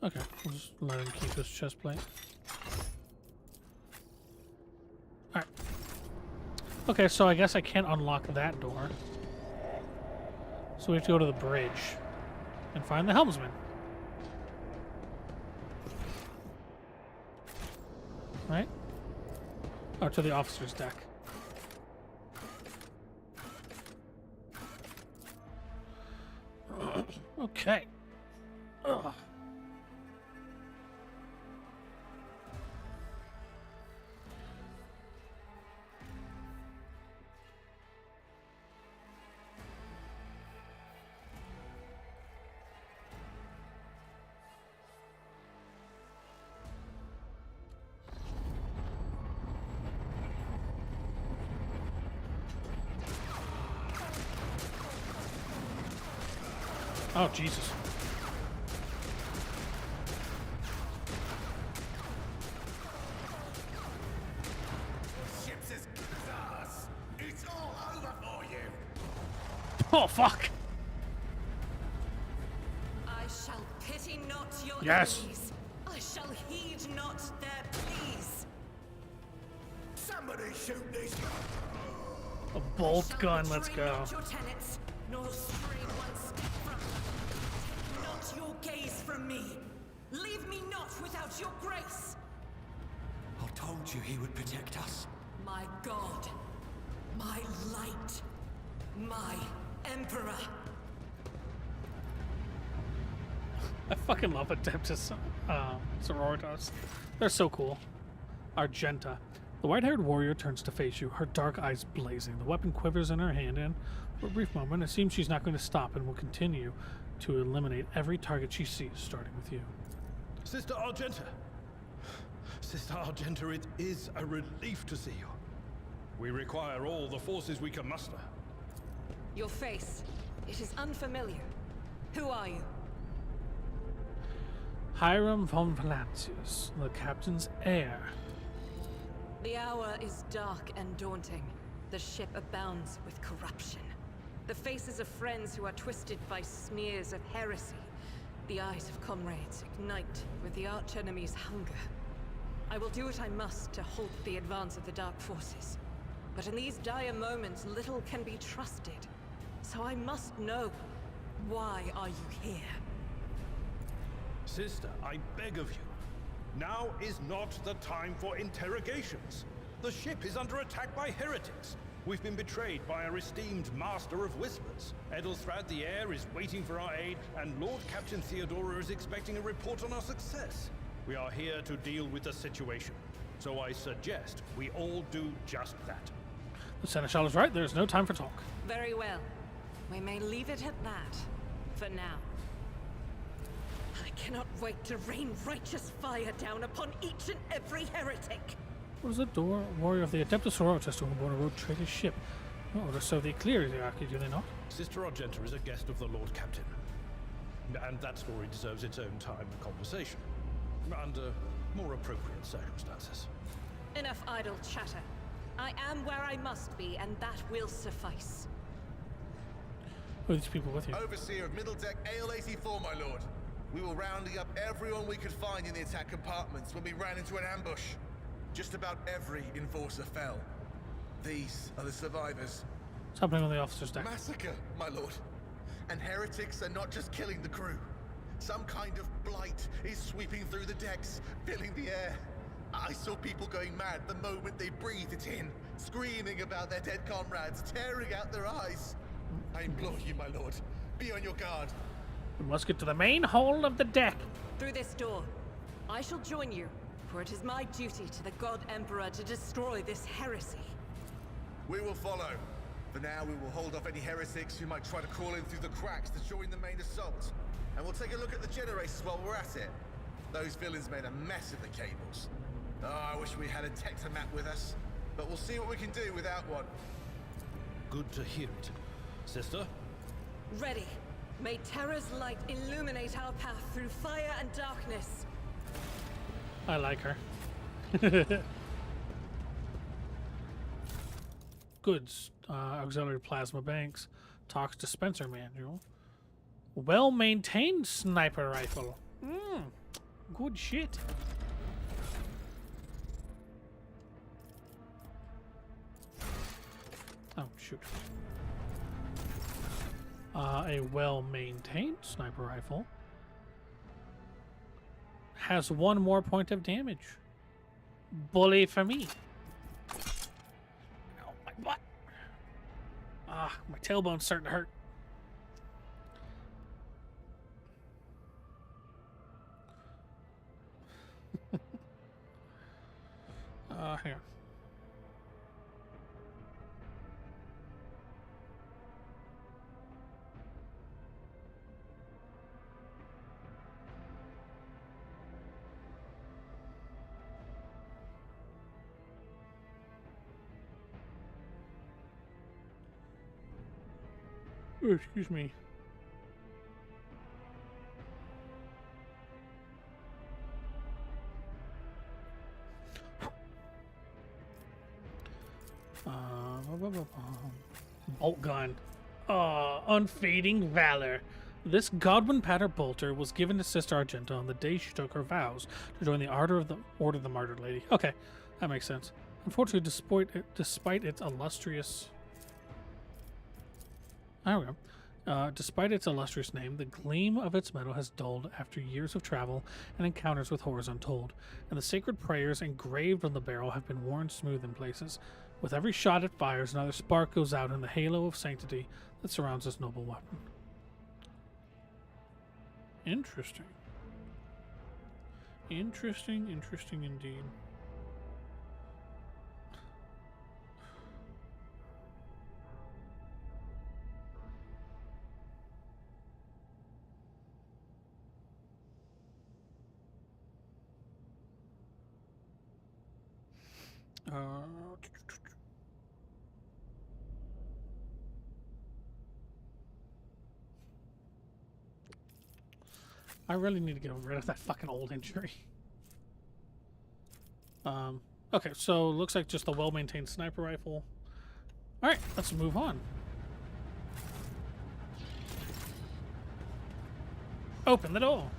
Okay, we'll just let him keep his chest plate. Alright. Okay, so I guess I can't unlock that door. So we have to go to the bridge and find the helmsman. Right? Oh, to the officer's deck. Okay. Ugh. Oh, Jesus. Ship's as good as ours. It's all over for you. Oh, fuck. I shall pity not your Yes. enemies. I shall heed not their pleas. Somebody shoot this. A bolt Shall gun, let's betray go. not your tenets, nor stray one step from me. Take not your gaze from me. Leave me not without your grace. I told you he would protect us. My God, my light, my emperor. I fucking love Adeptus Sororitas. They're so cool. Argenta. The white-haired warrior turns to face you, her dark eyes blazing. The weapon quivers in her hand, and for a brief moment, it seems she's not going to stop and will continue to eliminate every target she sees, starting with you. Sister Argenta. Sister Argenta, it is a relief to see you. We require all the forces we can muster. Your face, it is unfamiliar. Who are you? Hiram von Valancius, the captain's heir. The hour is dark and daunting. The ship abounds with corruption. The faces of friends who are twisted by smears of heresy. The eyes of comrades ignite with the archenemy's hunger. I will do what I must to halt the advance of the dark forces. But in these dire moments, little can be trusted. So I must know, why are you here? Sister, I beg of you. Now is not the time for interrogations. The ship is under attack by heretics. We've been betrayed by our esteemed Master of Whispers. Edelthrad the Heir is waiting for our aid, and Lord Captain Theodora is expecting a report on our success. We are here to deal with the situation. So I suggest we all do just that. The Seneschal is right. There's no time for talk. Very well. We may leave it at that, for now. I cannot wait to rain righteous fire down upon each and every heretic. What is the door? Warrior of the Adeptus Sororitas to aboard a road trader's ship. Oh, they're so the ecclesiarchy, do they not? Sister Argenta is a guest of the Lord Captain. And that story deserves its own time and conversation. Under more appropriate circumstances. Enough idle chatter. I am where I must be, and that will suffice. Who are these people with you? Overseer of Middle Deck Ale 84, my lord. We were rounding up everyone we could find in the attack compartments when we ran into an ambush. Just about every enforcer fell. These are the survivors. What's happening on the officer's deck? Massacre, my lord. And heretics are not just killing the crew. Some kind of blight is sweeping through the decks, filling the air. I saw people going mad the moment they breathed it in, screaming about their dead comrades, tearing out their eyes. I implore you, my lord, be on your guard. We must get to the main hall of the deck. Through this door. I shall join you, for it is my duty to the God Emperor to destroy this heresy. We will follow. For now, we will hold off any heretics who might try to crawl in through the cracks to join the main assault. And we'll take a look at the generators while we're at it. Those villains made a mess of the cables. Oh, I wish we had a Tectomat with us. But we'll see what we can do without one. Good to hear it. Sister? Ready. May Terra's light illuminate our path through fire and darkness. I like her. Goods. Auxiliary plasma banks. Talks dispenser manual. Well-maintained sniper rifle. Good shit. Oh, shoot. A well-maintained sniper rifle has 1 more point of damage. Bully for me. Ow, my butt. Ah, my tailbone's starting to hurt. Here. Oh, excuse me. Bolt gun. Unfading valor. This Godwin Patter bolter was given to Sister Argenta on the day she took her vows to join the Order of the Martyred Lady. Okay, that makes sense. Unfortunately, despite its illustrious... There we go. Despite its illustrious name, the gleam of its metal has dulled after years of travel and encounters with horrors untold, and the sacred prayers engraved on the barrel have been worn smooth in places. With every shot it fires, another spark goes out in the halo of sanctity that surrounds this noble weapon. Interesting. Interesting indeed. I really need to get rid of that fucking old injury. Okay, so looks like just a well-maintained sniper rifle. Alright, let's move on. Open the door.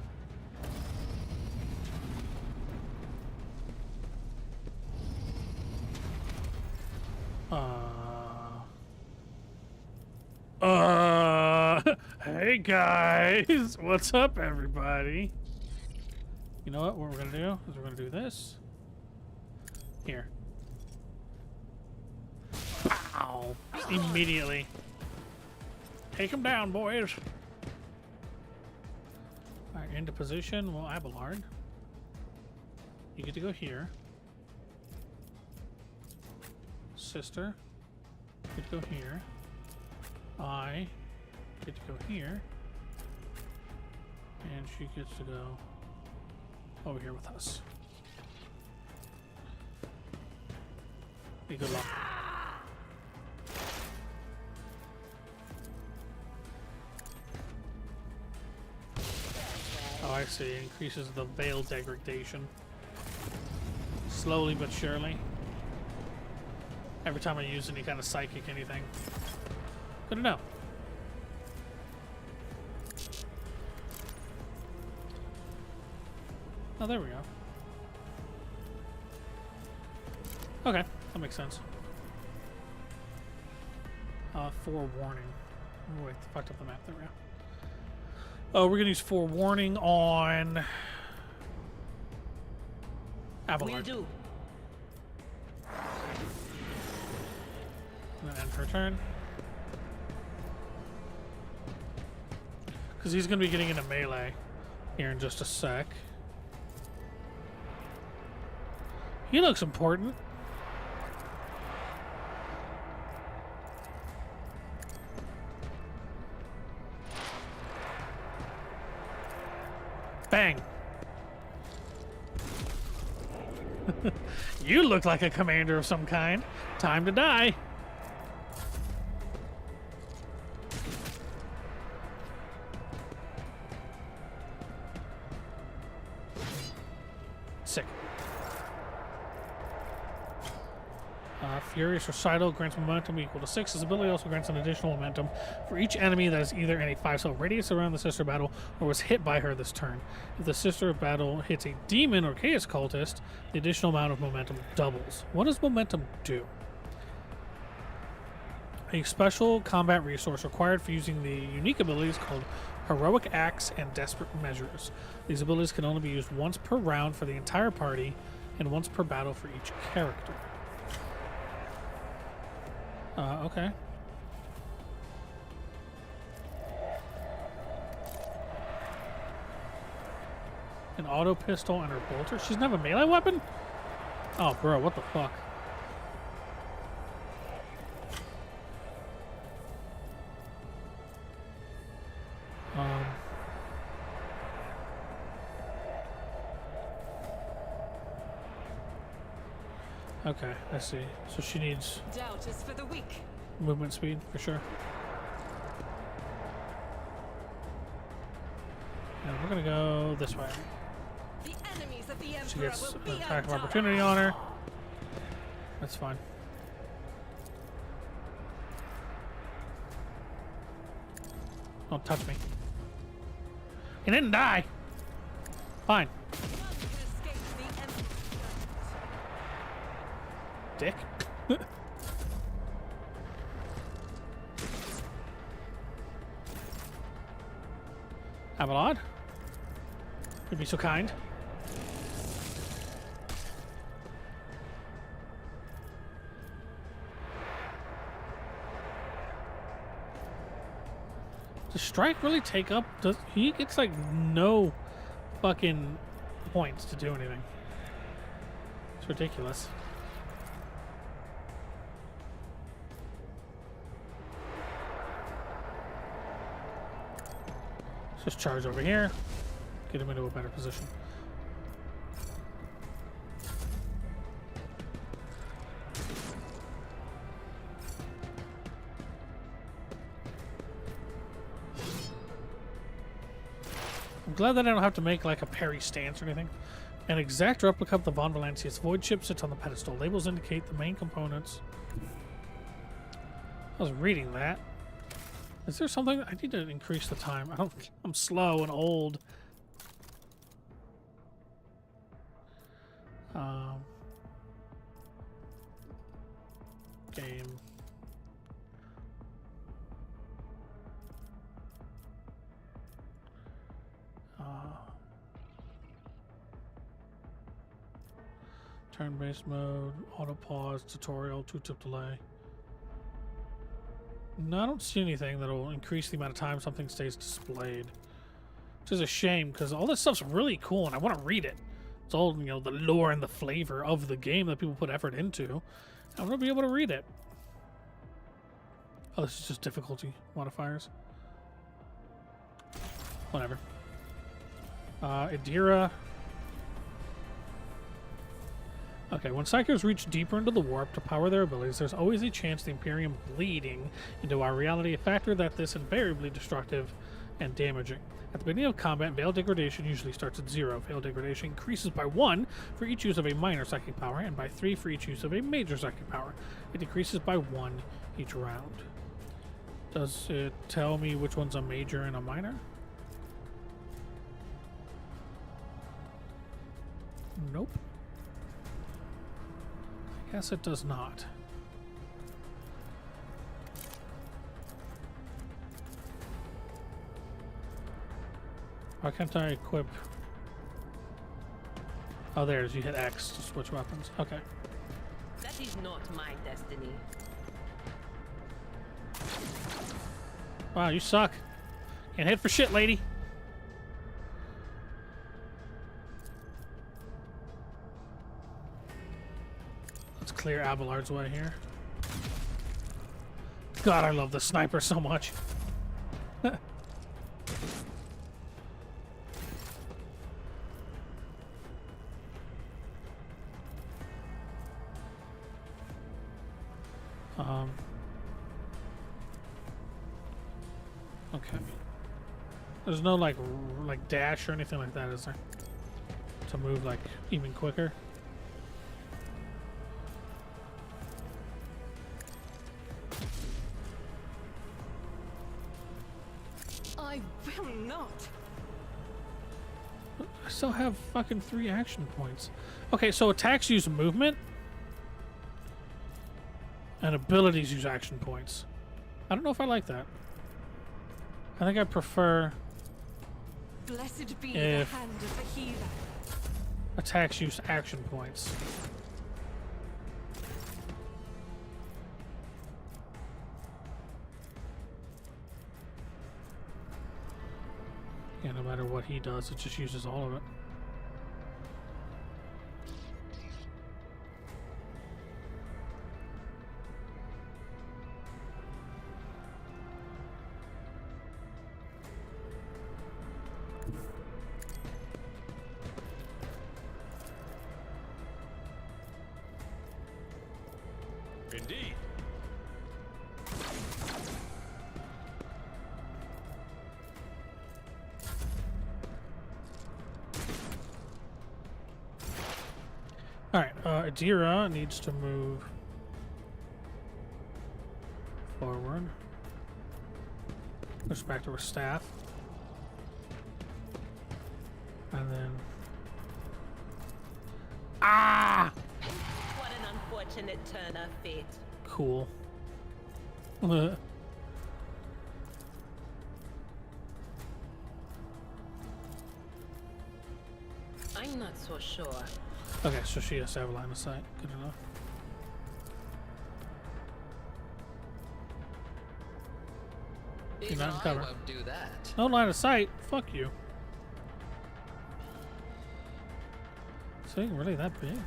Hey guys, what's up everybody? You know what we're gonna do is we're gonna do this. Here. Pow! Immediately. Take him down, boys. Alright, into position. Well, Abelard. You get to go here. Sister. You get to go here. I get to go here. And she gets to go over here with us. Be good luck. Oh, I see. It increases the veil degradation. Slowly but surely. Every time I use any kind of psychic anything. Good to know. Oh, there we go. Okay, that makes sense. Forewarning. Oh, wait, fucked up the map. There we go. Oh, we're gonna use forewarning on Avalanche. Will do. And then end her turn. Because he's gonna be getting into melee here in just a sec. He looks important. Bang. You look like a commander of some kind. Time to die. Sick. Furious Recital grants momentum equal to 6. This ability also grants an additional momentum for each enemy that is either in a 5-cell radius around the sister battle or was hit by her this turn. If the sister battle hits a demon or chaos cultist, the additional amount of momentum doubles. What does momentum do? A special combat resource required for using the unique abilities called Heroic Acts and Desperate Measures. These abilities can only be used once per round for the entire party and once per battle for each character. Okay. An auto pistol and her bolter? She doesn't have a melee weapon? Oh, bro, what the fuck? Okay, I see. So she needs Doubt is for the weak. movement speed, for sure. And we're gonna go this way. The enemies of the She Emperor gets will an be attack of undone. opportunity on her. That's fine. Don't touch me. He didn't die. Fine. None can escape the Emperor's Dick. Avalon? You'd be so kind. Does Strike really take up? Does he gets like no fucking points to do anything? It's ridiculous. Let's just charge over here, get him into a better position. I'm glad that I don't have to make like a parry stance or anything. An exact replica of the Von Valancius void ship sits on the pedestal. Labels indicate the main components. I was reading that. Is there something? I need to increase the time. I'm slow and old. Game. Turn-based mode, auto pause, tutorial, 2-tip delay. No, I don't see anything that'll increase the amount of time something stays displayed. Which is a shame, because all this stuff's really cool and I want to read it. It's all, you know, the lore and the flavor of the game that people put effort into. I want to be able to read it. Oh, this is just difficulty modifiers. Whatever. Idira. Okay, when Psychers reach deeper into the warp to power their abilities, there's always a chance the Imperium bleeding into our reality, a factor that is invariably destructive and damaging. At the beginning of combat, Veil Degradation usually starts at 0. Veil Degradation increases by 1 for each use of a minor psychic power, and by 3 for each use of a major psychic power. It decreases by 1 each round. Does it tell me which one's a major and a minor? Nope. I guess it does not. Why can't I equip? Oh, there's. You hit X to switch weapons. Okay. That is not my destiny. Wow, you suck. Can't hit for shit, lady. Let's clear Abelard's way here. God, I love the sniper so much. Okay. There's no like dash or anything like that, is there? To move like even quicker. I will not. I still have fucking 3 action points. Okay, so attacks use movement. And abilities use action points. I don't know if I like that. I think I prefer Blessed be the if hand of the healer. attacks use action points. Yeah, no matter what he does, it just uses all of it. Indeed. Alright, Adira needs to move forward. Push back to her staff. And then... Ah! What an unfortunate turn of fate. Cool. I'm not so sure. Okay, so she has to have a line of sight. Good enough. You're not in cover. I won't do that. No line of sight? Fuck you. This thing really that big?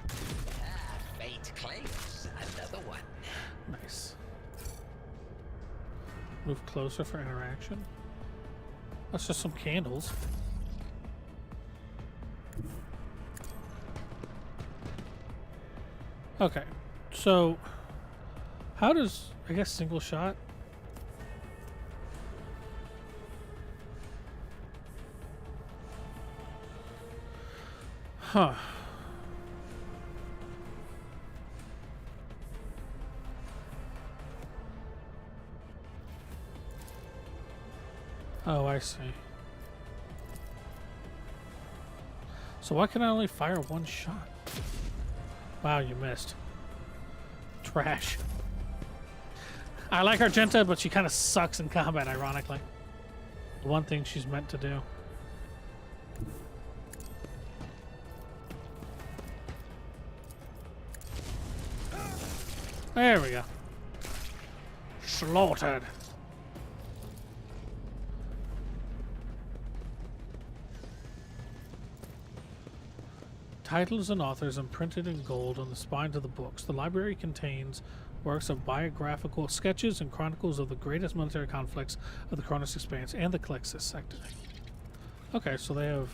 Ah, fate claims another one. Nice. Move closer for interaction. That's just some candles. Okay, so how does, I guess, single shot? Huh. Oh, I see. So why can I only fire one shot? Wow, you missed. Trash. I like Argenta, but she kind of sucks in combat, ironically. The one thing she's meant to do. There we go. Slaughtered. Titles and authors imprinted in gold on the spines of the books. The library contains works of biographical sketches and chronicles of the greatest military conflicts of the Cronus Expanse and the Calixis sector. Okay, so they have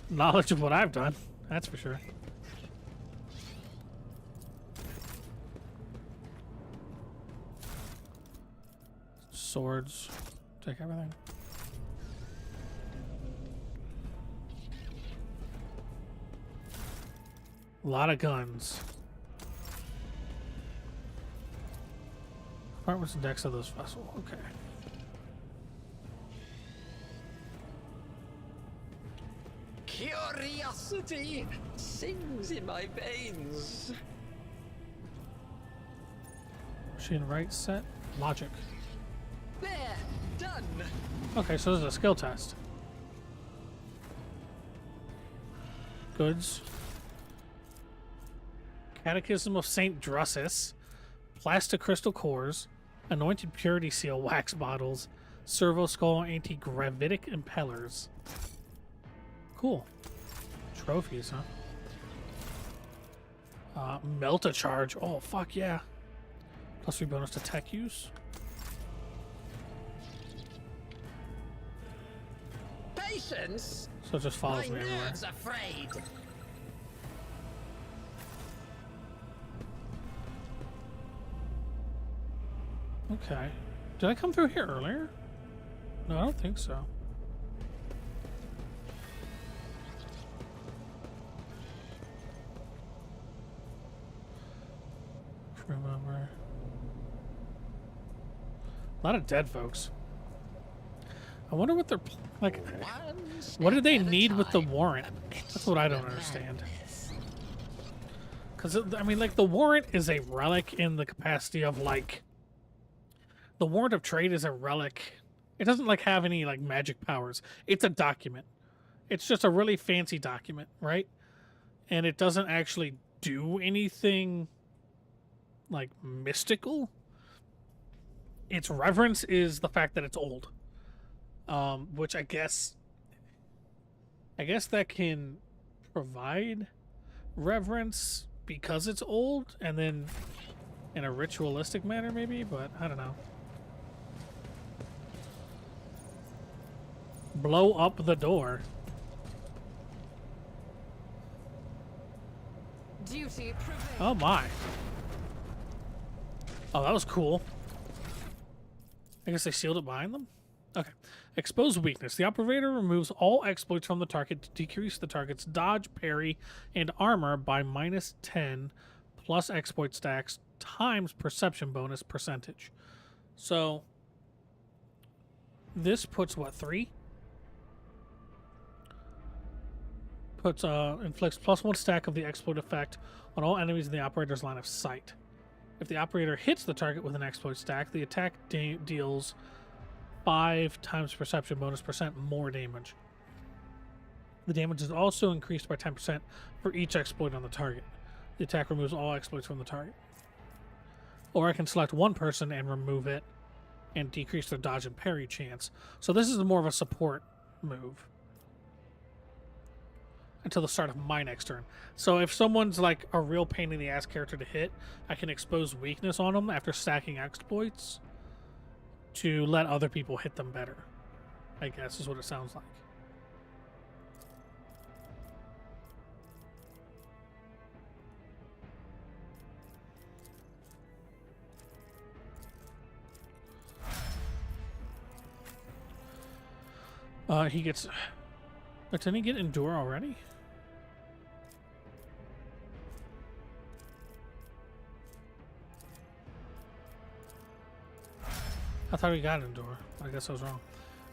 knowledge of what I've done. That's for sure. Swords. Take everything. A lot of guns. Apartments and decks of those vessels. Okay. Curiosity sings in my veins. Machine right set. Logic. There, done. Okay, so this is a skill test. Goods. Catechism of Saint Drusus. Plastic crystal cores. Anointed purity seal wax bottles. Servo skull anti-gravitic impellers. Cool. Trophies, huh? Melt a charge. Oh, fuck yeah. Plus 3 bonus to tech use. Patience. So it just follows My me everywhere. nerves afraid. Okay. Did I come through here earlier? No, I don't think so. Remember. A lot of dead folks. I wonder what they're like. What do they need with the warrant? That's what I don't understand. Because I mean, like, the warrant is a relic in the capacity of like. The warrant of trade is a relic. It doesn't like have any like magic powers. It's a document. It's just a really fancy document, right? And it doesn't actually do anything like mystical. Its reverence is the fact that it's old. Which I guess that can provide reverence because it's old, and then in a ritualistic manner maybe, but I don't know. Blow up the door. Duty prevails. Oh my. Oh, that was cool. I guess they sealed it behind them? Okay. Expose weakness. The operator removes all exploits from the target to decrease the target's dodge, parry, and armor by -10 plus exploit stacks times perception bonus percentage. So this puts what, 3? Puts inflicts +1 stack of the exploit effect on all enemies in the operator's line of sight. If the operator hits the target with an exploit stack, the attack deals 5 times perception bonus % more damage. The damage is also increased by 10% for each exploit on the target. The attack removes all exploits from the target. Or I can select one person and remove it and decrease their dodge and parry chance. So this is more of a support move until the start of my next turn. So if someone's like a real pain in the ass character to hit, I can expose weakness on them after stacking exploits to let other people hit them better, I guess is what it sounds like. He gets... But didn't he get Endure already? I thought he got Endure. I guess I was wrong.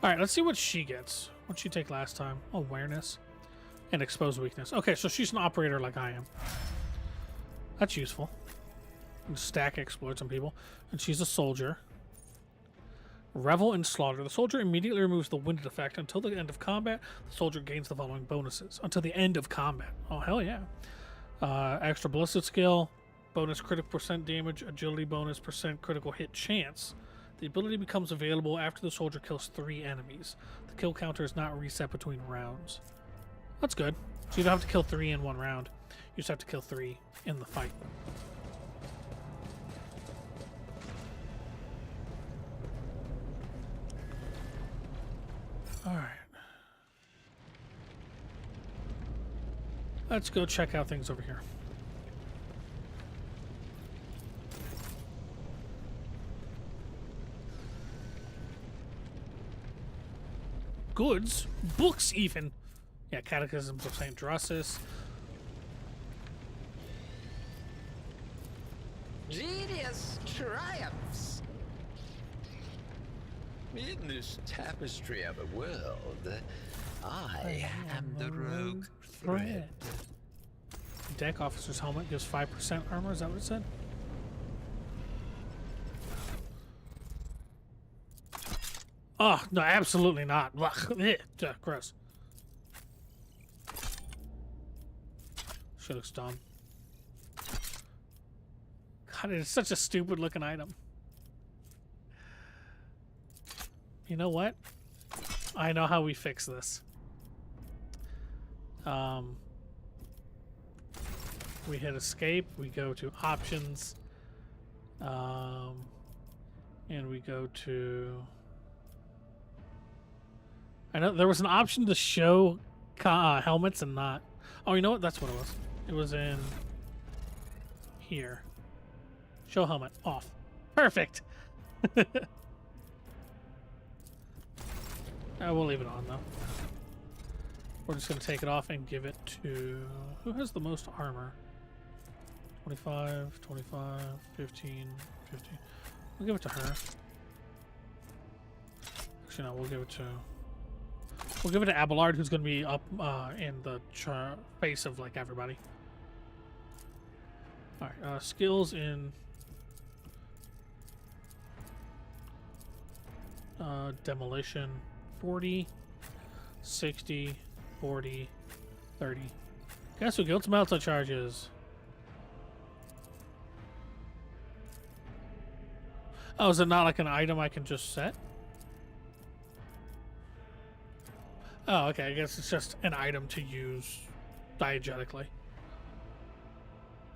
Alright, let's see what she gets. What'd she take last time? Awareness. And Expose Weakness. Okay, so she's an operator like I am. That's useful. And stack exploits on people. And she's a soldier. Revel in Slaughter. The soldier immediately removes the winded effect. Until the end of combat, the soldier gains the following bonuses. Until the end of combat. Oh, hell yeah. Extra ballistic skill. Bonus critical % damage. Agility bonus % critical hit chance. The ability becomes available after the soldier kills 3 enemies. The kill counter is not reset between rounds. That's good. So you don't have to kill 3 in one round. You just have to kill 3 in the fight. Alright. Let's go check out things over here. Goods? Books, even. Yeah, Catechisms of Saint Drusus. Genius triumphs. In this tapestry of a world, I am the rogue thread. Deck officer's helmet gives 5% armor. Is that what it said? Oh, no, absolutely not. Ugh, gross. She looks dumb. God, it is such a stupid looking item. You know what? I know how we fix this. We hit escape, we go to options, and we go to... I know there was an option to show helmets and not... Oh, you know what? That's what it was. It was in here. Show helmet off. Perfect. We'll leave it on though. We're just going to take it off and give it to... Who has the most armor? 25, 25, 15, 15. We'll give it to her. Actually, no, we'll give it to... We'll give it to Abelard, who's going to be up in the face of, like, everybody. Alright, skills in... demolition, 40, 60, 40, 30. Guess who gets melta charges? Oh, is it not like an item I can just set? Oh, okay. I guess it's just an item to use diegetically.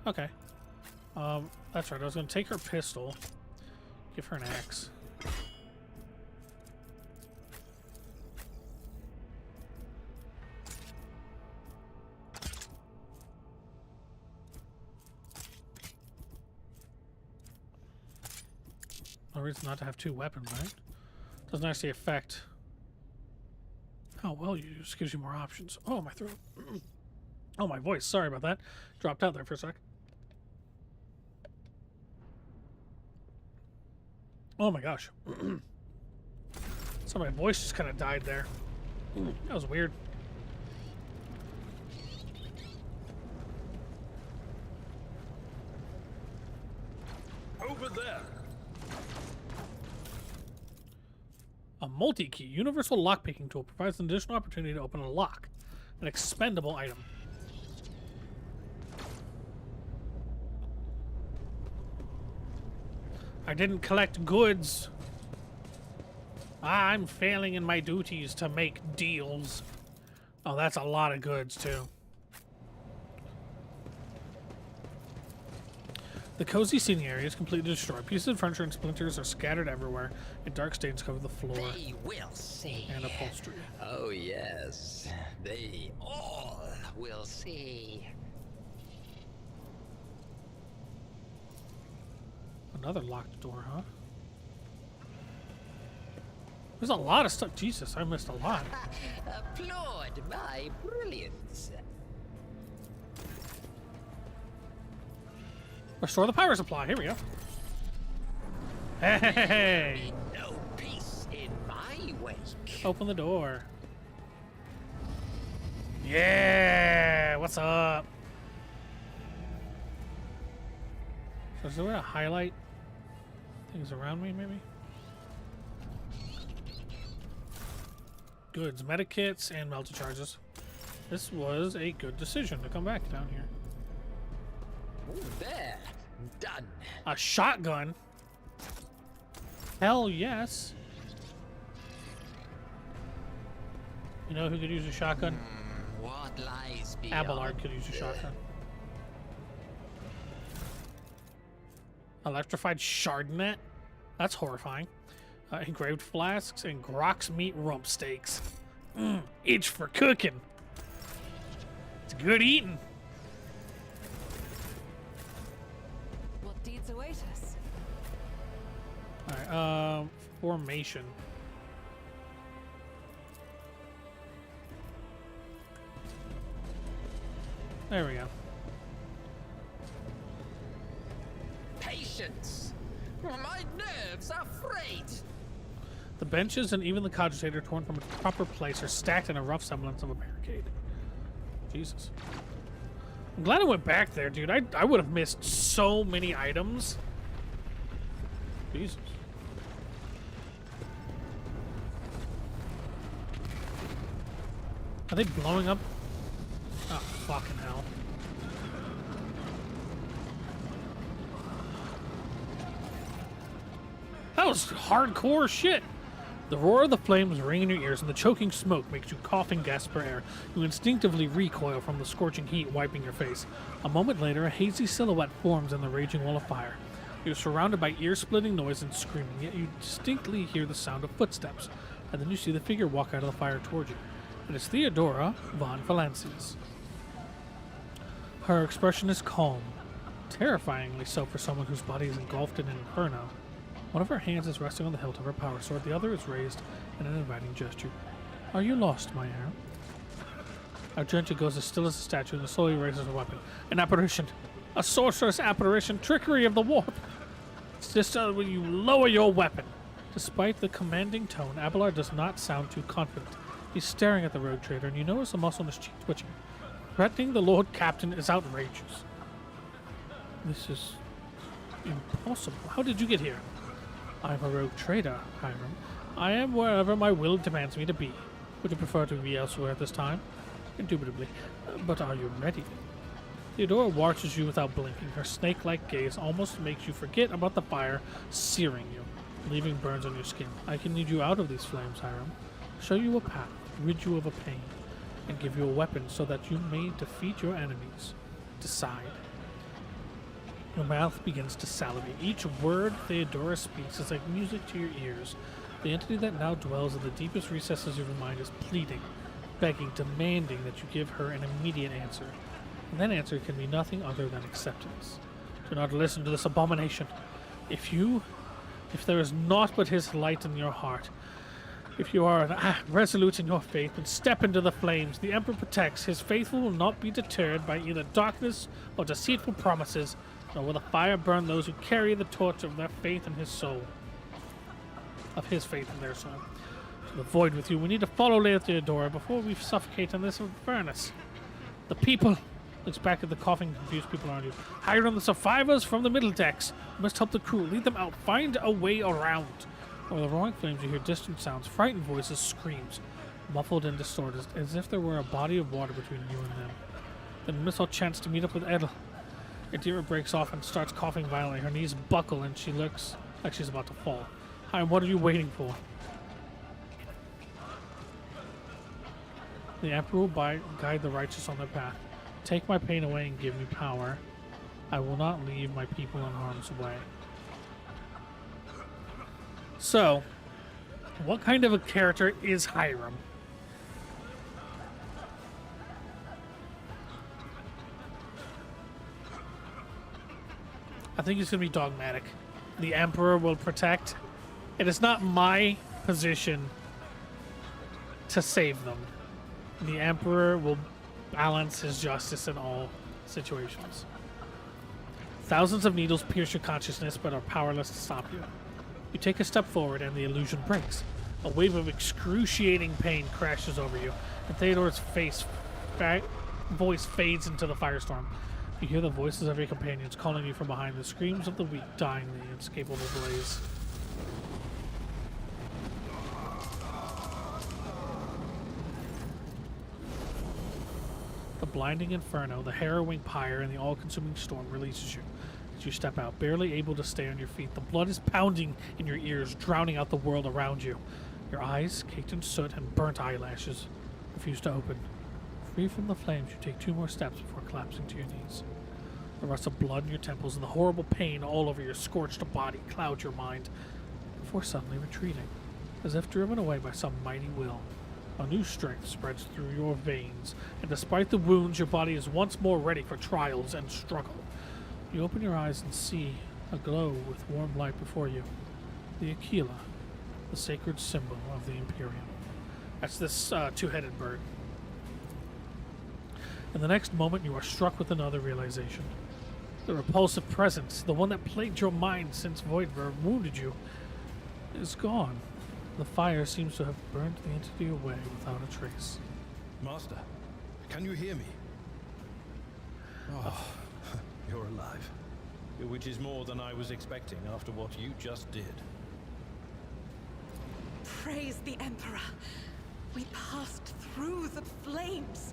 Okay. That's right. I was going to take her pistol, give her an axe. No reason not to have two weapons, right? Doesn't actually affect how well you use. Gives you more options. Oh, my throat. Oh, my voice. Sorry about that. Dropped out there for a sec. Oh my gosh. So my voice just kind of died there. That was weird. Over there. A multi-key universal lockpicking tool provides an additional opportunity to open a lock. An expendable item. I didn't collect goods. I'm failing in my duties to make deals. Oh, that's a lot of goods, too. The cozy seating area is completely destroyed. Pieces of furniture and splinters are scattered everywhere, and dark stains cover the floor. They will see. And upholstery. Oh, yes. They all will see. Another locked door, huh? There's a lot of stuff. Jesus, I missed a lot. Applaud my brilliance. Restore the power supply. Here we go. Hey! No peace in my wake. Open the door. Yeah! What's up? So is there a way to highlight things around me, maybe? Goods, medikits, and melta charges. This was a good decision to come back down here. Ooh, there. Done. A shotgun? Hell yes. You know who could use a shotgun? What lies beyond? Abelard could use a shotgun. Electrified shardnet? That's horrifying. Engraved flasks and Grox meat rump steaks. Itch for cooking. It's good eating. What deeds await us? Alright, formation. There we go. Patience. My nerves are frayed. The benches and even the cogitator, torn from its proper place, are stacked in a rough semblance of a barricade. Jesus. I'm glad I went back there, dude. I would have missed so many items. Jesus. Are they blowing up? Oh, fucking hell. That was hardcore shit. The roar of the flames ring in your ears, and the choking smoke makes you cough and gasp for air. You instinctively recoil from the scorching heat wiping your face. A moment later, a hazy silhouette forms in the raging wall of fire. You're surrounded by ear-splitting noise and screaming, yet you distinctly hear the sound of footsteps, and then you see the figure walk out of the fire towards you. It is Theodora von Valancius. Her expression is calm, terrifyingly so for someone whose body is engulfed in an inferno. One of her hands is resting on the hilt of her power sword, the other is raised in an inviting gesture. Are you lost, my heir? Argentia goes as still as a statue and slowly raises her weapon. An apparition. A sorceress apparition. Trickery of the warp. It's just when you lower your weapon. Despite the commanding tone, Abelard does not sound too confident. He's staring at the rogue trader, and you notice a muscle in his cheek twitching. Threatening the Lord Captain is outrageous. This is impossible. How did you get here? I'm a rogue trader, Hiram. I am wherever my will demands me to be. Would you prefer to be elsewhere at this time? Indubitably. But are you ready? Theodora watches you without blinking. Her snake-like gaze almost makes you forget about the fire searing you, leaving burns on your skin. I can lead you out of these flames, Hiram. Show you a path, rid you of a pain, and give you a weapon so that you may defeat your enemies. Decide. Your mouth begins to salivate. Each word Theodora speaks is like music to your ears. The entity that now dwells in the deepest recesses of your mind is pleading, begging, demanding that you give her an immediate answer. And that answer can be nothing other than acceptance. Do not listen to this abomination. If there is naught but his light in your heart, if you are resolute in your faith and step into the flames the Emperor protects, his faithful will not be deterred by either darkness or deceitful promises, nor will the fire burn those who carry the torch of their faith in his soul. Of his faith in their soul. To the void with you, we need to follow Lady Theodora before we suffocate in this furnace. The people, looks back at the coughing, confused people around you. Hiram, the survivors from the middle decks. You must help the crew, lead them out, find a way around. Over the roaring flames, you hear distant sounds, frightened voices, screams, muffled and distorted, as if there were a body of water between you and them. Then you miss all chance to meet up with Edel. Adira breaks off and starts coughing violently. Her knees buckle and she looks like she's about to fall. Hi, what are you waiting for? The Emperor will guide the righteous on their path. Take my pain away and give me power. I will not leave my people in harm's way. So, what kind of a character is Hiram? I think he's going to be dogmatic. The Emperor will protect. It is not my position to save them. The Emperor will balance his justice in all situations. Thousands of needles pierce your consciousness but are powerless to stop you. You take a step forward and the illusion breaks. A wave of excruciating pain crashes over you, and Theodora's voice fades into the firestorm. You hear the voices of your companions calling you from behind, the screams of the weak dying in the inescapable blaze. The blinding inferno, the harrowing pyre, and the all-consuming storm releases you. As you step out, barely able to stay on your feet, the blood is pounding in your ears, drowning out the world around you. Your eyes, caked in soot and burnt eyelashes, refuse to open. Free from the flames, you take 2 more steps before collapsing to your knees. The rush of blood in your temples and the horrible pain all over your scorched body cloud your mind, before suddenly retreating, as if driven away by some mighty will. A new strength spreads through your veins, and despite the wounds, your body is once more ready for trials and struggle. You open your eyes and see a glow with warm light before you. The Aquila, the sacred symbol of the Imperium. That's this 2-headed bird. In the next moment, you are struck with another realization. The repulsive presence, the one that plagued your mind since Voidverb wounded you, is gone. The fire seems to have burned the entity away without a trace. Master, can you hear me? Oh, you're alive. Which is more than I was expecting after what you just did. Praise the Emperor. We passed through the flames.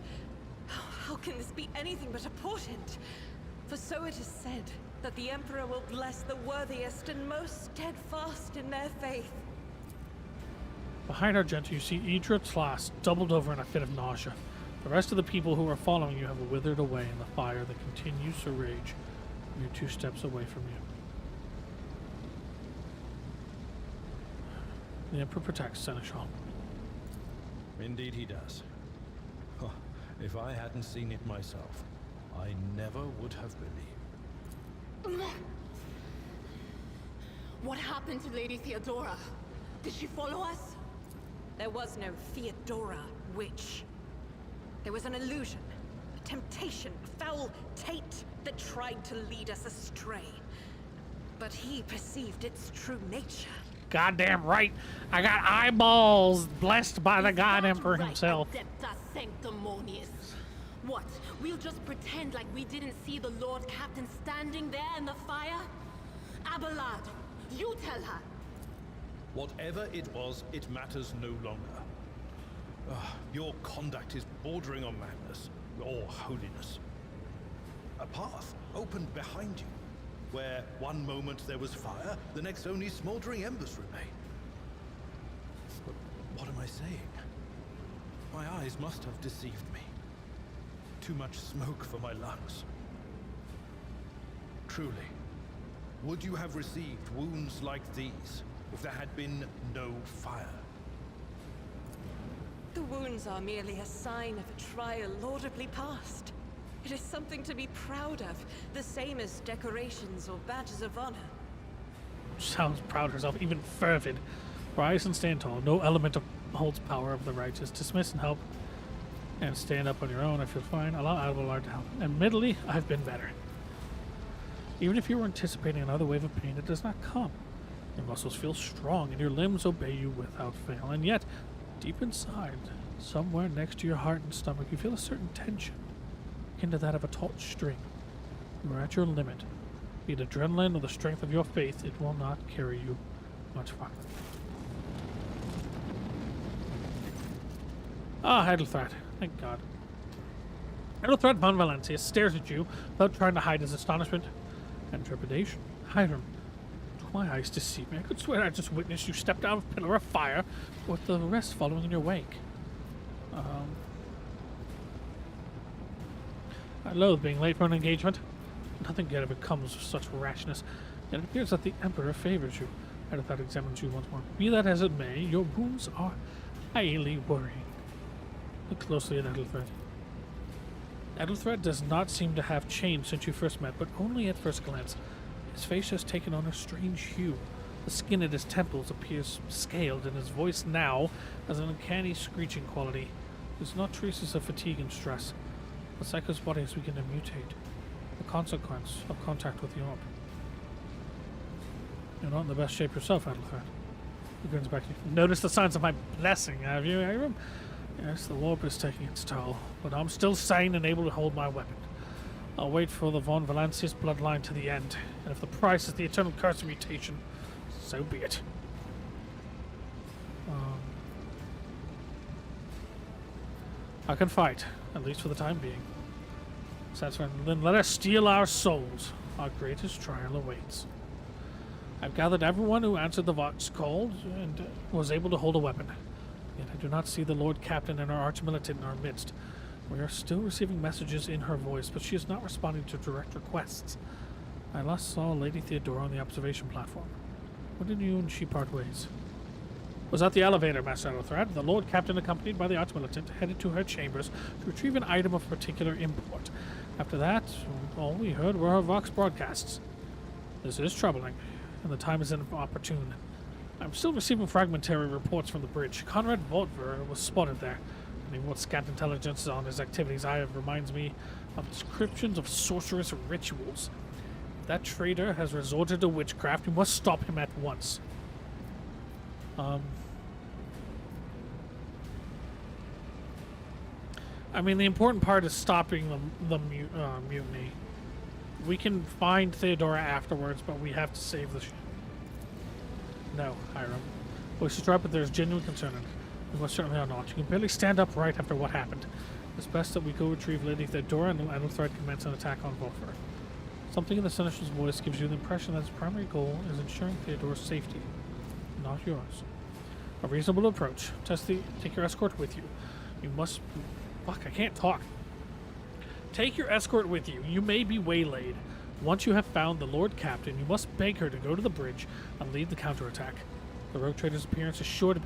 How can this be anything but a portent? For so it is said that the Emperor will bless the worthiest and most steadfast in their faith. Behind Argenta, you see Idra Tlas doubled over in a fit of nausea. The rest of the people who are following you have withered away in the fire that continues to rage. You're 2 steps away from you. The Emperor protects Seneschal. Indeed he does. Huh. If I hadn't seen it myself, I never would have believed. What happened to Lady Theodora? Did she follow us? There was no Theodora, witch. There was an illusion, a temptation, a foul taint that tried to lead us astray. But he perceived its true nature. Goddamn right. I got eyeballs blessed by the Is God that Emperor right, himself. Adepta Sanctimonious? What? We'll just pretend like we didn't see the Lord Captain standing there in the fire? Abelard, you tell her. Whatever it was, it matters no longer. Your conduct is bordering on madness, or holiness. A path opened behind you, where one moment there was fire, the next only smoldering embers remain. But what am I saying? My eyes must have deceived me. Too much smoke for my lungs. Truly, would you have received wounds like these if there had been no fire? The wounds are merely a sign of a trial laudably passed. It is something to be proud of, the same as decorations or badges of honor. Sounds proud of herself, even fervid. Rise and stand tall. No element of holds power of the righteous. Dismiss and help. And stand up on your own. I feel fine. Allow Abelard to help. Admittedly, I've been better. Even if you were anticipating another wave of pain, it does not come. Your muscles feel strong and your limbs obey you without fail. And yet, deep inside, somewhere next to your heart and stomach, you feel a certain tension, akin to that of a taut string. You are at your limit. Be it adrenaline or the strength of your faith, it will not carry you much farther. Ah, Heidelthrat. Thank God. Heidelthrat von Valencia stares at you without trying to hide his astonishment and trepidation. Hiram, my eyes deceive me. I could swear I just witnessed you step down a pillar of fire with the rest following in your wake. I loathe being late for an engagement. Nothing good ever comes of such rashness. Yet it appears that the Emperor favors you. Heidelthrat examines you once more. Be that as it may, your wounds are highly worrying. Look closely at Heidelthrat. Heidelthrat does not seem to have changed since you first met, but only at first glance. His face has taken on a strange hue. The skin at his temples appears scaled, and his voice now has an uncanny screeching quality. There's not traces of fatigue and stress. The Psycho's body is beginning to mutate. The consequence of contact with the orb. You're not in the best shape yourself, Heidelthrat. He grins back at you. Notice the signs of my blessing, have you, Hiram? Yes, the warp is taking its toll, but I'm still sane and able to hold my weapon. I'll wait for the Von Valancius bloodline to the end, and if the price is the eternal curse of mutation, so be it. I can fight, at least for the time being. Then let us steal our souls. Our greatest trial awaits. I've gathered everyone who answered the Vox call and was able to hold a weapon. Yet I do not see the Lord Captain and our Archmilitant in our midst. We are still receiving messages in her voice, but she is not responding to direct requests. I last saw Lady Theodora on the observation platform. When did you and she part ways? Was at the elevator, Master Heidelthrat. The Lord Captain, accompanied by the Archmilitant, headed to her chambers to retrieve an item of particular import. After that, all we heard were her Vox broadcasts. This is troubling, and the time is inopportune. I'm still receiving fragmentary reports from the bridge. Conrad Voltver was spotted there, and even what scant intelligence on his activities I have reminds me of descriptions of sorcerous rituals. If that traitor has resorted to witchcraft, we must stop him at once. I mean, the important part is stopping mutiny. We can find Theodora afterwards, but we have to save the ship. No, Hiram. We should drop it. There's genuine concern. We must certainly not. You can barely stand upright after what happened. It's best that we go retrieve Lady Theodora and Edelthred commence an attack on Volfer. Something in the Seneschal's voice gives you the impression that his primary goal is ensuring Theodora's safety, not yours. A reasonable approach. Take your escort with you. You must... Fuck, I can't talk. Take your escort with you. You may be waylaid. Once you have found the Lord Captain, you must beg her to go to the bridge and lead the counterattack. The rogue trader's appearance is sure to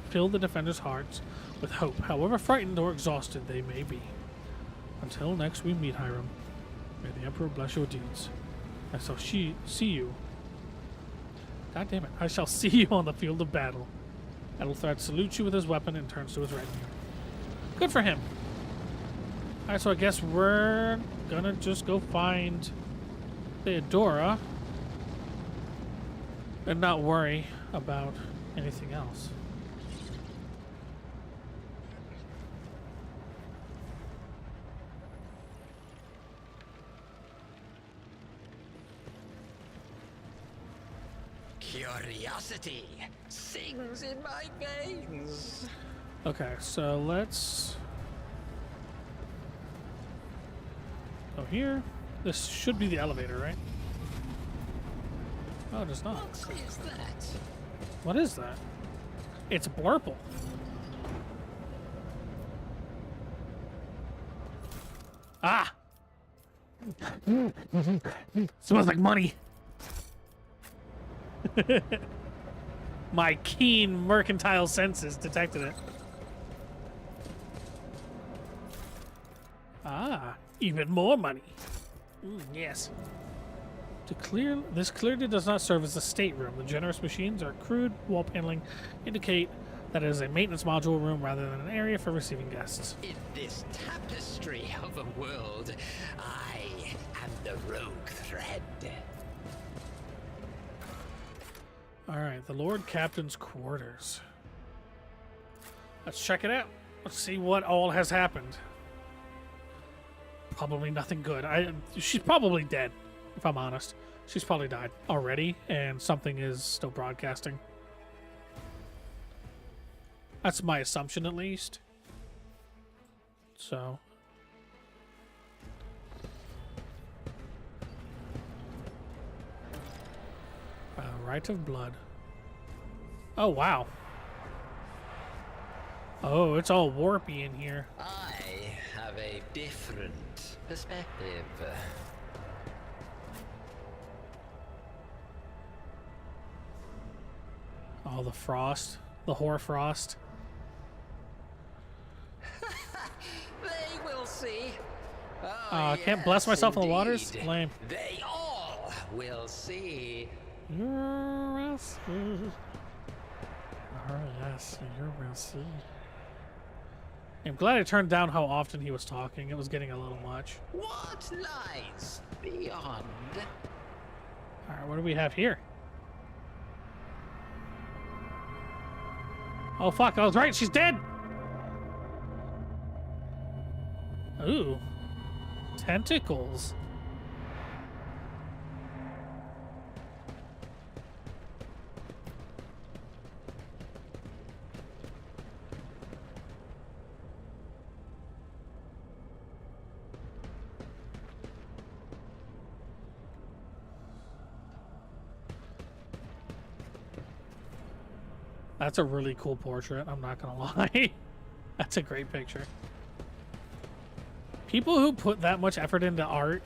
fill the defenders' hearts with hope, however frightened or exhausted they may be. Until next we meet, Hiram. May the Emperor bless your deeds. I shall see you. God damn it. I shall see you on the field of battle. Edelthred salutes you with his weapon and turns to his retinue. Good for him. Alright, so I guess we're gonna just go find Theodora and not worry about anything else. Curiosity sings in my veins. Okay, so let's go here. This should be the elevator, right? Oh, it is not. What is that? What is that? It's Blurple. Ah! Smells like money. My keen mercantile senses detected it. Ah, even more money. Yes. This clearly does not serve as a stateroom. The generous machines or crude wall paneling indicate that it is a maintenance module room rather than an area for receiving guests. In this tapestry of a world, I am the rogue thread. Alright, the Lord Captain's quarters. Let's check it out. Let's see what all has happened. Probably nothing good. She's probably dead, if I'm honest. She's probably died already, and something is still broadcasting. That's my assumption, at least. So... Rite of Blood. Oh, wow. Oh, it's all warpy in here. I have a different perspective. Oh, the frost. The hoarfrost. They will see. I can't bless myself in the waters? Lame. They all will see. You'll see. Oh, yes, you will see. I'm glad I turned down how often he was talking. It was getting a little much. What lies beyond? Alright, what do we have here? Oh, fuck, I was right. She's dead! Ooh. Tentacles. That's a really cool portrait, I'm not gonna lie. That's a great picture. People who put that much effort into art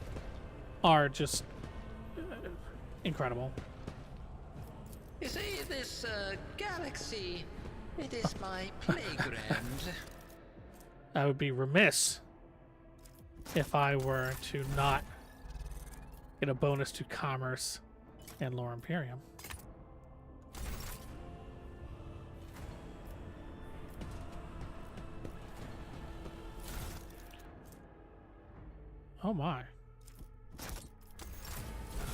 are just incredible. You see, this galaxy, it is my playground. I would be remiss if I were to not get a bonus to commerce and Lore Imperium. Oh my.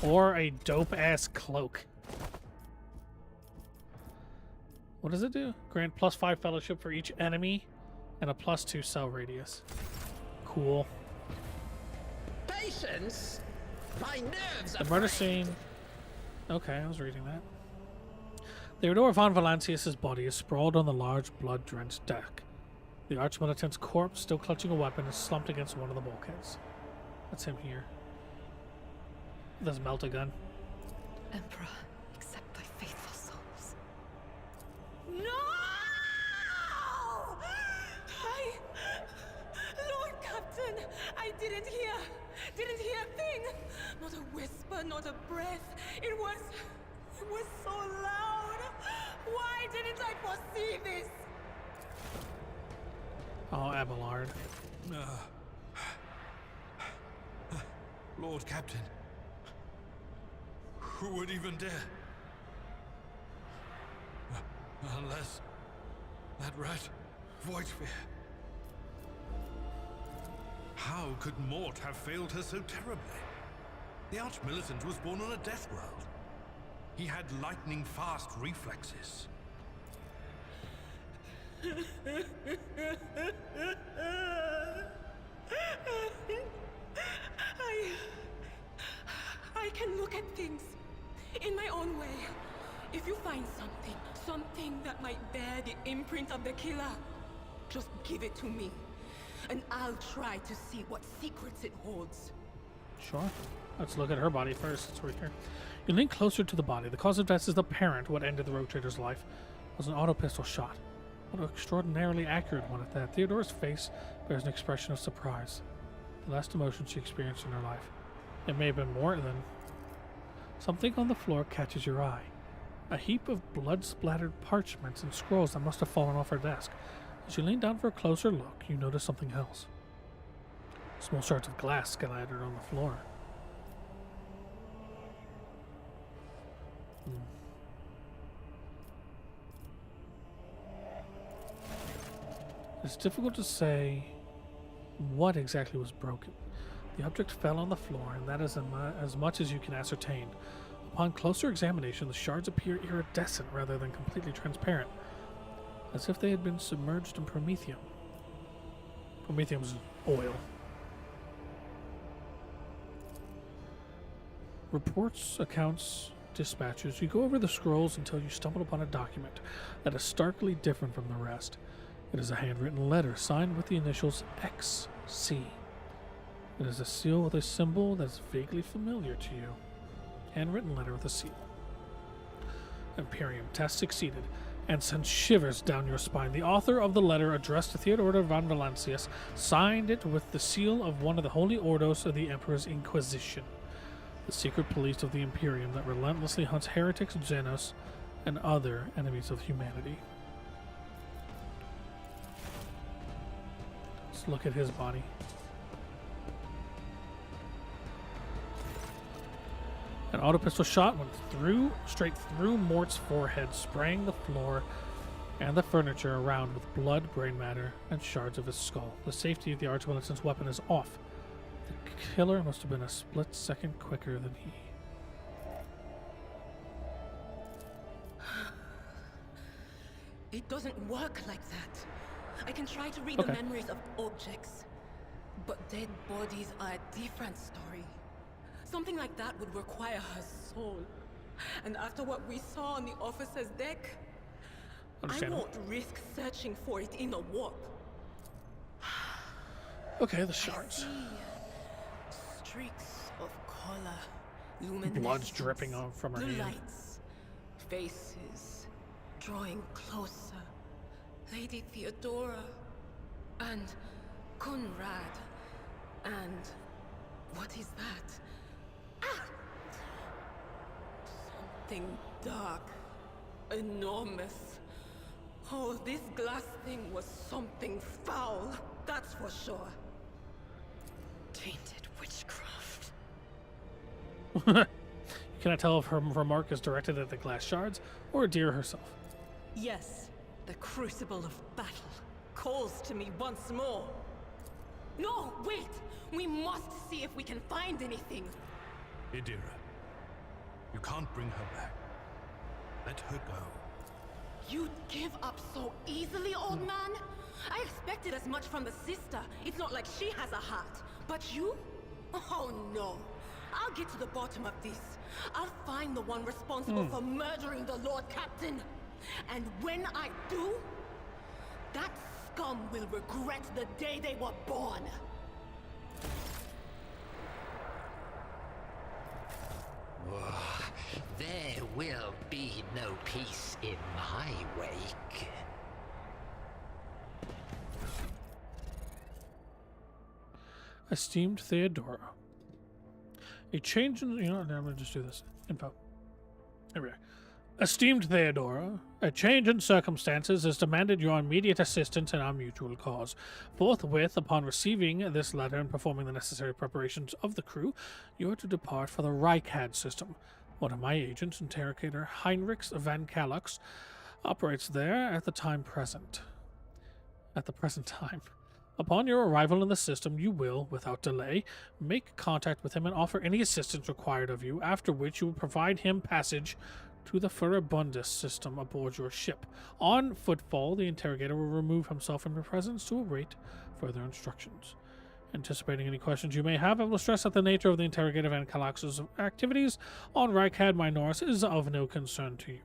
Or a dope-ass cloak. What does it do? Grant +5 fellowship for each enemy and a +2 cell radius. Cool. Patience? My nerves The are murder frayed. scene. Okay, I was reading that. Theodore von Valancius' body is sprawled on the large, blood-drenched deck. The arch-militant's corpse, still clutching a weapon, is slumped against one of the bulkheads. That's him here. Does melt a gun. Emperor, accept thy faithful souls. No! Lord Captain, I didn't hear a thing. Not a whisper, not a breath. It was so loud. Why didn't I foresee this? Oh, Abelard. Lord Captain. Who would even dare? Unless that rat, Voidsphere. How could Mort have failed her so terribly? The Arch-Militant was born on a death world. He had lightning-fast reflexes. I can look at things in my own way. If you find something that might bear the imprint of the killer, just give it to me, and I'll try to see what secrets it holds. Sure. Let's look at her body first. It's right here. You lean closer to the body. The cause of death is apparent. What ended the rogue trader's life was an auto pistol shot. What an extraordinarily accurate one at that. Theodora's face bears an expression of surprise. The last emotion she experienced in her life. It may have been more than... Something on the floor catches your eye. A heap of blood-splattered parchments and scrolls that must have fallen off her desk. As you lean down for a closer look, you notice something else. Small shards of glass scattered on the floor. It's difficult to say what exactly was broken. The object fell on the floor, and that is as much as you can ascertain. Upon closer examination, the shards appear iridescent rather than completely transparent, as if they had been submerged in promethium. Promethium is oil. Reports, accounts, dispatches. You go over the scrolls until you stumble upon a document that is starkly different from the rest. It is a handwritten letter signed with the initials XC. It is a seal with a symbol that is vaguely familiar to you. Handwritten letter with a seal. Imperium. Test succeeded, and sends shivers down your spine. The author of the letter, addressed to Theodore von Valancius, signed it with the seal of one of the holy ordos of the Emperor's Inquisition, the secret police of the Imperium that relentlessly hunts heretics, Xenos, and other enemies of humanity. Let's look at his body. An auto pistol shot went straight through Mort's forehead, spraying the floor and the furniture around with blood, brain matter, and shards of his skull. The safety of the Arch-Militant's weapon is off. The killer must have been a split second quicker than he. It doesn't work like that. I can try to read Okay. the memories of objects, but dead bodies are a different story. Something like that would require her soul. And after what we saw on the officer's deck, I Understandable. won't risk searching for it in a warp. Okay, the shards. See streaks of color, luminescence, Blood's dripping on from her blue hand. lights, faces drawing closer. Lady Theodora and Conrad and what is that? Ah! Something dark, enormous. Oh, this glass thing was something foul, that's for sure. Tainted witchcraft. Can I tell if her remark is directed at the glass shards or Deer herself? Yes, the crucible of battle calls to me once more. No, wait! We must see if we can find anything. Idira, you can't bring her back. Let her go. You'd give up so easily, old man? I expected as much from the sister. It's not like she has a heart. But you? Oh no. I'll get to the bottom of this. I'll find the one responsible for murdering the Lord Captain. And when I do, that scum will regret the day they were born. There will be no peace in my wake. Esteemed Theodora. A change in... You know what? I'm going to just do this. Info. Here we are. Esteemed Theodora, a change in circumstances has demanded your immediate assistance in our mutual cause. Forthwith, upon receiving this letter and performing the necessary preparations of the crew, you are to depart for the Reichad system. One of my agents, interrogator Heinrich van Kalux, operates there at the present time. Upon your arrival in the system, you will, without delay, make contact with him and offer any assistance required of you, after which you will provide him passage to the Furibundus system aboard your ship. On footfall, the interrogator will remove himself from your presence to await further instructions. Anticipating any questions you may have, I will stress that the nature of the interrogator Van Kallax's activities on Reichad Minoris is of no concern to you.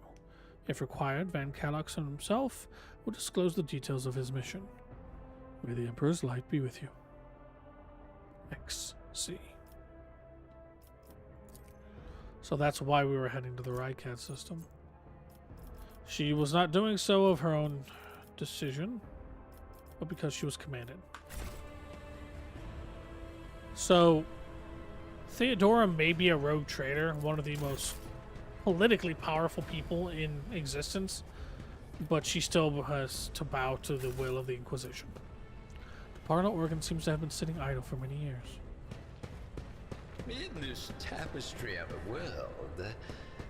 If required, Van Kallax himself will disclose the details of his mission. May the Emperor's light be with you. XC. So that's why we were heading to the Reichad system. She was not doing so of her own decision, but because she was commanded. So, Theodora may be a rogue trader, one of the most politically powerful people in existence, but she still has to bow to the will of the Inquisition. The Parnell organ seems to have been sitting idle for many years. In this tapestry of a world,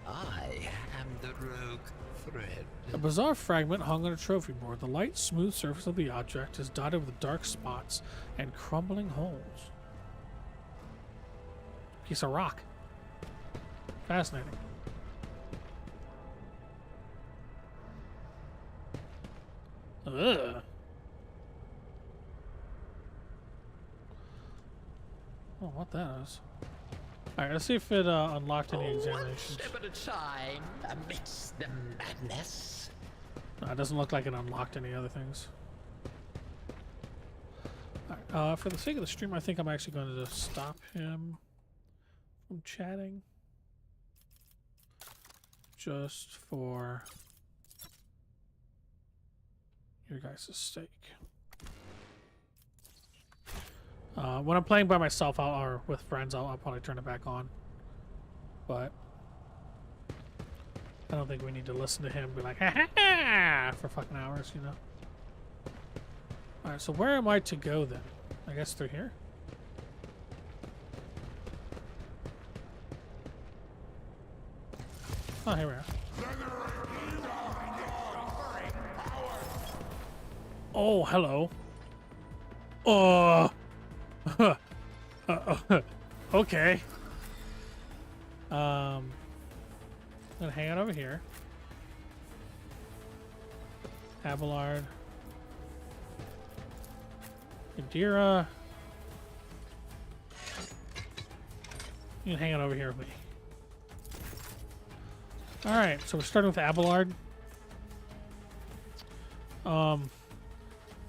I am the rogue thread. A bizarre fragment hung on a trophy board. The light, smooth surface of the object is dotted with dark spots and crumbling holes. Piece of rock. Fascinating. Ugh. Oh, what that is. Alright, let's see if it unlocked any examinations. One step at a time, amidst the madness. No, it doesn't look like it unlocked any other things. Alright, for the sake of the stream, I think I'm actually going to just stop him from chatting. Just for your guys' sake. When I'm playing by myself or with friends, I'll probably turn it back on. But I don't think we need to listen to him be like, ha ha ha, for fucking hours, you know? Alright, so where am I to go then? I guess through here? Oh, here we are. Oh, hello. Okay. I'm gonna hang out over here. Abelard. Indira. You can hang out over here with me. Alright, so we're starting with Abelard.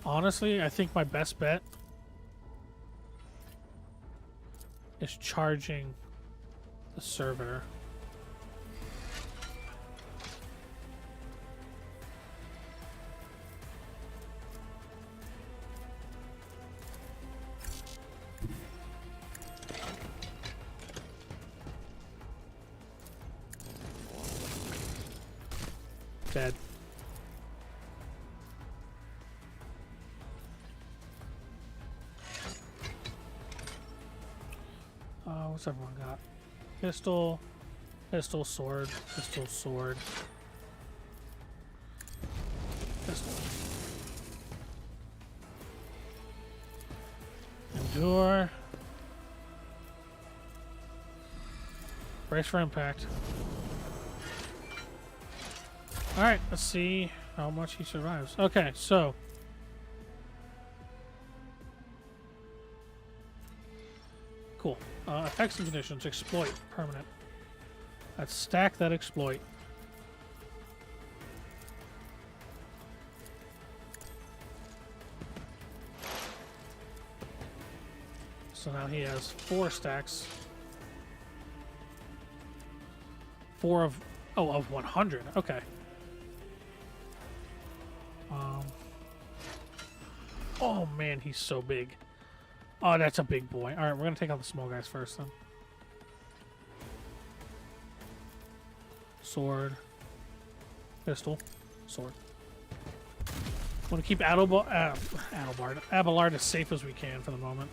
Honestly, I think my best bet is charging the servitor. Dead. What's everyone got? Pistol, pistol, sword, pistol, sword, pistol. Endure. Brace for impact. Alright, let's see how much he survives. Okay, so Effects and conditions. Exploit. Permanent. Let's stack that exploit. So now he has 4 stacks. 4 of... Oh, of 100. Okay. Oh, man, he's so big. Oh, that's a big boy. Alright, we're going to take out the small guys first, then. Sword. Pistol. Sword. Want to keep Abelard as safe as we can for the moment.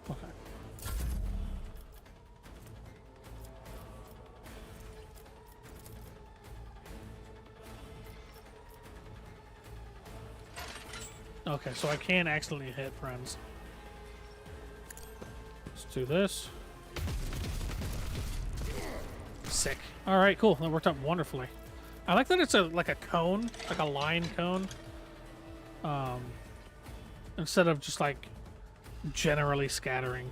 Okay. Okay, so I can accidentally hit friends. Let's do this. Sick. All right, cool. That worked out wonderfully. I like that it's like a cone, like a line cone, instead of just like generally scattering.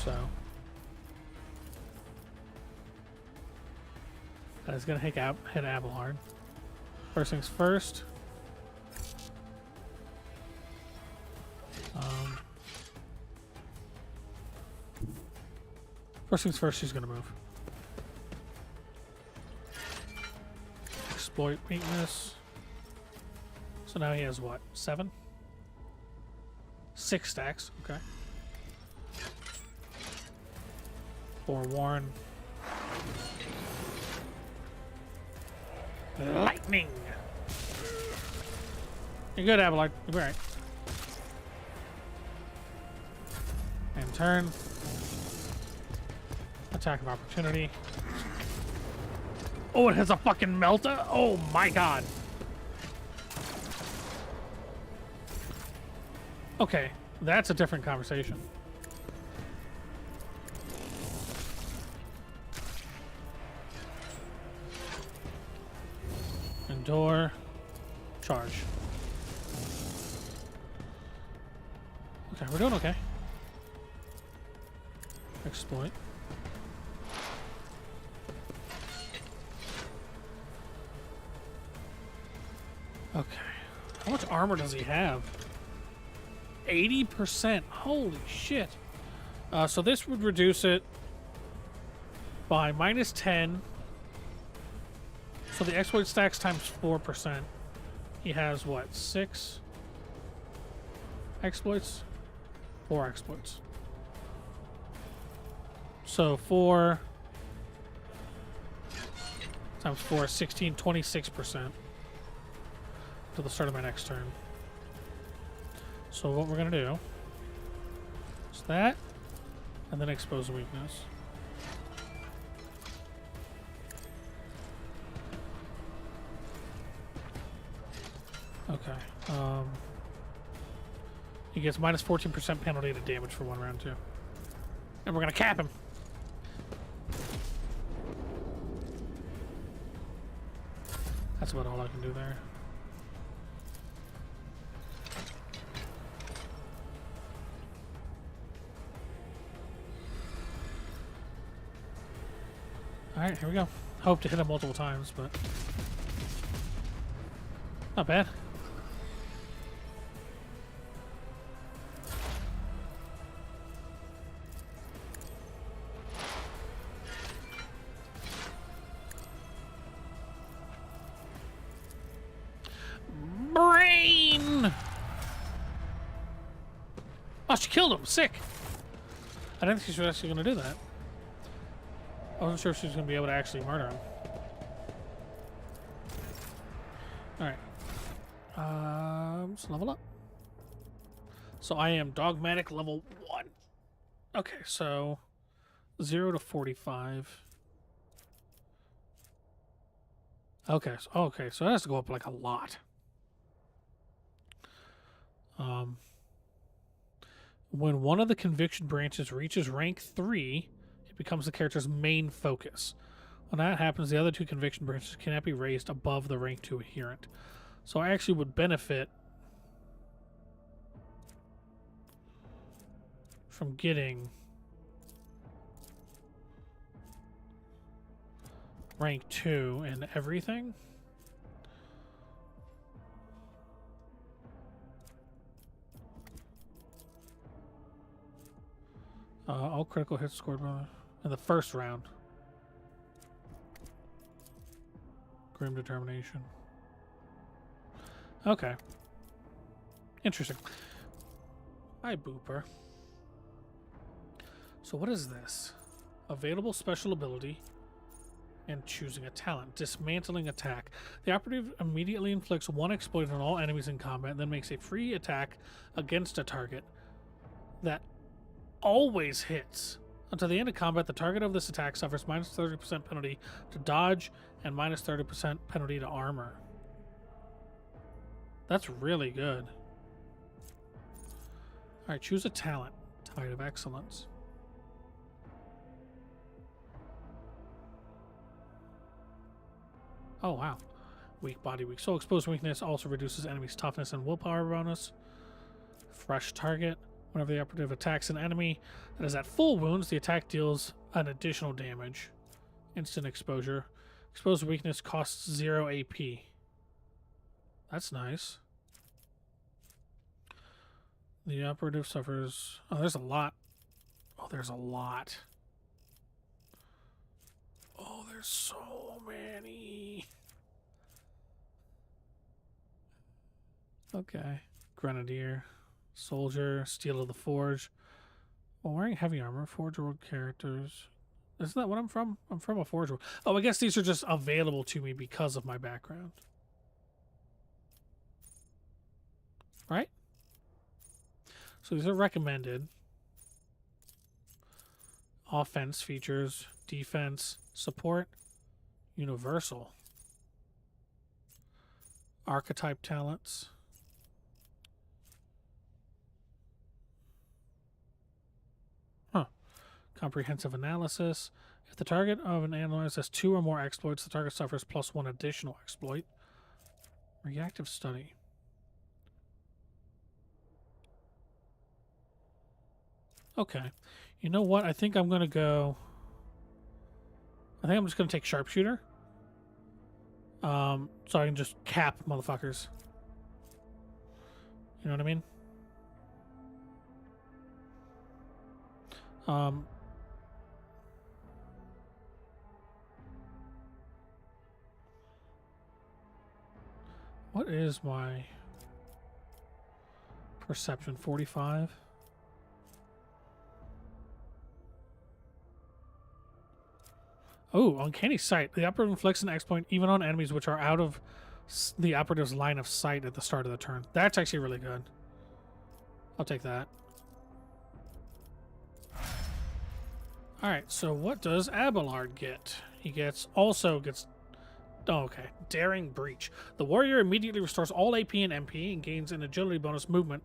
So that is gonna hit Abelard. First things first. First things first, she's gonna move. Exploit weakness. So now he has what? 7? 6 stacks. Okay. Forewarn. Lightning. You're good, Abelard. You're alright. And turn. Attack of opportunity. Oh, it has a fucking melta? Oh my god. Okay, that's a different conversation. Endure. Charge. Okay, we're doing okay. Exploit. Okay. How much armor does he have? 80%. Holy shit. So this would reduce it by -10. So the exploit stacks times 4%. He has what? 6 exploits? 4 exploits. So 4 times 4 is 16, 26%. To the start of my next turn. So what we're gonna do is that, and then expose the weakness. Okay. He gets minus 14% penalty to damage for 1 round too, and we're gonna cap him. That's about all I can do there. Alright, here we go. Hope to hit him multiple times, but not bad. Brain! Oh, she killed him. Sick. I didn't think she was actually going to do that. I wasn't sure if she was going to be able to actually murder him. Alright. Let's level up. So I am dogmatic level 1. Okay, so 0 to 45. Okay, so it has to go up like a lot. When one of the conviction branches reaches rank 3, it becomes the character's main focus. When that happens, the other 2 conviction branches cannot be raised above the rank 2 adherent. So I actually would benefit from getting rank 2 in everything. All critical hits scored in the first round. Grim determination. Okay. Interesting. Hi, Booper. So what is this? Available special ability and choosing a talent. Dismantling attack. The operative immediately inflicts 1 exploit on all enemies in combat, then makes a free attack against a target that always hits. Until the end of combat, the target of this attack suffers minus 30% penalty to dodge and minus 30% penalty to armor. That's really good. Alright, choose a talent. Tide of Excellence. Oh, wow. Weak body, weak soul. Exposed weakness also reduces enemy's toughness and willpower bonus. Fresh target. Whenever the operative attacks an enemy that is at full wounds, the attack deals an additional damage. Instant exposure. Exposed weakness costs 0 AP. That's nice. The operative suffers... Oh, there's a lot. Oh, there's a lot. Oh, there's so many. Okay. Grenadier. Soldier, Steel of the Forge. Well, wearing heavy armor, Forge World characters. Isn't that what I'm from? I'm from a Forge World. Oh, I guess these are just available to me because of my background. Right? So these are recommended. Offense features, defense, support, universal. Archetype talents. Comprehensive analysis. If the target of an analyst has 2 or more exploits, the target suffers +1 additional exploit. Reactive study. Okay. You know what? I think I'm going to go... I think I'm just going to take Sharpshooter. So I can just cap motherfuckers. You know what I mean? What is my perception? 45? Oh, Uncanny Sight. The operative inflicts an exploit even on enemies which are out of the operative's line of sight at the start of the turn. That's actually really good. I'll take that. Alright, so what does Abelard get? He also gets... Oh, okay. Daring Breach. The warrior immediately restores all AP and MP and gains an agility bonus movement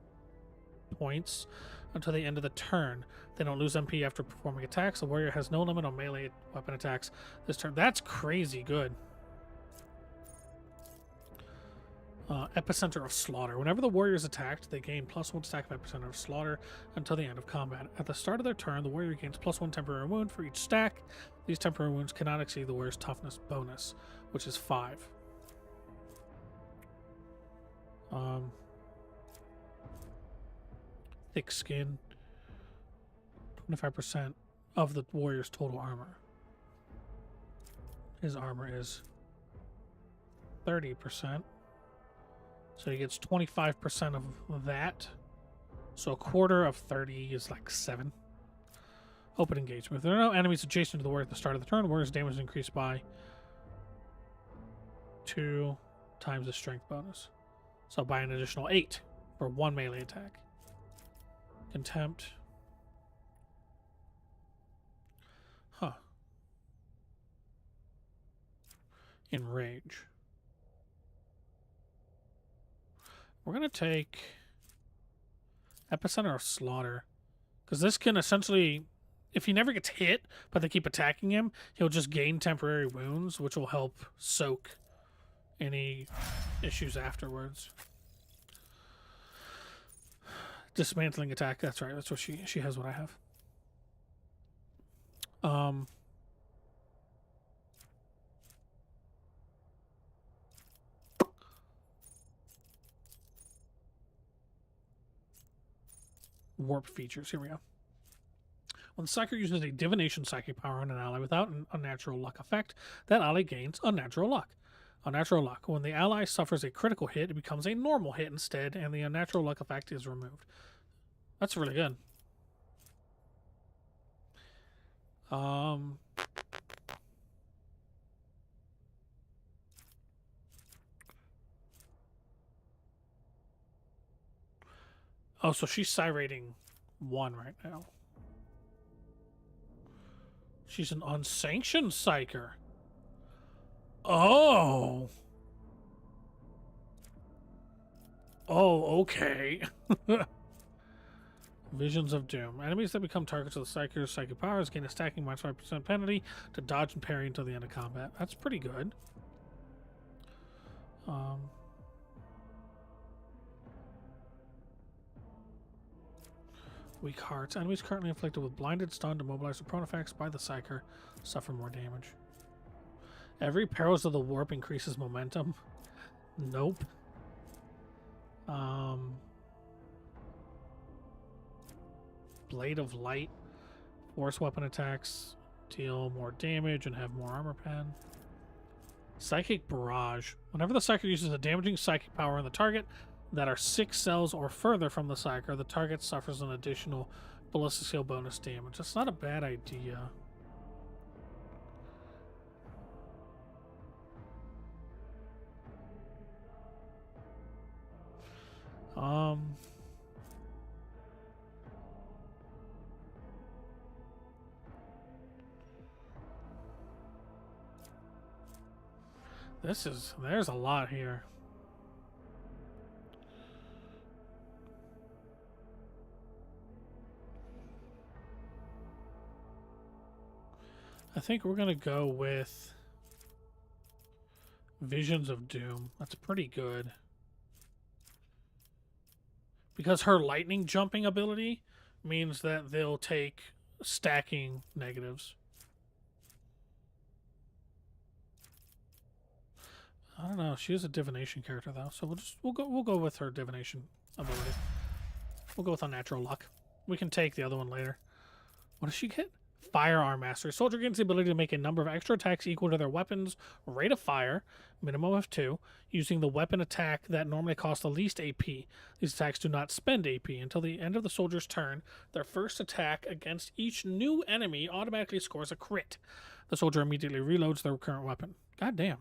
points until the end of the turn. They don't lose MP after performing attacks. The warrior has no limit on melee weapon attacks this turn. That's crazy good. Epicenter of Slaughter. Whenever the warrior is attacked, they gain +1 stack of Epicenter of Slaughter until the end of combat. At the start of their turn, the warrior gains +1 temporary wound for each stack. These temporary wounds cannot exceed the warrior's toughness bonus, which is 5. Thick skin. 25% of the warrior's total armor. His armor is 30%. So he gets 25% of that. So a quarter of 30 is like 7. Open engagement. If there are no enemies adjacent to the warrior at the start of the turn, the warrior's damage is increased by 2 times the strength bonus. So by an additional 8 for 1 melee attack. Contempt. Huh. Enrage. We're going to take Epicenter of Slaughter. Because this can essentially, if he never gets hit, but they keep attacking him, he'll just gain temporary wounds, which will help soak any issues afterwards. Dismantling attack. That's right. That's what she has. What I have. Warp features. Here we go. When the Psyker uses a divination psychic power on an ally without an unnatural luck effect, that ally gains unnatural luck. Unnatural luck. When the ally suffers a critical hit, it becomes a normal hit instead, and the unnatural luck effect is removed. That's really good. Oh, so she's psi rating 1 right now. She's an unsanctioned psyker. Oh. Oh, okay. Visions of Doom. Enemies that become targets of the Psyker's psychic powers gain a stacking -5% penalty to dodge and parry until the end of combat. That's pretty good. Weak hearts. Enemies currently inflicted with blinded, stunned, immobilized, or prone effects by the Psyker suffer more damage. Every Perils of the Warp increases momentum. Nope. Blade of Light. Force weapon attacks deal more damage and have more armor pen. Psychic Barrage. Whenever the Psyker uses a damaging psychic power on the target that are 6 cells or further from the Psyker, the target suffers an additional ballistic skill bonus damage. That's not a bad idea. There's a lot here. I think we're going to go with Visions of Doom. That's pretty good. Because her lightning jumping ability means that they'll take stacking negatives. I don't know. She is a divination character though, so we'll go with her divination ability. We'll go with unnatural luck. We can take the other one later. What does she get? Firearm Mastery. Soldier gains the ability to make a number of extra attacks equal to their weapon's rate of fire, minimum of 2, using the weapon attack that normally costs the least AP. These attacks do not spend AP. Until the end of the soldier's turn, their first attack against each new enemy automatically scores a crit. The soldier immediately reloads their current weapon. God damn.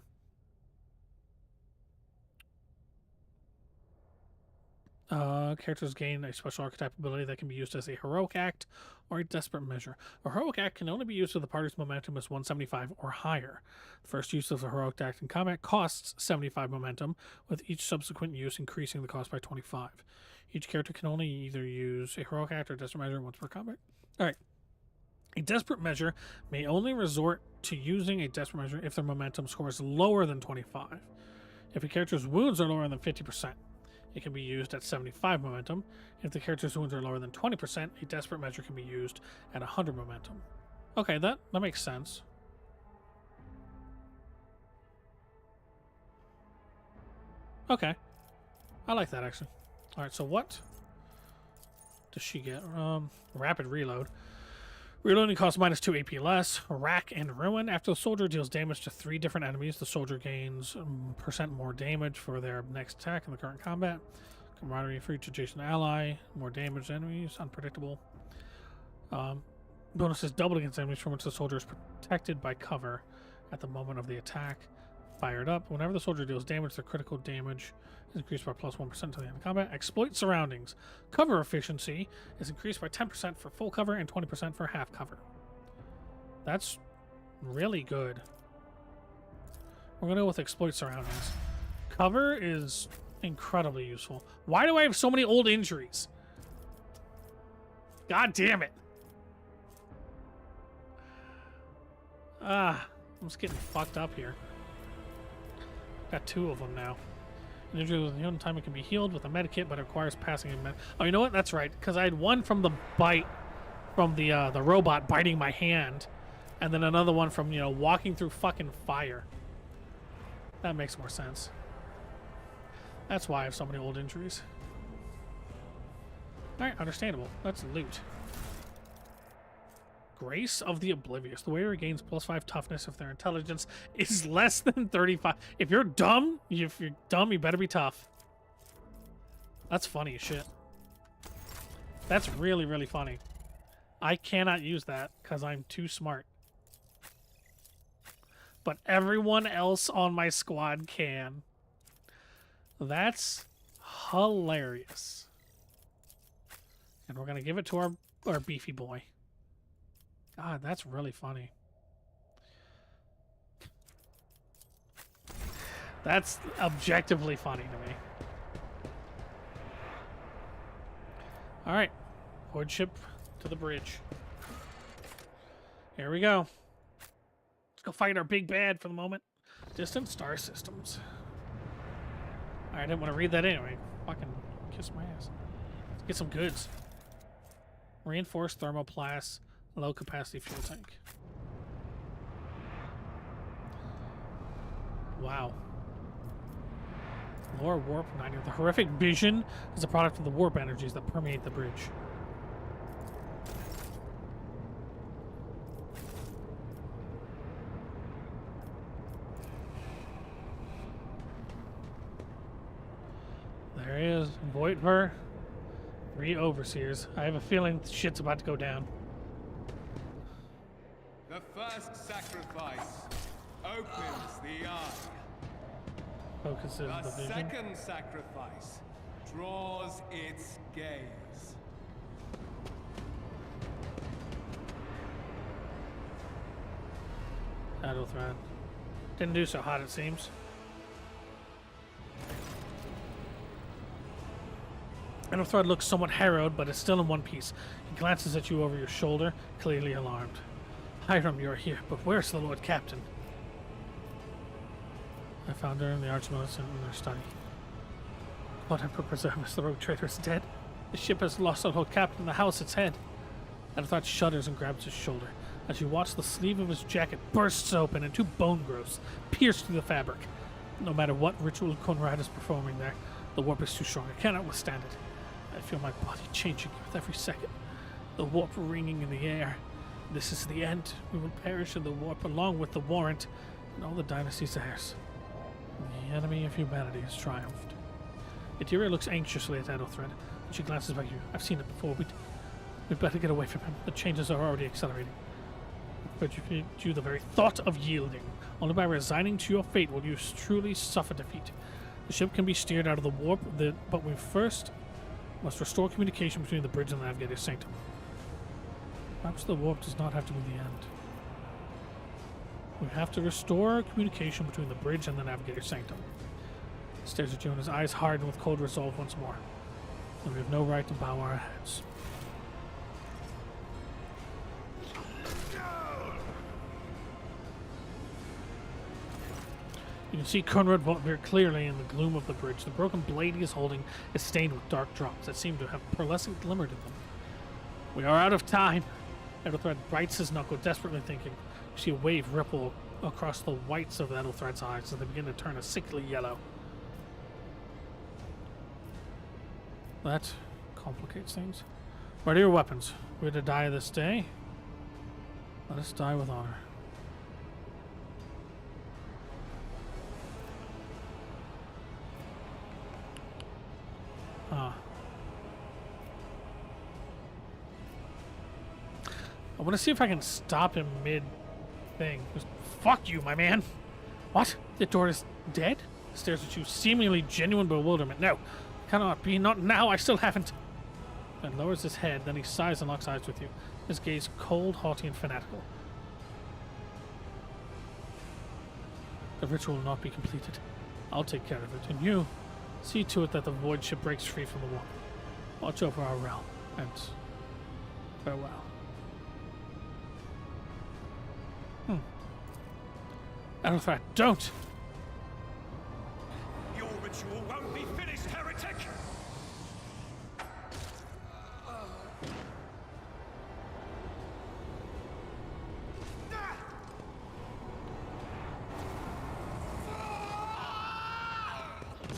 Characters gain a special archetype ability that can be used as a heroic act or a desperate measure. A heroic act can only be used if the party's momentum is 175 or higher. The first use of the heroic act in combat costs 75 momentum, with each subsequent use increasing the cost by 25. Each character can only either use a heroic act or desperate measure once per combat. Alright. A desperate measure may only resort to using a desperate measure if their momentum score is lower than 25. If a character's wounds are lower than 50%. It can be used at 75 momentum. If the character's wounds are lower than 20%, a desperate measure can be used at 100 momentum. Okay, that makes sense. Okay. I like that, actually. Alright, so what does she get? Rapid Reload. Reloading costs -2 AP less. Rack and Ruin. After the soldier deals damage to 3 different enemies, the soldier gains % more damage for their next attack in the current combat. Camaraderie for each adjacent ally. More damage to enemies. Unpredictable. Bonuses doubled against enemies from which the soldier is protected by cover at the moment of the attack. Fired up. Whenever the soldier deals damage, their critical damage is increased by +1% to the end of combat. Exploit surroundings. Cover efficiency is increased by 10% for full cover and 20% for half cover. That's really good. We're going to go with exploit surroundings. Cover is incredibly useful. Why do I have so many old injuries? God damn it. I'm just getting fucked up here. Got 2 of them now. An injury with the only time it can be healed with a medikit, but it requires passing a med. Oh, you know what? That's right. Because I had one from the bite, from the robot biting my hand, and then another one from, you know, walking through fucking fire. That makes more sense. That's why I have so many old injuries. Alright, understandable. Let's loot. Grace of the Oblivious. The warrior gains +5 toughness if their intelligence is less than 35. If you're dumb, you better be tough. That's funny as shit. That's really, really funny. I cannot use that because I'm too smart. But everyone else on my squad can. That's hilarious. And we're going to give it to our beefy boy. God, that's really funny. That's objectively funny to me. Alright. Horde ship to the bridge. Here we go. Let's go fight our big bad for the moment. Distant star systems. I didn't want to read that anyway. Fucking kiss my ass. Let's get some goods. Reinforced thermoplast. Low capacity fuel tank. Wow. Lower warp 90. The horrific vision is a product of the warp energies that permeate the bridge. There he is. Voidver. 3 overseers. I have a feeling shit's about to go down. The first sacrifice opens the eye. Focuses the The vision. second sacrifice draws its gaze. Battle thread. Didn't do so hot, it seems. Battle thread looks somewhat harrowed, but is still in one piece. He glances at you over your shoulder, clearly alarmed. Hiram, you're here, but where's the Lord Captain? I found her in the Archmilitant in their study. God Emperor preserve us, the rogue traitor is dead. The ship has lost the Lord Captain, the house its head. Adolthard shudders and grabs his shoulder. As you watch, the sleeve of his jacket bursts open and 2 bone growths pierce through the fabric. No matter what ritual Conrad is performing there, the warp is too strong. I cannot withstand it. I feel my body changing with every second. The warp ringing in the air. This is the end. We will perish in the warp along with the warrant and all the dynasty's heirs. The enemy of humanity has triumphed. Eteria looks anxiously at Adelthred, and she glances back at you. I've seen it before. We'd better get away from him. The changes are already accelerating. But you the very thought of yielding. Only by resigning to your fate will you truly suffer defeat. The ship can be steered out of the warp, but we first must restore communication between the bridge and the Navigator's Sanctum. Perhaps the warp does not have to be the end. We have to restore communication between the bridge and the Navigator's Sanctum. He stares at you and his eyes harden with cold resolve once more. And we have no right to bow our heads. You can see Conrad very clearly in the gloom of the bridge. The broken blade he is holding is stained with dark drops that seem to have pearlescent glimmered in them. We are out of time. Ethelthred bites his knuckle, desperately thinking. You see a wave ripple across the whites of Ethelthred's eyes as they begin to turn a sickly yellow. That complicates things. Ready your weapons. We're to die this day. Let us die with honor. I want to see if I can stop him mid-thing. Just, fuck you, my man. What? The door is dead? Stares at you, seemingly genuine bewilderment. No, cannot be. Not now. I still haven't. And lowers his head. Then he sighs and locks eyes with you. His gaze cold, haughty, and fanatical. The ritual will not be completed. I'll take care of it. And you, see to it that the void ship breaks free from the warp. Watch over our realm and Farewell. Adelthrat, don't! Your ritual won't be finished, heretic!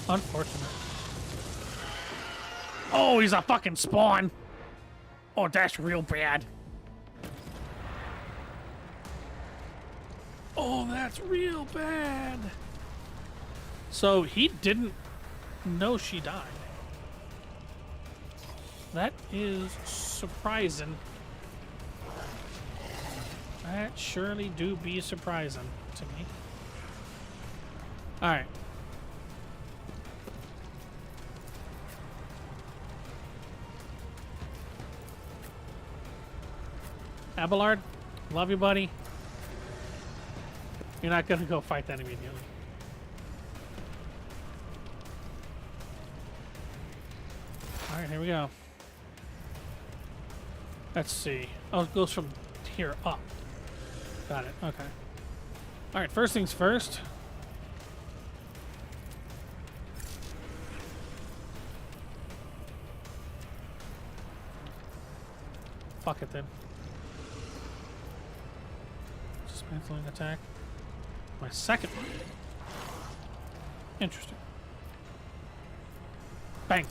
Unfortunate. Oh, he's a fucking spawn! Oh, that's real bad. Oh, that's real bad. So he didn't know she died. That is surprising. That surely do be surprising to me. All right. Abelard, love you, buddy. You're not gonna go fight that immediately. All right, here we go. Let's see. Oh, it goes from here up. Got it. Okay. All right. First things first. Fuck it then. Dismantling attack. My second one. Interesting. Bang.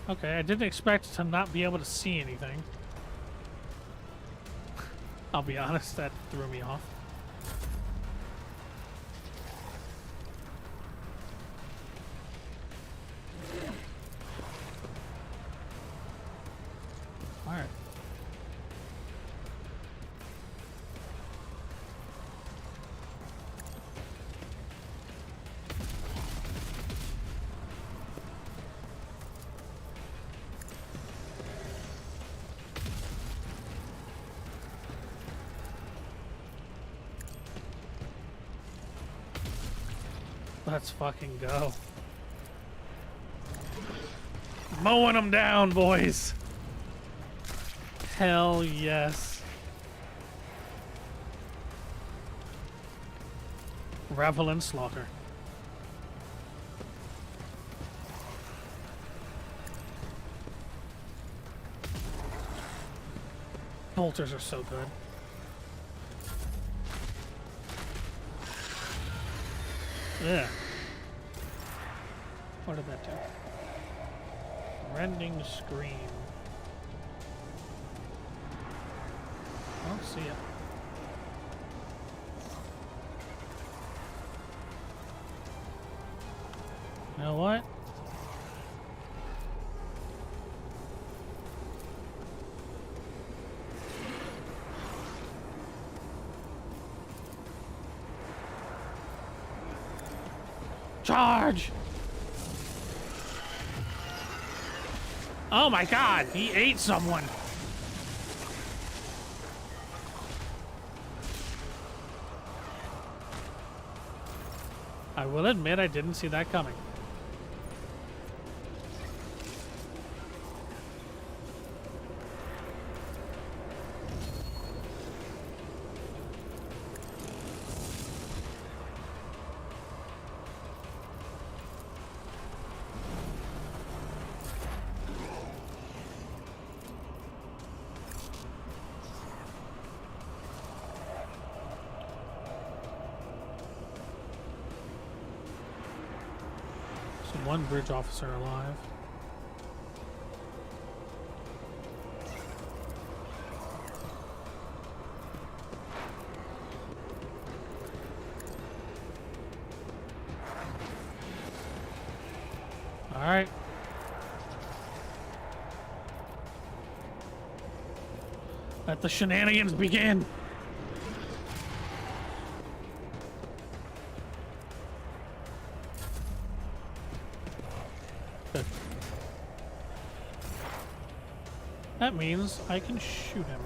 Okay, I didn't expect to not be able to see anything. I'll be honest, that threw me off. Alright. Let's fucking go. Mowing them down, boys. Hell yes. Revel in slaughter. Bolters are so good. Yeah. What did that do? Rending scream. I don't see it. You know what? Charge! Oh my god, he ate someone. I will admit I didn't see that coming. One bridge officer alive. All right. Let the shenanigans begin. That means I can shoot him.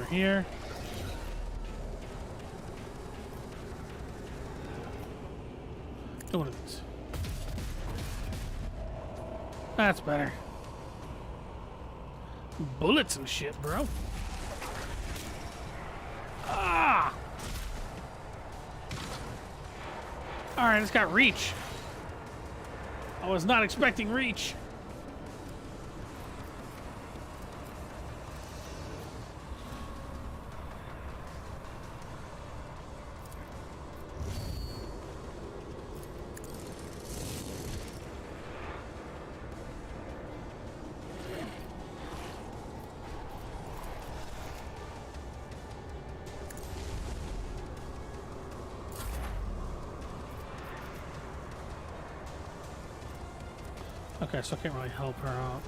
over here. Do one of these. That's better. Bullets and shit, bro. Ah! Alright, it's got reach. I was not expecting reach. Okay, so I can't really help her out.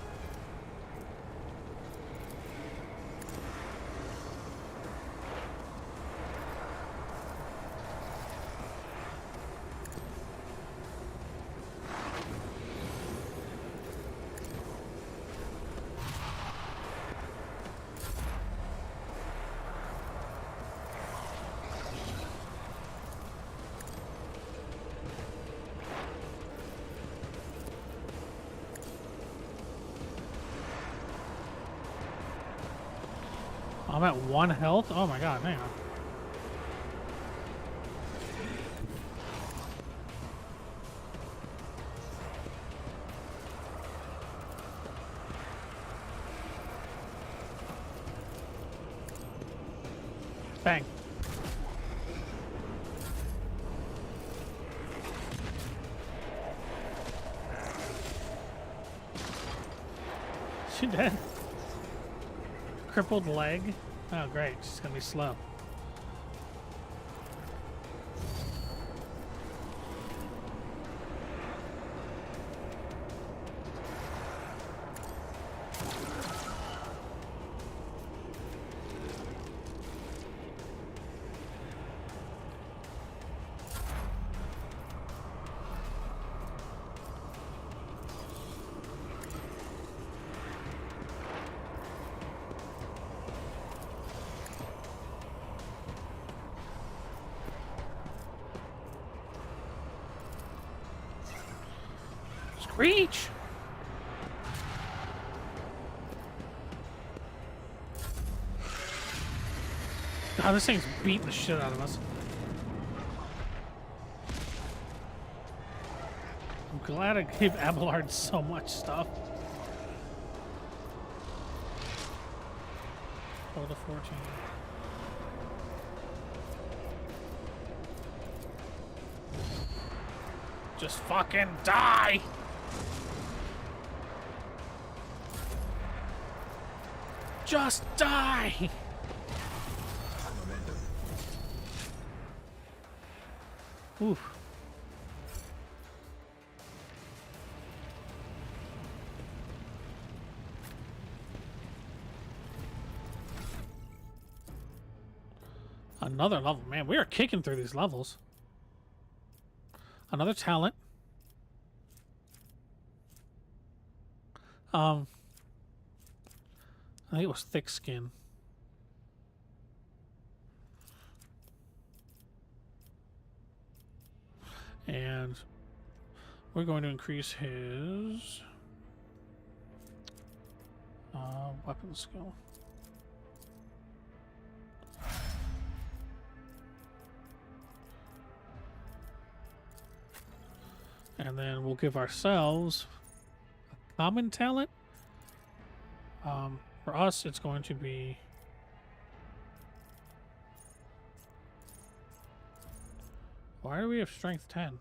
I'm at 1 health? Oh my god, hang on. Bang. She dead? Crippled leg? Oh great, she's gonna be slow. Reach! God, this thing's beating the shit out of us. I'm glad I gave Abelard so much stuff. Oh, the 14. Just fucking die! Just die! Oof. Another level. Man, we are kicking through these levels. Another talent. I think it was thick skin. And we're going to increase his weapon skill. And then we'll give ourselves a common talent. For us, it's going to be why do we have strength 10?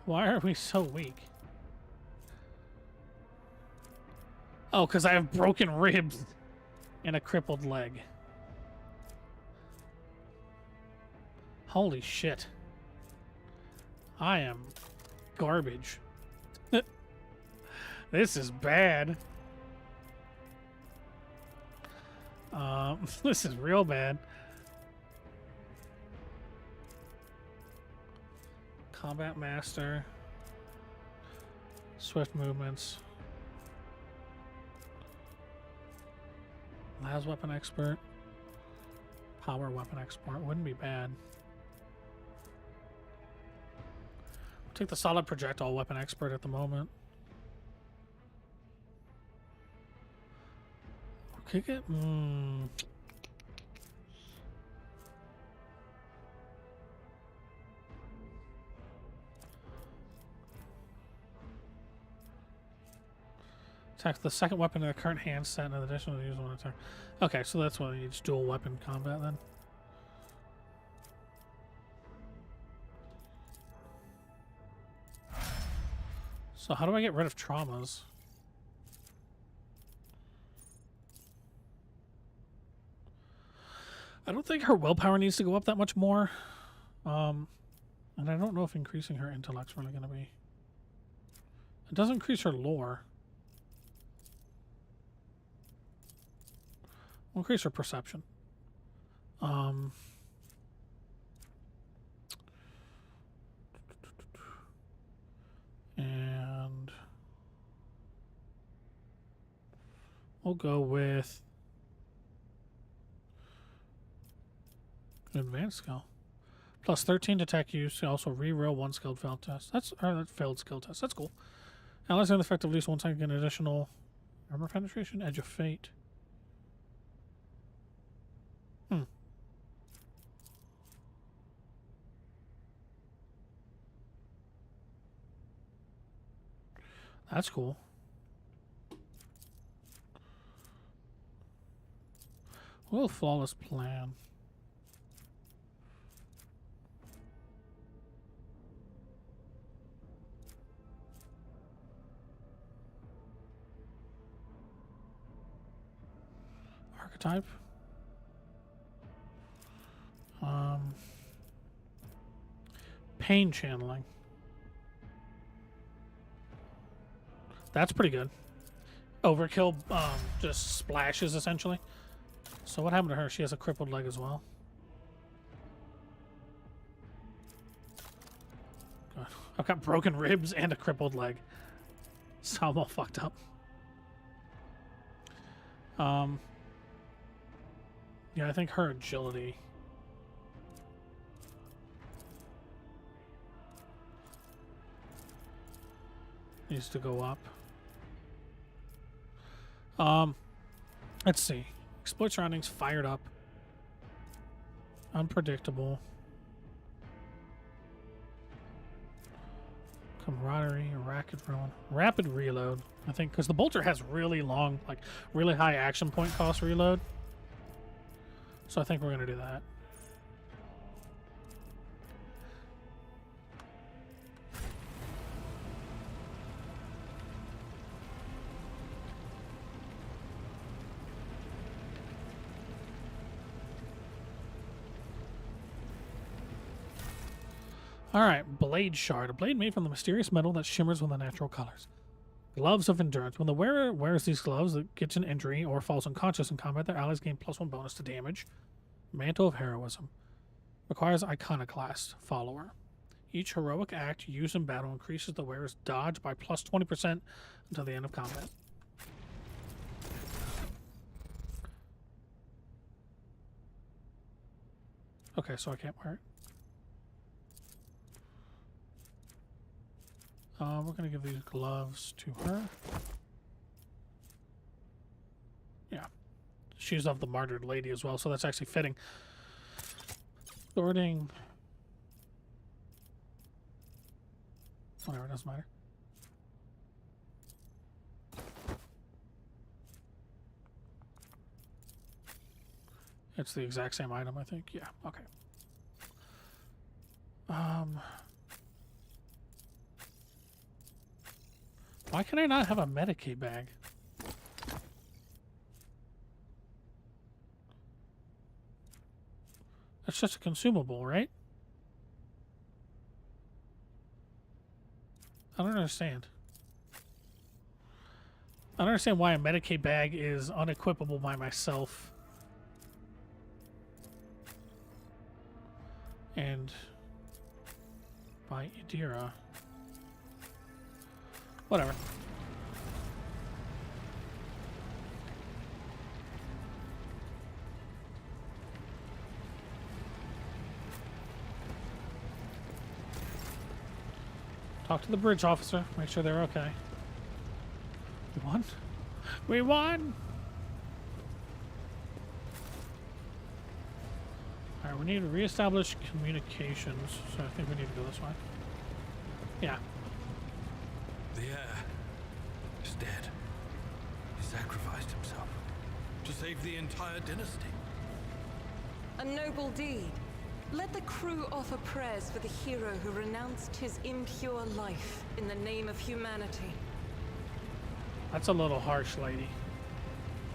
Why are we so weak? Oh, because I have broken ribs and a crippled leg. Holy shit. I am garbage. This is bad. This is real bad. Combat Master. Swift movements. Las Weapon Expert. Power Weapon Expert. Wouldn't be bad. I'll take the Solid Projectile Weapon Expert at the moment. Kick it? Attack the second weapon in the current hand set and additional use one attack. Okay, so that's why it's dual weapon combat then. So how do I get rid of traumas? I don't think her willpower needs to go up that much more. And I don't know if increasing her intellect's really going to be... It does increase her lore. We'll increase her perception. And we'll go with advanced skill. Plus 13 to attack use. Also reroll one skilled failed test. That's failed skill test. That's cool. Allies are effective at least one time, get an additional armor penetration, edge of fate. That's cool. Well, flawless plan. Archetype. Pain channeling. That's pretty good. Overkill just splashes, essentially. So what happened to her? She has a crippled leg as well. God. I've got broken ribs and a crippled leg. So I'm all fucked up. Yeah, I think her agility... needs to go up. Let's see. Exploit surroundings, fired up. Unpredictable. Camaraderie, rapid reload. I think because the bolter has really long, like really high action point cost reload. So I think we're gonna do that. Alright, Blade Shard. A blade made from the mysterious metal that shimmers with unnatural colors. Gloves of Endurance. When the wearer wears these gloves, it gets an injury or falls unconscious in combat, their allies gain +1 bonus to damage. Mantle of Heroism. Requires Iconoclast follower. Each heroic act used in battle increases the wearer's dodge by +20% until the end of combat. Okay, so I can't wear it. We're going to give these gloves to her. Yeah. She's of the Martyred Lady as well, so that's actually fitting. Sorting. Whatever, doesn't matter. It's the exact same item, I think. Yeah, okay. Why can I not have a Medicaid bag? That's just a consumable, right? I don't understand. I don't understand why a Medicaid bag is unequipable by myself. And by Idira. Whatever. Talk to the bridge officer. Make sure they're okay. We won? We won! Alright, we need to reestablish communications. So I think we need to go this way. Yeah. The heir is dead. He sacrificed himself to save the entire dynasty. A noble deed. Let the crew offer prayers for the hero who renounced his impure life in the name of humanity. That's a little harsh, lady.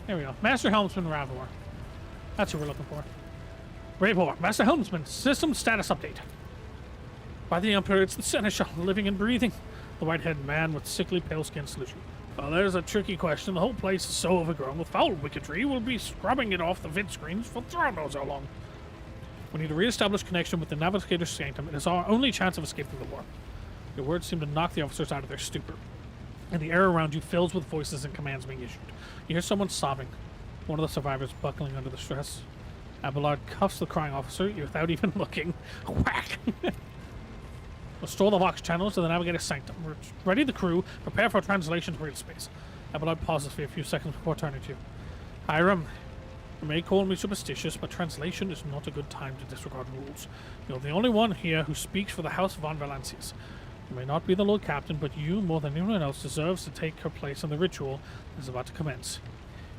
There we go. Master Helmsman Ravor. That's who we're looking for. Ravor, Master Helmsman, system status update. By the Emperor, it's the Seneschal, living and breathing. The white-haired man with sickly pale skin solution. Well, there's a tricky question. The whole place is so overgrown with foul wicketry, we'll be scrubbing it off the vid screens for God knows how long. We need to re-establish connection with the Navigator's Sanctum. It is our only chance of escaping the war. Your words seem to knock the officers out of their stupor, and the air around you fills with voices and commands being issued. You hear someone sobbing, one of the survivors buckling under the stress. Abelard cuffs the crying officer without even looking. Whack! Restore the Vox channels to the Navigator's Sanctum. Ready the crew. Prepare for translation to real space. Abelard pauses for a few seconds before turning to you. Hiram, you may call me superstitious, but translation is not a good time to disregard rules. You're the only one here who speaks for the House von Valancius. You may not be the Lord Captain, but you, more than anyone else, deserves to take her place in the ritual that is about to commence.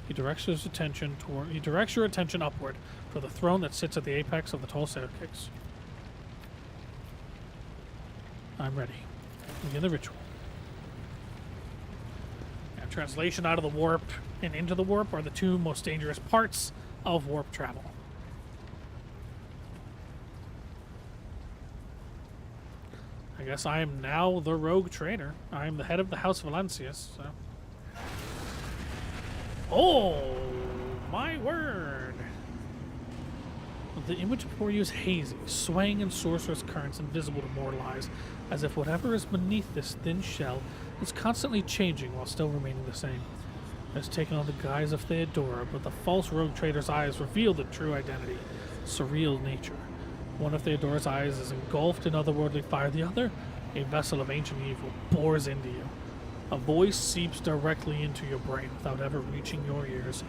He directs your attention upward to the throne that sits at the apex of the tall staircase. I'm ready. Begin the ritual. And translation out of the warp and into the warp are the two most dangerous parts of warp travel. I guess I am now the rogue trader. I am the head of the House of Valancius, so... Oh, my word! The image before you is hazy, swaying in sorcerous currents invisible to mortal eyes, as if whatever is beneath this thin shell is constantly changing while still remaining the same. It has taken on the guise of Theodora, but the false rogue trader's eyes reveal the true identity, surreal nature. One of Theodora's eyes is engulfed in otherworldly fire, the other, a vessel of ancient evil, bores into you. A voice seeps directly into your brain without ever reaching your ears,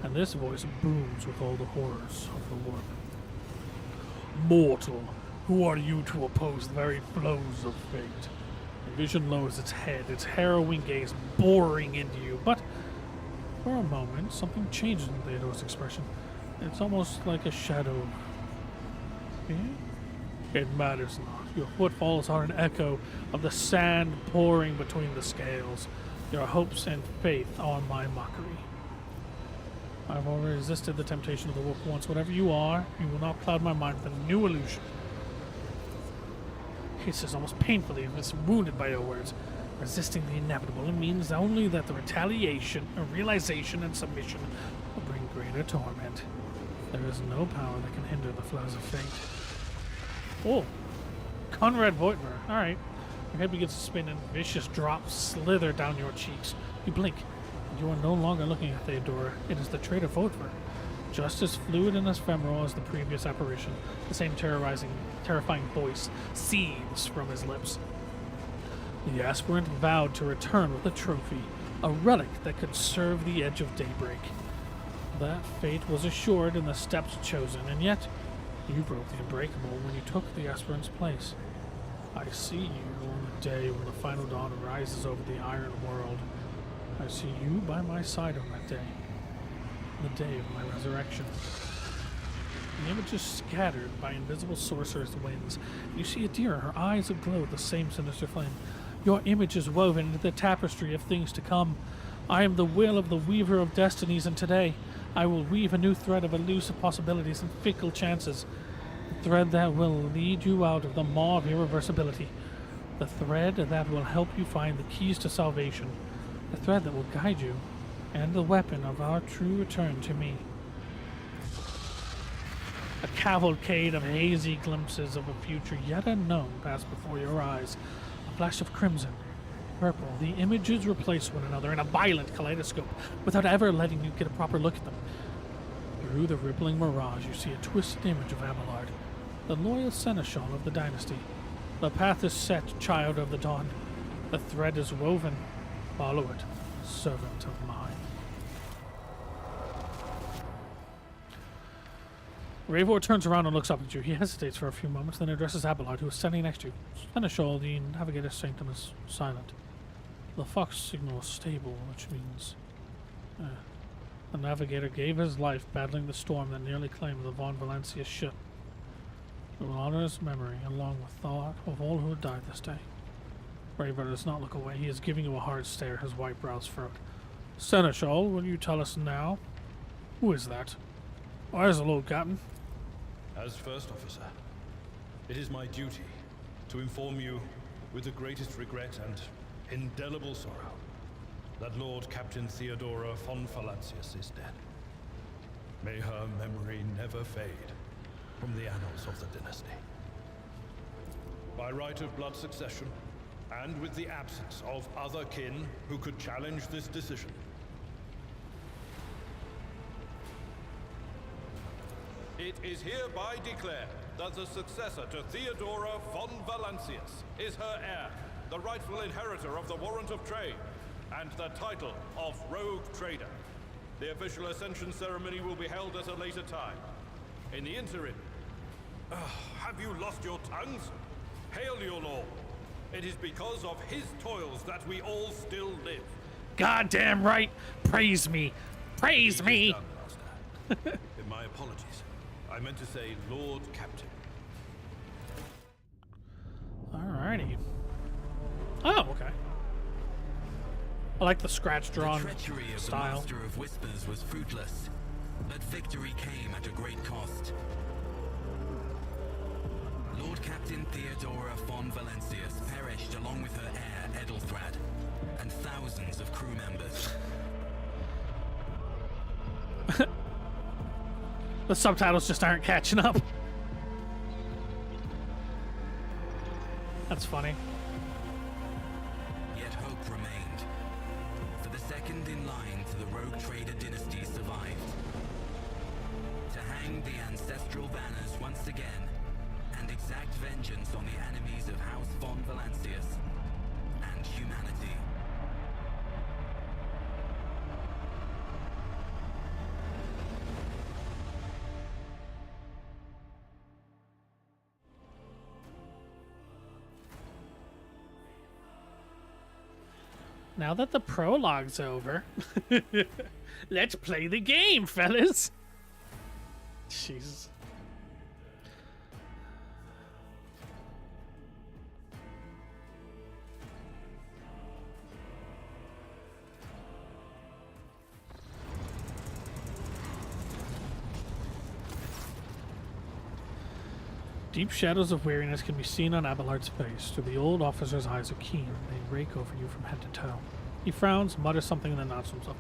and this voice booms with all the horrors of the warp. Mortal, who are you to oppose the very blows of fate? The vision lowers its head, its harrowing gaze boring into you, but for a moment, something changes in Theodore's expression. It's almost like a shadow. It matters not. Your footfalls are an echo of the sand pouring between the scales. Your hopes and faith are my mockery. I've already resisted the temptation of the warp once. Whatever you are, you will not cloud my mind with a new illusion. He says almost painfully, as wounded by your words. Resisting the inevitable, it means only that the retaliation, realization, and submission will bring greater torment. There is no power that can hinder the flows of fate. Oh, Conrad Voigtmer. Alright. Your head begins to spin and vicious drops slither down your cheeks. You blink, and you are no longer looking at Theodora. It is the traitor Voigtmer. Just as fluid and as ephemeral as the previous apparition, the same terrifying voice seethes from his lips. The aspirant vowed to return with a trophy, a relic that could serve the edge of daybreak. That fate was assured in the steps chosen, and yet you broke the unbreakable when you took the aspirant's place. I see you on the day when the final dawn rises over the iron world. I see you by my side on that day, the day of my resurrection. The image is scattered by invisible sorcerer's winds. You see Idira, her eyes aglow with the same sinister flame. Your image is woven into the tapestry of things to come. I am the will of the weaver of destinies, and today I will weave a new thread of elusive possibilities and fickle chances. The thread that will lead you out of the maw of irreversibility. The thread that will help you find the keys to salvation. The thread that will guide you, and the weapon of our true return to me. A cavalcade of hazy glimpses of a future yet unknown pass before your eyes. A flash of crimson, purple. The images replace one another in a violent kaleidoscope without ever letting you get a proper look at them. Through the rippling mirage, you see a twisted image of Abelard, the loyal seneschal of the dynasty. The path is set, child of the dawn. The thread is woven. Follow it, servant of mine. Ravor turns around and looks up at you. He hesitates for a few moments, then addresses Abelard, who is standing next to you. Seneschal, the navigator sanctum, is silent. The fox signal is stable, which means... the navigator gave his life battling the storm that nearly claimed the Von Valencia ship. We will honor his memory, along with thought of all who have died this day. Ravor does not look away. He is giving you a hard stare, his white brows furrowed. Seneschal, will you tell us now? Who is that? Where is the Lord Captain? As First Officer, it is my duty to inform you with the greatest regret and indelible sorrow that Lord Captain Theodora von Valancius is dead. May her memory never fade from the annals of the dynasty. By right of blood succession, and with the absence of other kin who could challenge this decision, it is hereby declared that the successor to Theodora von Valancius is her heir, the rightful inheritor of the warrant of trade, and the title of Rogue Trader. The official ascension ceremony will be held at a later time. In the interim, have you lost your tongues? Hail your lord. It is because of his toils that we all still live. Goddamn right! Praise me! Praise me! Done, Master. My apologies. I meant to say Lord Captain. Alrighty. Oh, okay. I like the scratch-drawn The treachery of the style. Master of Whispers was fruitless, but victory came at a great cost. Lord Captain Theodora von Valancius perished along with her heir, Edelthrad, and thousands of crew members. The subtitles just aren't catching up. That's funny. Yet hope remained, for the second in line to the Rogue Trader dynasty survived. To hang the ancestral banners once again, and exact vengeance on the enemies of House von Valancius and humanity. Now that the prologue's over, let's play the game, fellas. Jesus. Deep shadows of weariness can be seen on Abelard's face. Through the old officer's eyes are keen. They rake over you from head to toe. He frowns, mutters something, and then nods to himself.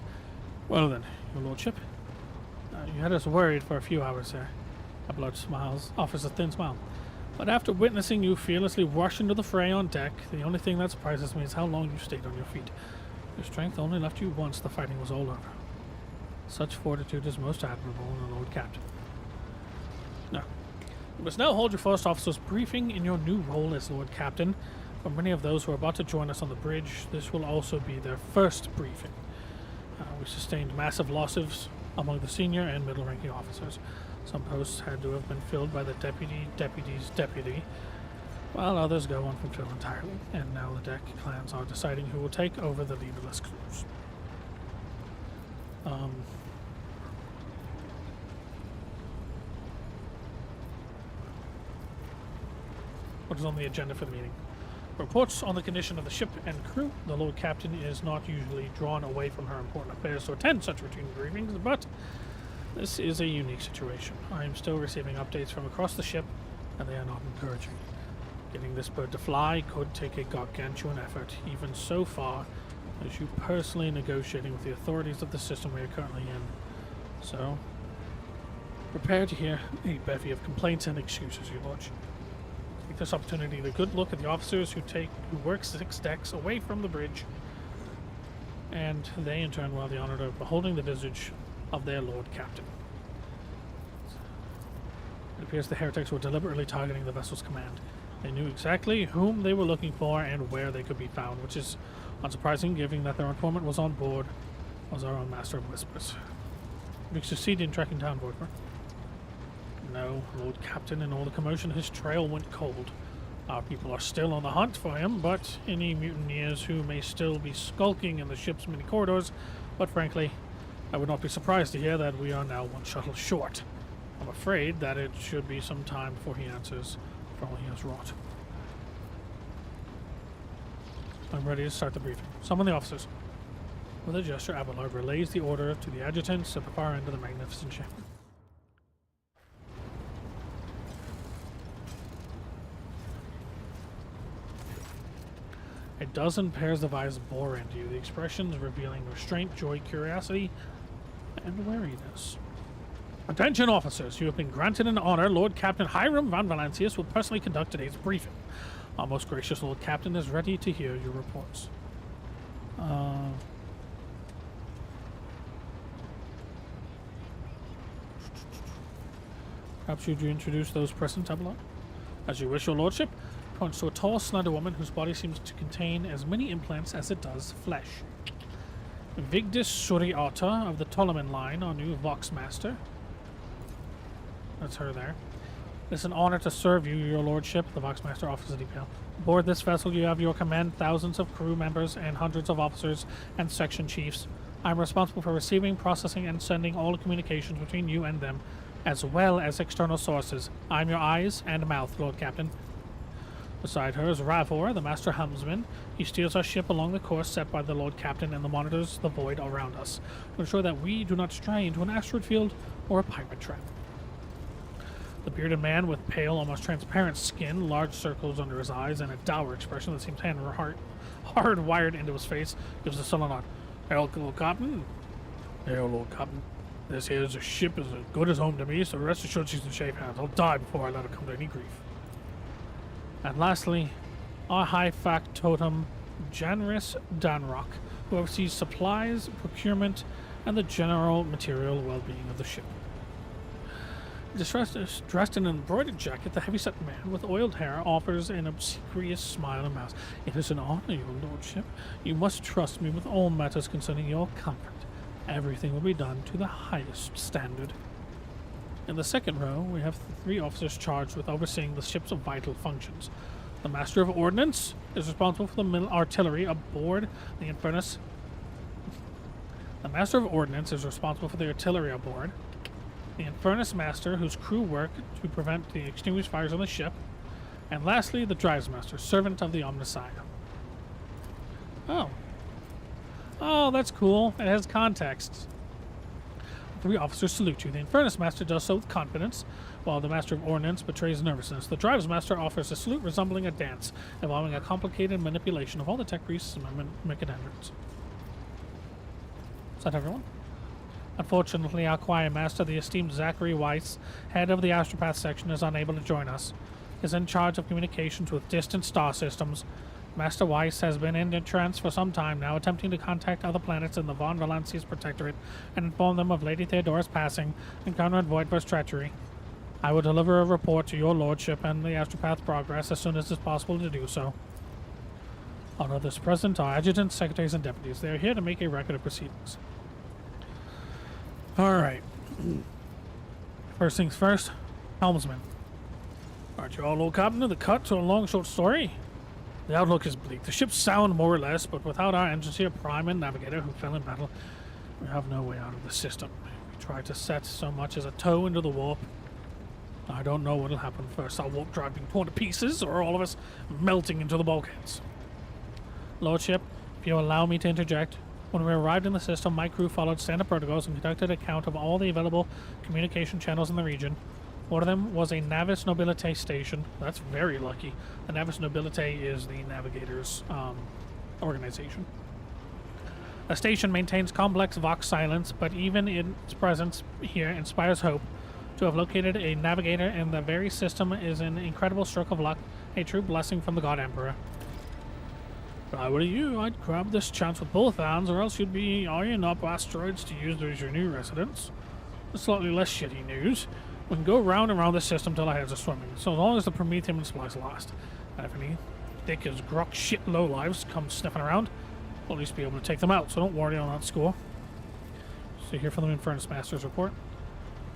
Well then, your lordship. You had us worried for a few hours there. Abelard smiles, offers a thin smile. But after witnessing you fearlessly rush into the fray on deck, the only thing that surprises me is how long you stayed on your feet. Your strength only left you once the fighting was all over. Such fortitude is most admirable in a Lord Captain. Now, you must now hold your first officer's briefing in your new role as Lord Captain. For many of those who are about to join us on the bridge, this will also be their first briefing. We sustained massive losses among the senior and middle-ranking officers. Some posts had to have been filled by the deputy's deputy, while others go unfulfilled entirely. And now the deck clans are deciding who will take over the leaderless crews. What is on the agenda for the meeting? Reports on the condition of the ship and crew. The Lord Captain is not usually drawn away from her important affairs to attend such routine briefings, but this is a unique situation. I am still receiving updates from across the ship, and they are not encouraging. Getting this bird to fly could take a gargantuan effort, even so far as you personally negotiating with the authorities of the system we are currently in. So, Prepare to hear a bevy of complaints and excuses, your lordship. Take this opportunity to good look at the officers who work 6 decks away from the bridge, and they in turn will have the honor of beholding the visage of their lord captain. It appears the heretics were deliberately targeting the vessel's command. They knew exactly whom they were looking for and where they could be found, which is unsurprising given that their informant was on board, was our own Master of Whispers. We succeeded in tracking down Voidmer. No, Lord Captain, in all the commotion, his trail went cold. Our people are still on the hunt for him, but any mutineers who may still be skulking in the ship's many corridors, but frankly, I would not be surprised to hear that we are now 1 shuttle short. I'm afraid that it should be some time before he answers for all he has wrought. I'm ready to start the briefing. Summon the officers. With a gesture, Abelard relays the order to the adjutants at the far end of the magnificent ship. A dozen pairs of eyes bore into you, the expressions revealing restraint, joy, curiosity, and wariness. Attention officers, you have been granted an honor. Lord Captain Hiram Van Valancius will personally conduct today's briefing. Our most gracious Lord Captain is ready to hear your reports. Perhaps should you introduce those present, Abelard? As you wish, your lordship. Points to a tall, slender woman whose body seems to contain as many implants as it does flesh. Vigdis Suriata of the Ptoleman line, our new Vox Master. That's her there. It's an honor to serve you, your lordship, the Vox Master offers a detail. Aboard this vessel you have your command thousands of crew members and hundreds of officers and section chiefs. I'm responsible for receiving, processing, and sending all the communications between you and them, as well as external sources. I'm your eyes and mouth, Lord Captain. Beside her is Ravor, the Master Helmsman. He steers our ship along the course set by the Lord Captain and monitors the void around us to ensure that we do not stray into an asteroid field or a pirate trap. The bearded man with pale, almost transparent skin, large circles under his eyes, and a dour expression that seems hard-wired into his face gives a sullen nod. Hail, Lord Captain. Hail, Lord Captain. This here's a ship is as good as home to me, so rest assured she's in safe hands. I'll die before I let her come to any grief. And lastly, our high factotum, Janris Danrock, who oversees supplies, procurement, and the general material well-being of the ship. Dressed in an embroidered jacket, the heavy-set man with oiled hair offers an obsequious smile and bows. It is an honor, your lordship. You must trust me with all matters concerning your comfort. Everything will be done to the highest standard. In the second row, we have 3 officers charged with overseeing the ship's vital functions. The Master of Ordnance is responsible for the artillery aboard the Infernus. The Master of Ordnance is responsible for the artillery aboard. The Infernus Master, whose crew work to prevent the extinguished fires on the ship. And lastly, the Drives Master, servant of the Omnissiah. Oh. Oh, that's cool. It has context. 3 officers salute you. The Infernus Master does so with confidence, while the Master of Ordnance betrays nervousness. The Drives Master offers a salute resembling a dance, involving a complicated manipulation of all the tech priests and mechanics. Is that everyone? Unfortunately, our choir master, the esteemed Zachary Weiss, head of the Astropath section, is unable to join us. He is in charge of communications with distant star systems. Master Weiss has been in trance for some time now, attempting to contact other planets in the Von Valancius Protectorate and inform them of Lady Theodora's passing and Conrad Voidver's treachery. I will deliver a report to your lordship and the Astropath progress as soon as it's possible to do so. On others present are adjutants, secretaries, and deputies. They are here to make a record of proceedings. Alright. First things first, helmsman. Aren't you all, Lord Captain, of the cut to a long short story? The outlook is bleak. The ship's sound more or less, but without our engines here, Prime and Navigator, who fell in battle, we have no way out of the system. We tried to set so much as a toe into the warp. I don't know what'll happen first. Our warp drive being torn to pieces, or all of us melting into the bulkheads. Lordship, if you allow me to interject, when we arrived in the system, my crew followed standard protocols and conducted a count of all the available communication channels in the region. One of them was a Navis Nobilite station. That's very lucky. The Navis Nobilite is the Navigator's organization. The station maintains complex Vox silence, but even its presence here inspires hope. To have located a navigator in the very system is an incredible stroke of luck, a true blessing from the God Emperor. If I were you, I'd grab this chance with both hands, or else you'd be eyeing up asteroids to use as your new residence. Slightly less shitty news. We can go round and round the system till our heads are swimming, so as long as the Prometheum supplies last. And if any thick as grok shit lowlives come sniffing around, we'll at least be able to take them out, so don't worry on that score. So here for the Infernus Master's report.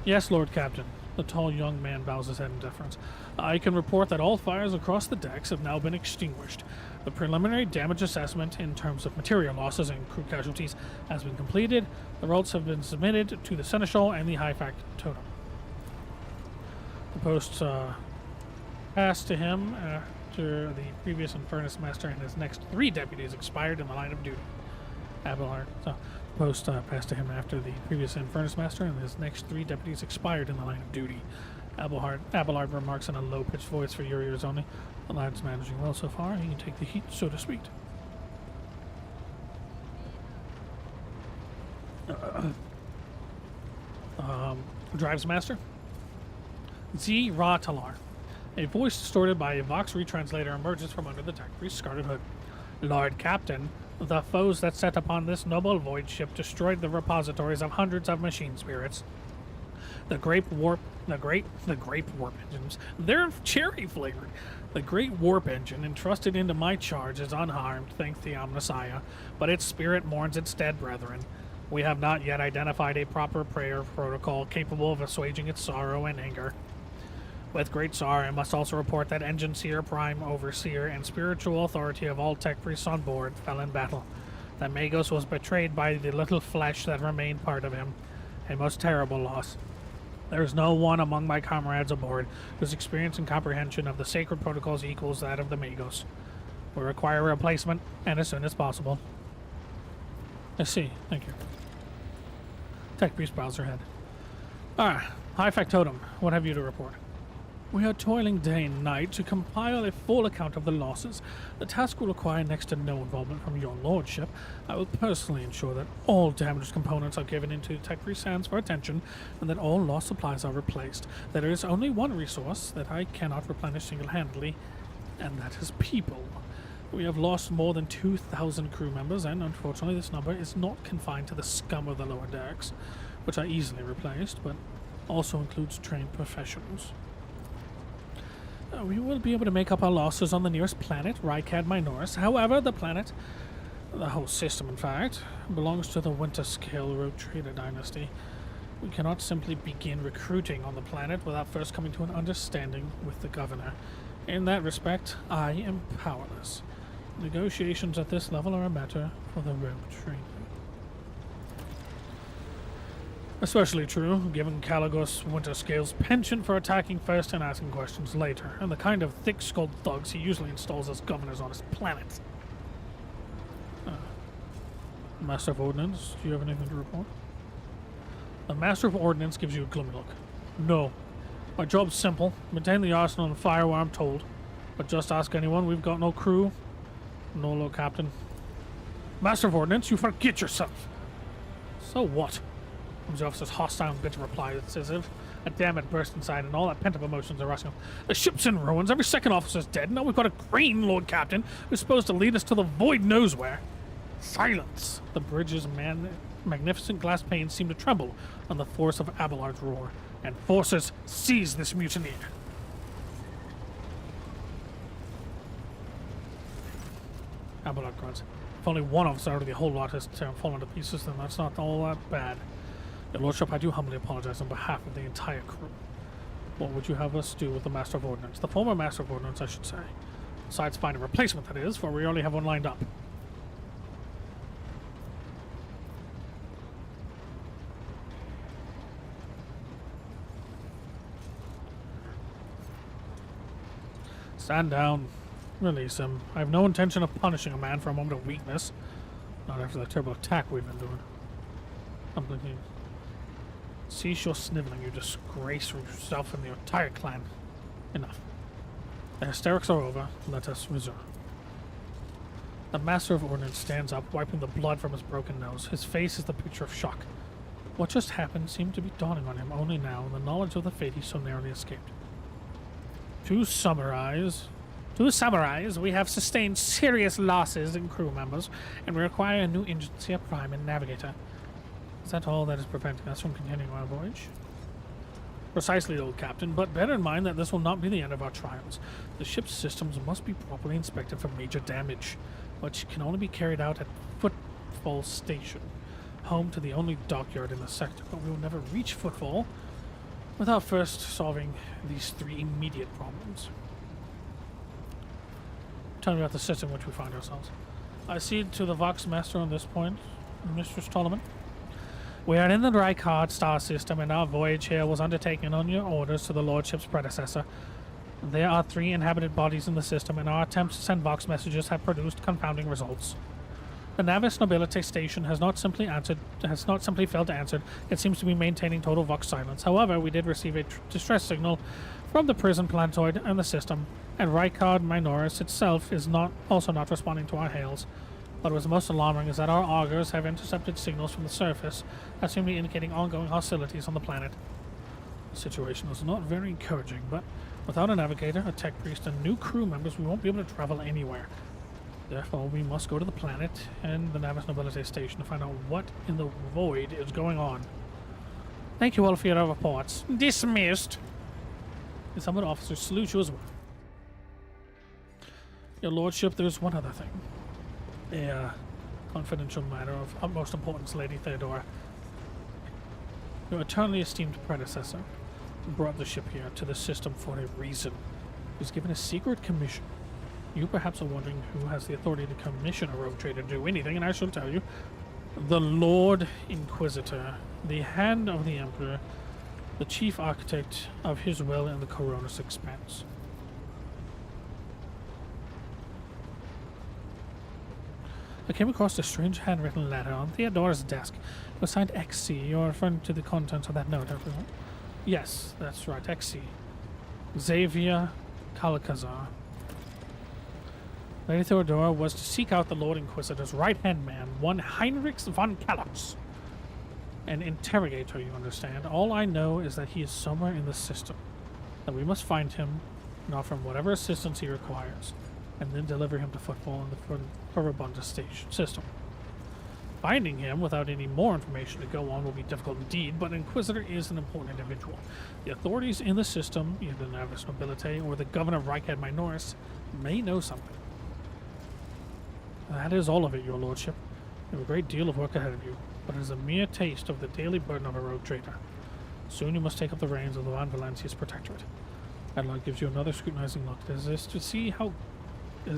Yes, Lord Captain. The tall young man bows his head in deference. I can report that all fires across the decks have now been extinguished. The preliminary damage assessment in terms of material losses and crew casualties has been completed. The results have been submitted to the Seneschal and the High Fact Totem. The post passed to him after the previous Infernus Master and his next 3 deputies expired in the line of duty. Abelard. So, post passed to him after the previous Infernus Master and his next 3 deputies expired in the line of duty. Abelard remarks in a low-pitched voice for your ears only. The lad's managing well so far. He can take the heat, so to speak. Drives Master. Z. Ra Talar. A voice distorted by a Vox retranslator emerges from under the tech priest's scarlet hood. Lord Captain, the foes that set upon this noble void ship destroyed the repositories of hundreds of machine spirits. The grape warp engines. They're cherry flavored. The great warp engine entrusted into my charge is unharmed, thanks the Omnissiah, but its spirit mourns its dead brethren. We have not yet identified a proper prayer protocol capable of assuaging its sorrow and anger. With great sorrow, I must also report that Engine Seer, Prime Overseer, and spiritual authority of all tech priests on board fell in battle. That Magos was betrayed by the little flesh that remained part of him. A most terrible loss. There is no one among my comrades aboard whose experience and comprehension of the sacred protocols equals that of the Magos. We require a replacement, and as soon as possible. I see. Thank you. Tech priest bows her head. High Factotum, what have you to report? We are toiling day and night to compile a full account of the losses. The task will require next to no involvement from your lordship. I will personally ensure that all damaged components are given into Tech Priest's hands for attention, and that all lost supplies are replaced. There is only one resource that I cannot replenish single-handedly, and that is people. We have lost more than 2,000 crew members, and unfortunately this number is not confined to the scum of the lower decks, which are easily replaced, but also includes trained professionals. We will be able to make up our losses on the nearest planet, Rykad Minoris. However, the planet, the whole system in fact, belongs to the Winter Scale Rogue Trader dynasty. We cannot simply begin recruiting on the planet without first coming to an understanding with the governor. In that respect, I am powerless. Negotiations at this level are a matter for the Rogue Trader. Especially true, given Caligos Winterscale's penchant for attacking first and asking questions later, and the kind of thick-skulled thugs he usually installs as governors on his planet. Master of Ordnance, do you have anything to report? The Master of Ordnance gives you a gloomy look. No. My job's simple. Maintain the arsenal and fire where I'm told. But just ask anyone, we've got no crew. No, Lord Captain. Master of Ordnance, you forget yourself. So what? The officer's hostile and bitter reply. It's as if a dam had burst inside and all that pent-up emotions are rushing. The ship's in ruins, every second officer's dead, now we've got a green Lord Captain who's supposed to lead us to the void knows where. Silence! The bridge's magnificent glass panes seem to tremble on the force of Abelard's roar, and forces seize this mutineer. Abelard grunts. If only one officer out of the whole lot has fallen to pieces, then that's not all that bad. Your Lordship, I do humbly apologize on behalf of the entire crew. What would you have us do with the Master of Ordnance? The former Master of Ordnance, I should say. Besides find a replacement, that is, for we already have one lined up. Stand down. Release him. I have no intention of punishing a man for a moment of weakness. Not after the terrible attack we've been doing. I'm thinking... Cease your sniveling, you disgrace yourself and the entire clan. Enough. The hysterics are over. Let us resume. The Master of Ordnance stands up, wiping the blood from his broken nose. His face is the picture of shock. What just happened seemed to be dawning on him only now in the knowledge of the fate he so narrowly escaped. To summarize, we have sustained serious losses in crew members, and we require a new agency, a prime and navigator. Is that all that is preventing us from continuing our voyage? Precisely, old captain, but bear in mind that this will not be the end of our trials. The ship's systems must be properly inspected for major damage, which can only be carried out at Footfall Station, home to the only dockyard in the sector, but we will never reach Footfall without first solving these 3 immediate problems. Tell me about the system in which we find ourselves. I cede to the Vox Master on this point, Mistress Tolman. We are in the Rykard star system, and our voyage here was undertaken on your orders to the Lordship's predecessor. There are 3 inhabited bodies in the system, and our attempts to send Vox messages have produced confounding results. The Navis Nobility Station has not simply failed to answer. It seems to be maintaining total Vox silence. However, we did receive a distress signal from the prison planetoid and the system, and Rykard Minoris itself is also not responding to our hails. What was most alarming is that our augurs have intercepted signals from the surface that seem to be indicating ongoing hostilities on the planet. The situation is not very encouraging, but without a navigator, a tech priest, and new crew members, we won't be able to travel anywhere. Therefore, we must go to the planet and the Navis Nobility Station to find out what in the void is going on. Thank you all for your reports. Dismissed. The summoned officers salute you as well. Your Lordship, there's one other thing. A confidential matter of utmost importance, Lady Theodora. Your eternally esteemed predecessor brought the ship here to the system for a reason. He was given a secret commission. You perhaps are wondering who has the authority to commission a rogue trader to do anything, and I shall tell you. The Lord Inquisitor, the hand of the Emperor, the chief architect of his will in the Coronis Expanse. I came across a strange handwritten letter on Theodora's desk. It was signed XC. You're referring to the contents of that note, everyone? Yes, that's right, XC. Xavier Kalakazar. Lady Theodora was to seek out the Lord Inquisitor's right-hand man, one Heinrich von Kalox, and interrogate her, you understand. All I know is that he is somewhere in the system, that we must find him and offer him whatever assistance he requires, and then deliver him to Footfall in the Furibunda station system. Finding him without any more information to go on will be difficult indeed, but Inquisitor is an important individual. The authorities in the system, either the Navis Nobility or the Governor of Rykard Minoris, may know something. That is all of it, your lordship. You have a great deal of work ahead of you, but it is a mere taste of the daily burden of a rogue trader. Soon you must take up the reins of the Von Valencia's protectorate. Adelaide gives you another scrutinizing look, as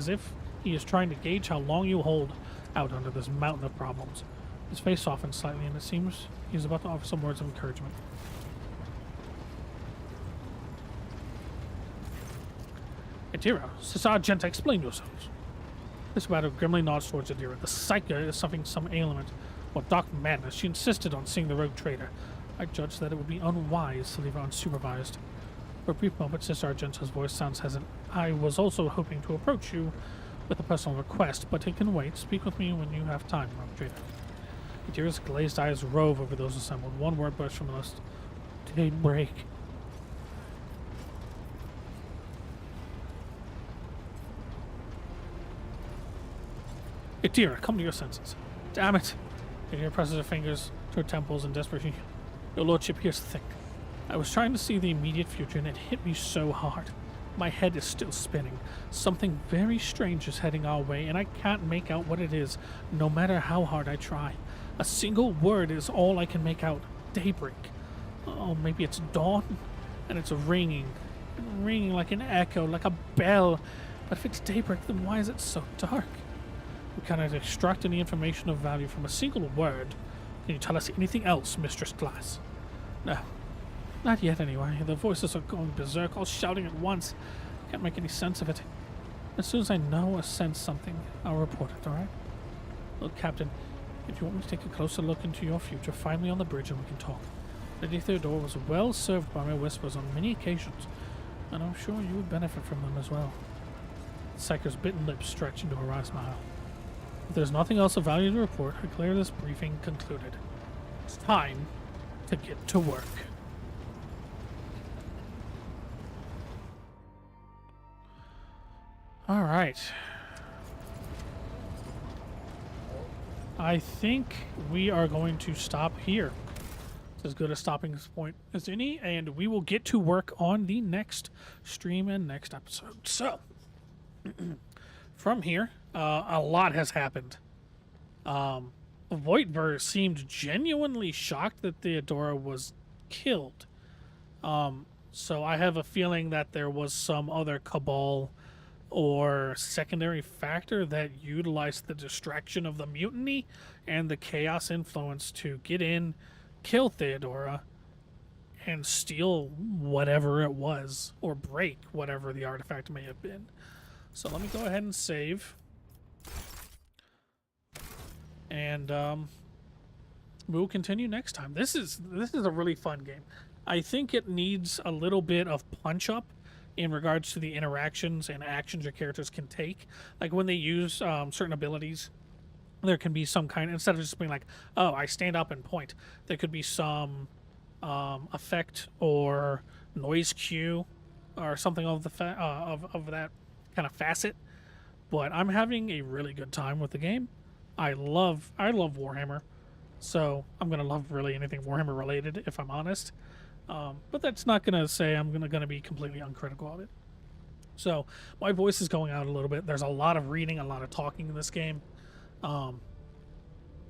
if he is trying to gauge how long you hold out under this mountain of problems. His face softens slightly, and it seems he is about to offer some words of encouragement. Adira, Sergeant, explain yourselves. This matter grimly nods towards Adira. The Psycha is suffering some ailment or dark madness. She insisted on seeing the rogue trader. I judged that it would be unwise to leave her unsupervised. For a brief moment, Sister Argenta's voice sounds hesitant. I was also hoping to approach you with a personal request, but it can wait. Speak with me when you have time, rogue trader. Adira's glazed eyes rove over those assembled. One word burst from the list. Daybreak. Adira, come to your senses. Damn it. Adira presses her fingers to her temples in desperation. Your lordship, here's the thing. I was trying to see the immediate future, and it hit me so hard. My head is still spinning. Something very strange is heading our way, and I can't make out what it is, no matter how hard I try. A single word is all I can make out. Daybreak. Oh, maybe it's dawn? And it's ringing like an echo, like a bell. But if it's daybreak, then why is it so dark? We cannot extract any information of value from a single word. Can you tell us anything else, Mistress Glass? No. Not yet, anyway. The voices are going berserk, all shouting at once. Can't make any sense of it. As soon as I know or sense something, I'll report it, alright? Look, Captain, if you want me to take a closer look into your future, find me on the bridge and we can talk. Lady Theodora was well served by my whispers on many occasions, and I'm sure you would benefit from them as well. Psyker's bitten lips stretch into a wry smile. If there's nothing else of value to report, I declare this briefing concluded. It's time to get to work. All right. I think we are going to stop here. It's as good a stopping point as any, and we will get to work on the next stream and next episode. So, from here, a lot has happened. Voigtver seemed genuinely shocked that Theodora was killed. So I have a feeling that there was some other cabal or secondary factor that utilized the distraction of the mutiny and the chaos influence to get in, kill Theodora, and steal whatever it was, or break whatever the artifact may have been. So let me go ahead and save. And we'll continue next time. This is a really fun game. I think it needs a little bit of punch up in regards to the interactions and actions your characters can take. Like when they use certain abilities, there can be some kind, instead of just being like, oh, I stand up and point, there could be some effect or noise cue or something of the of that kind of facet. But I'm having a really good time with the game. I love Warhammer, so I'm gonna love really anything Warhammer related, if I'm honest. But that's not gonna say I'm gonna be completely uncritical of it. So my voice is going out a little bit. There's a lot of reading, a lot of talking in this game.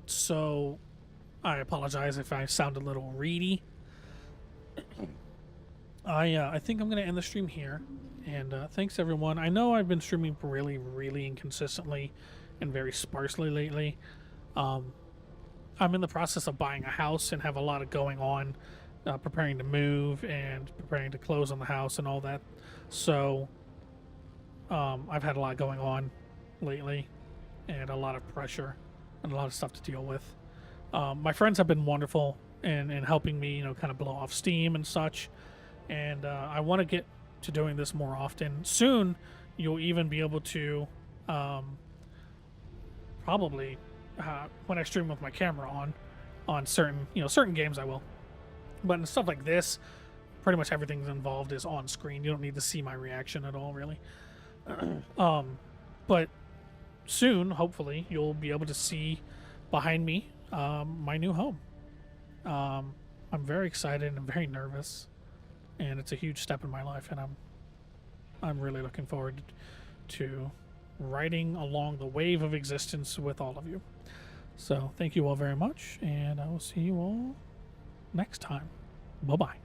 So I apologize if I sound a little reedy. I think I'm gonna end the stream here, and thanks everyone. I know I've been streaming really inconsistently and very sparsely lately. I'm in the process of buying a house and have a lot of going on, preparing to move and preparing to close on the house and all that. So I've had a lot going on lately and a lot of pressure and a lot of stuff to deal with. My friends have been wonderful in helping me, kind of blow off steam and such. And I want to get to doing this more often. Soon, you'll even be able to probably when I stream with my camera on certain games I will, but in stuff like this, pretty much everything involved is on screen. You don't need to see my reaction at all, really. But soon, hopefully, you'll be able to see behind me my new home. I'm very excited and very nervous, and it's a huge step in my life, and I'm really looking forward to riding along the wave of existence with all of you. So thank you all very much, and I will see you all next time. Bye-bye.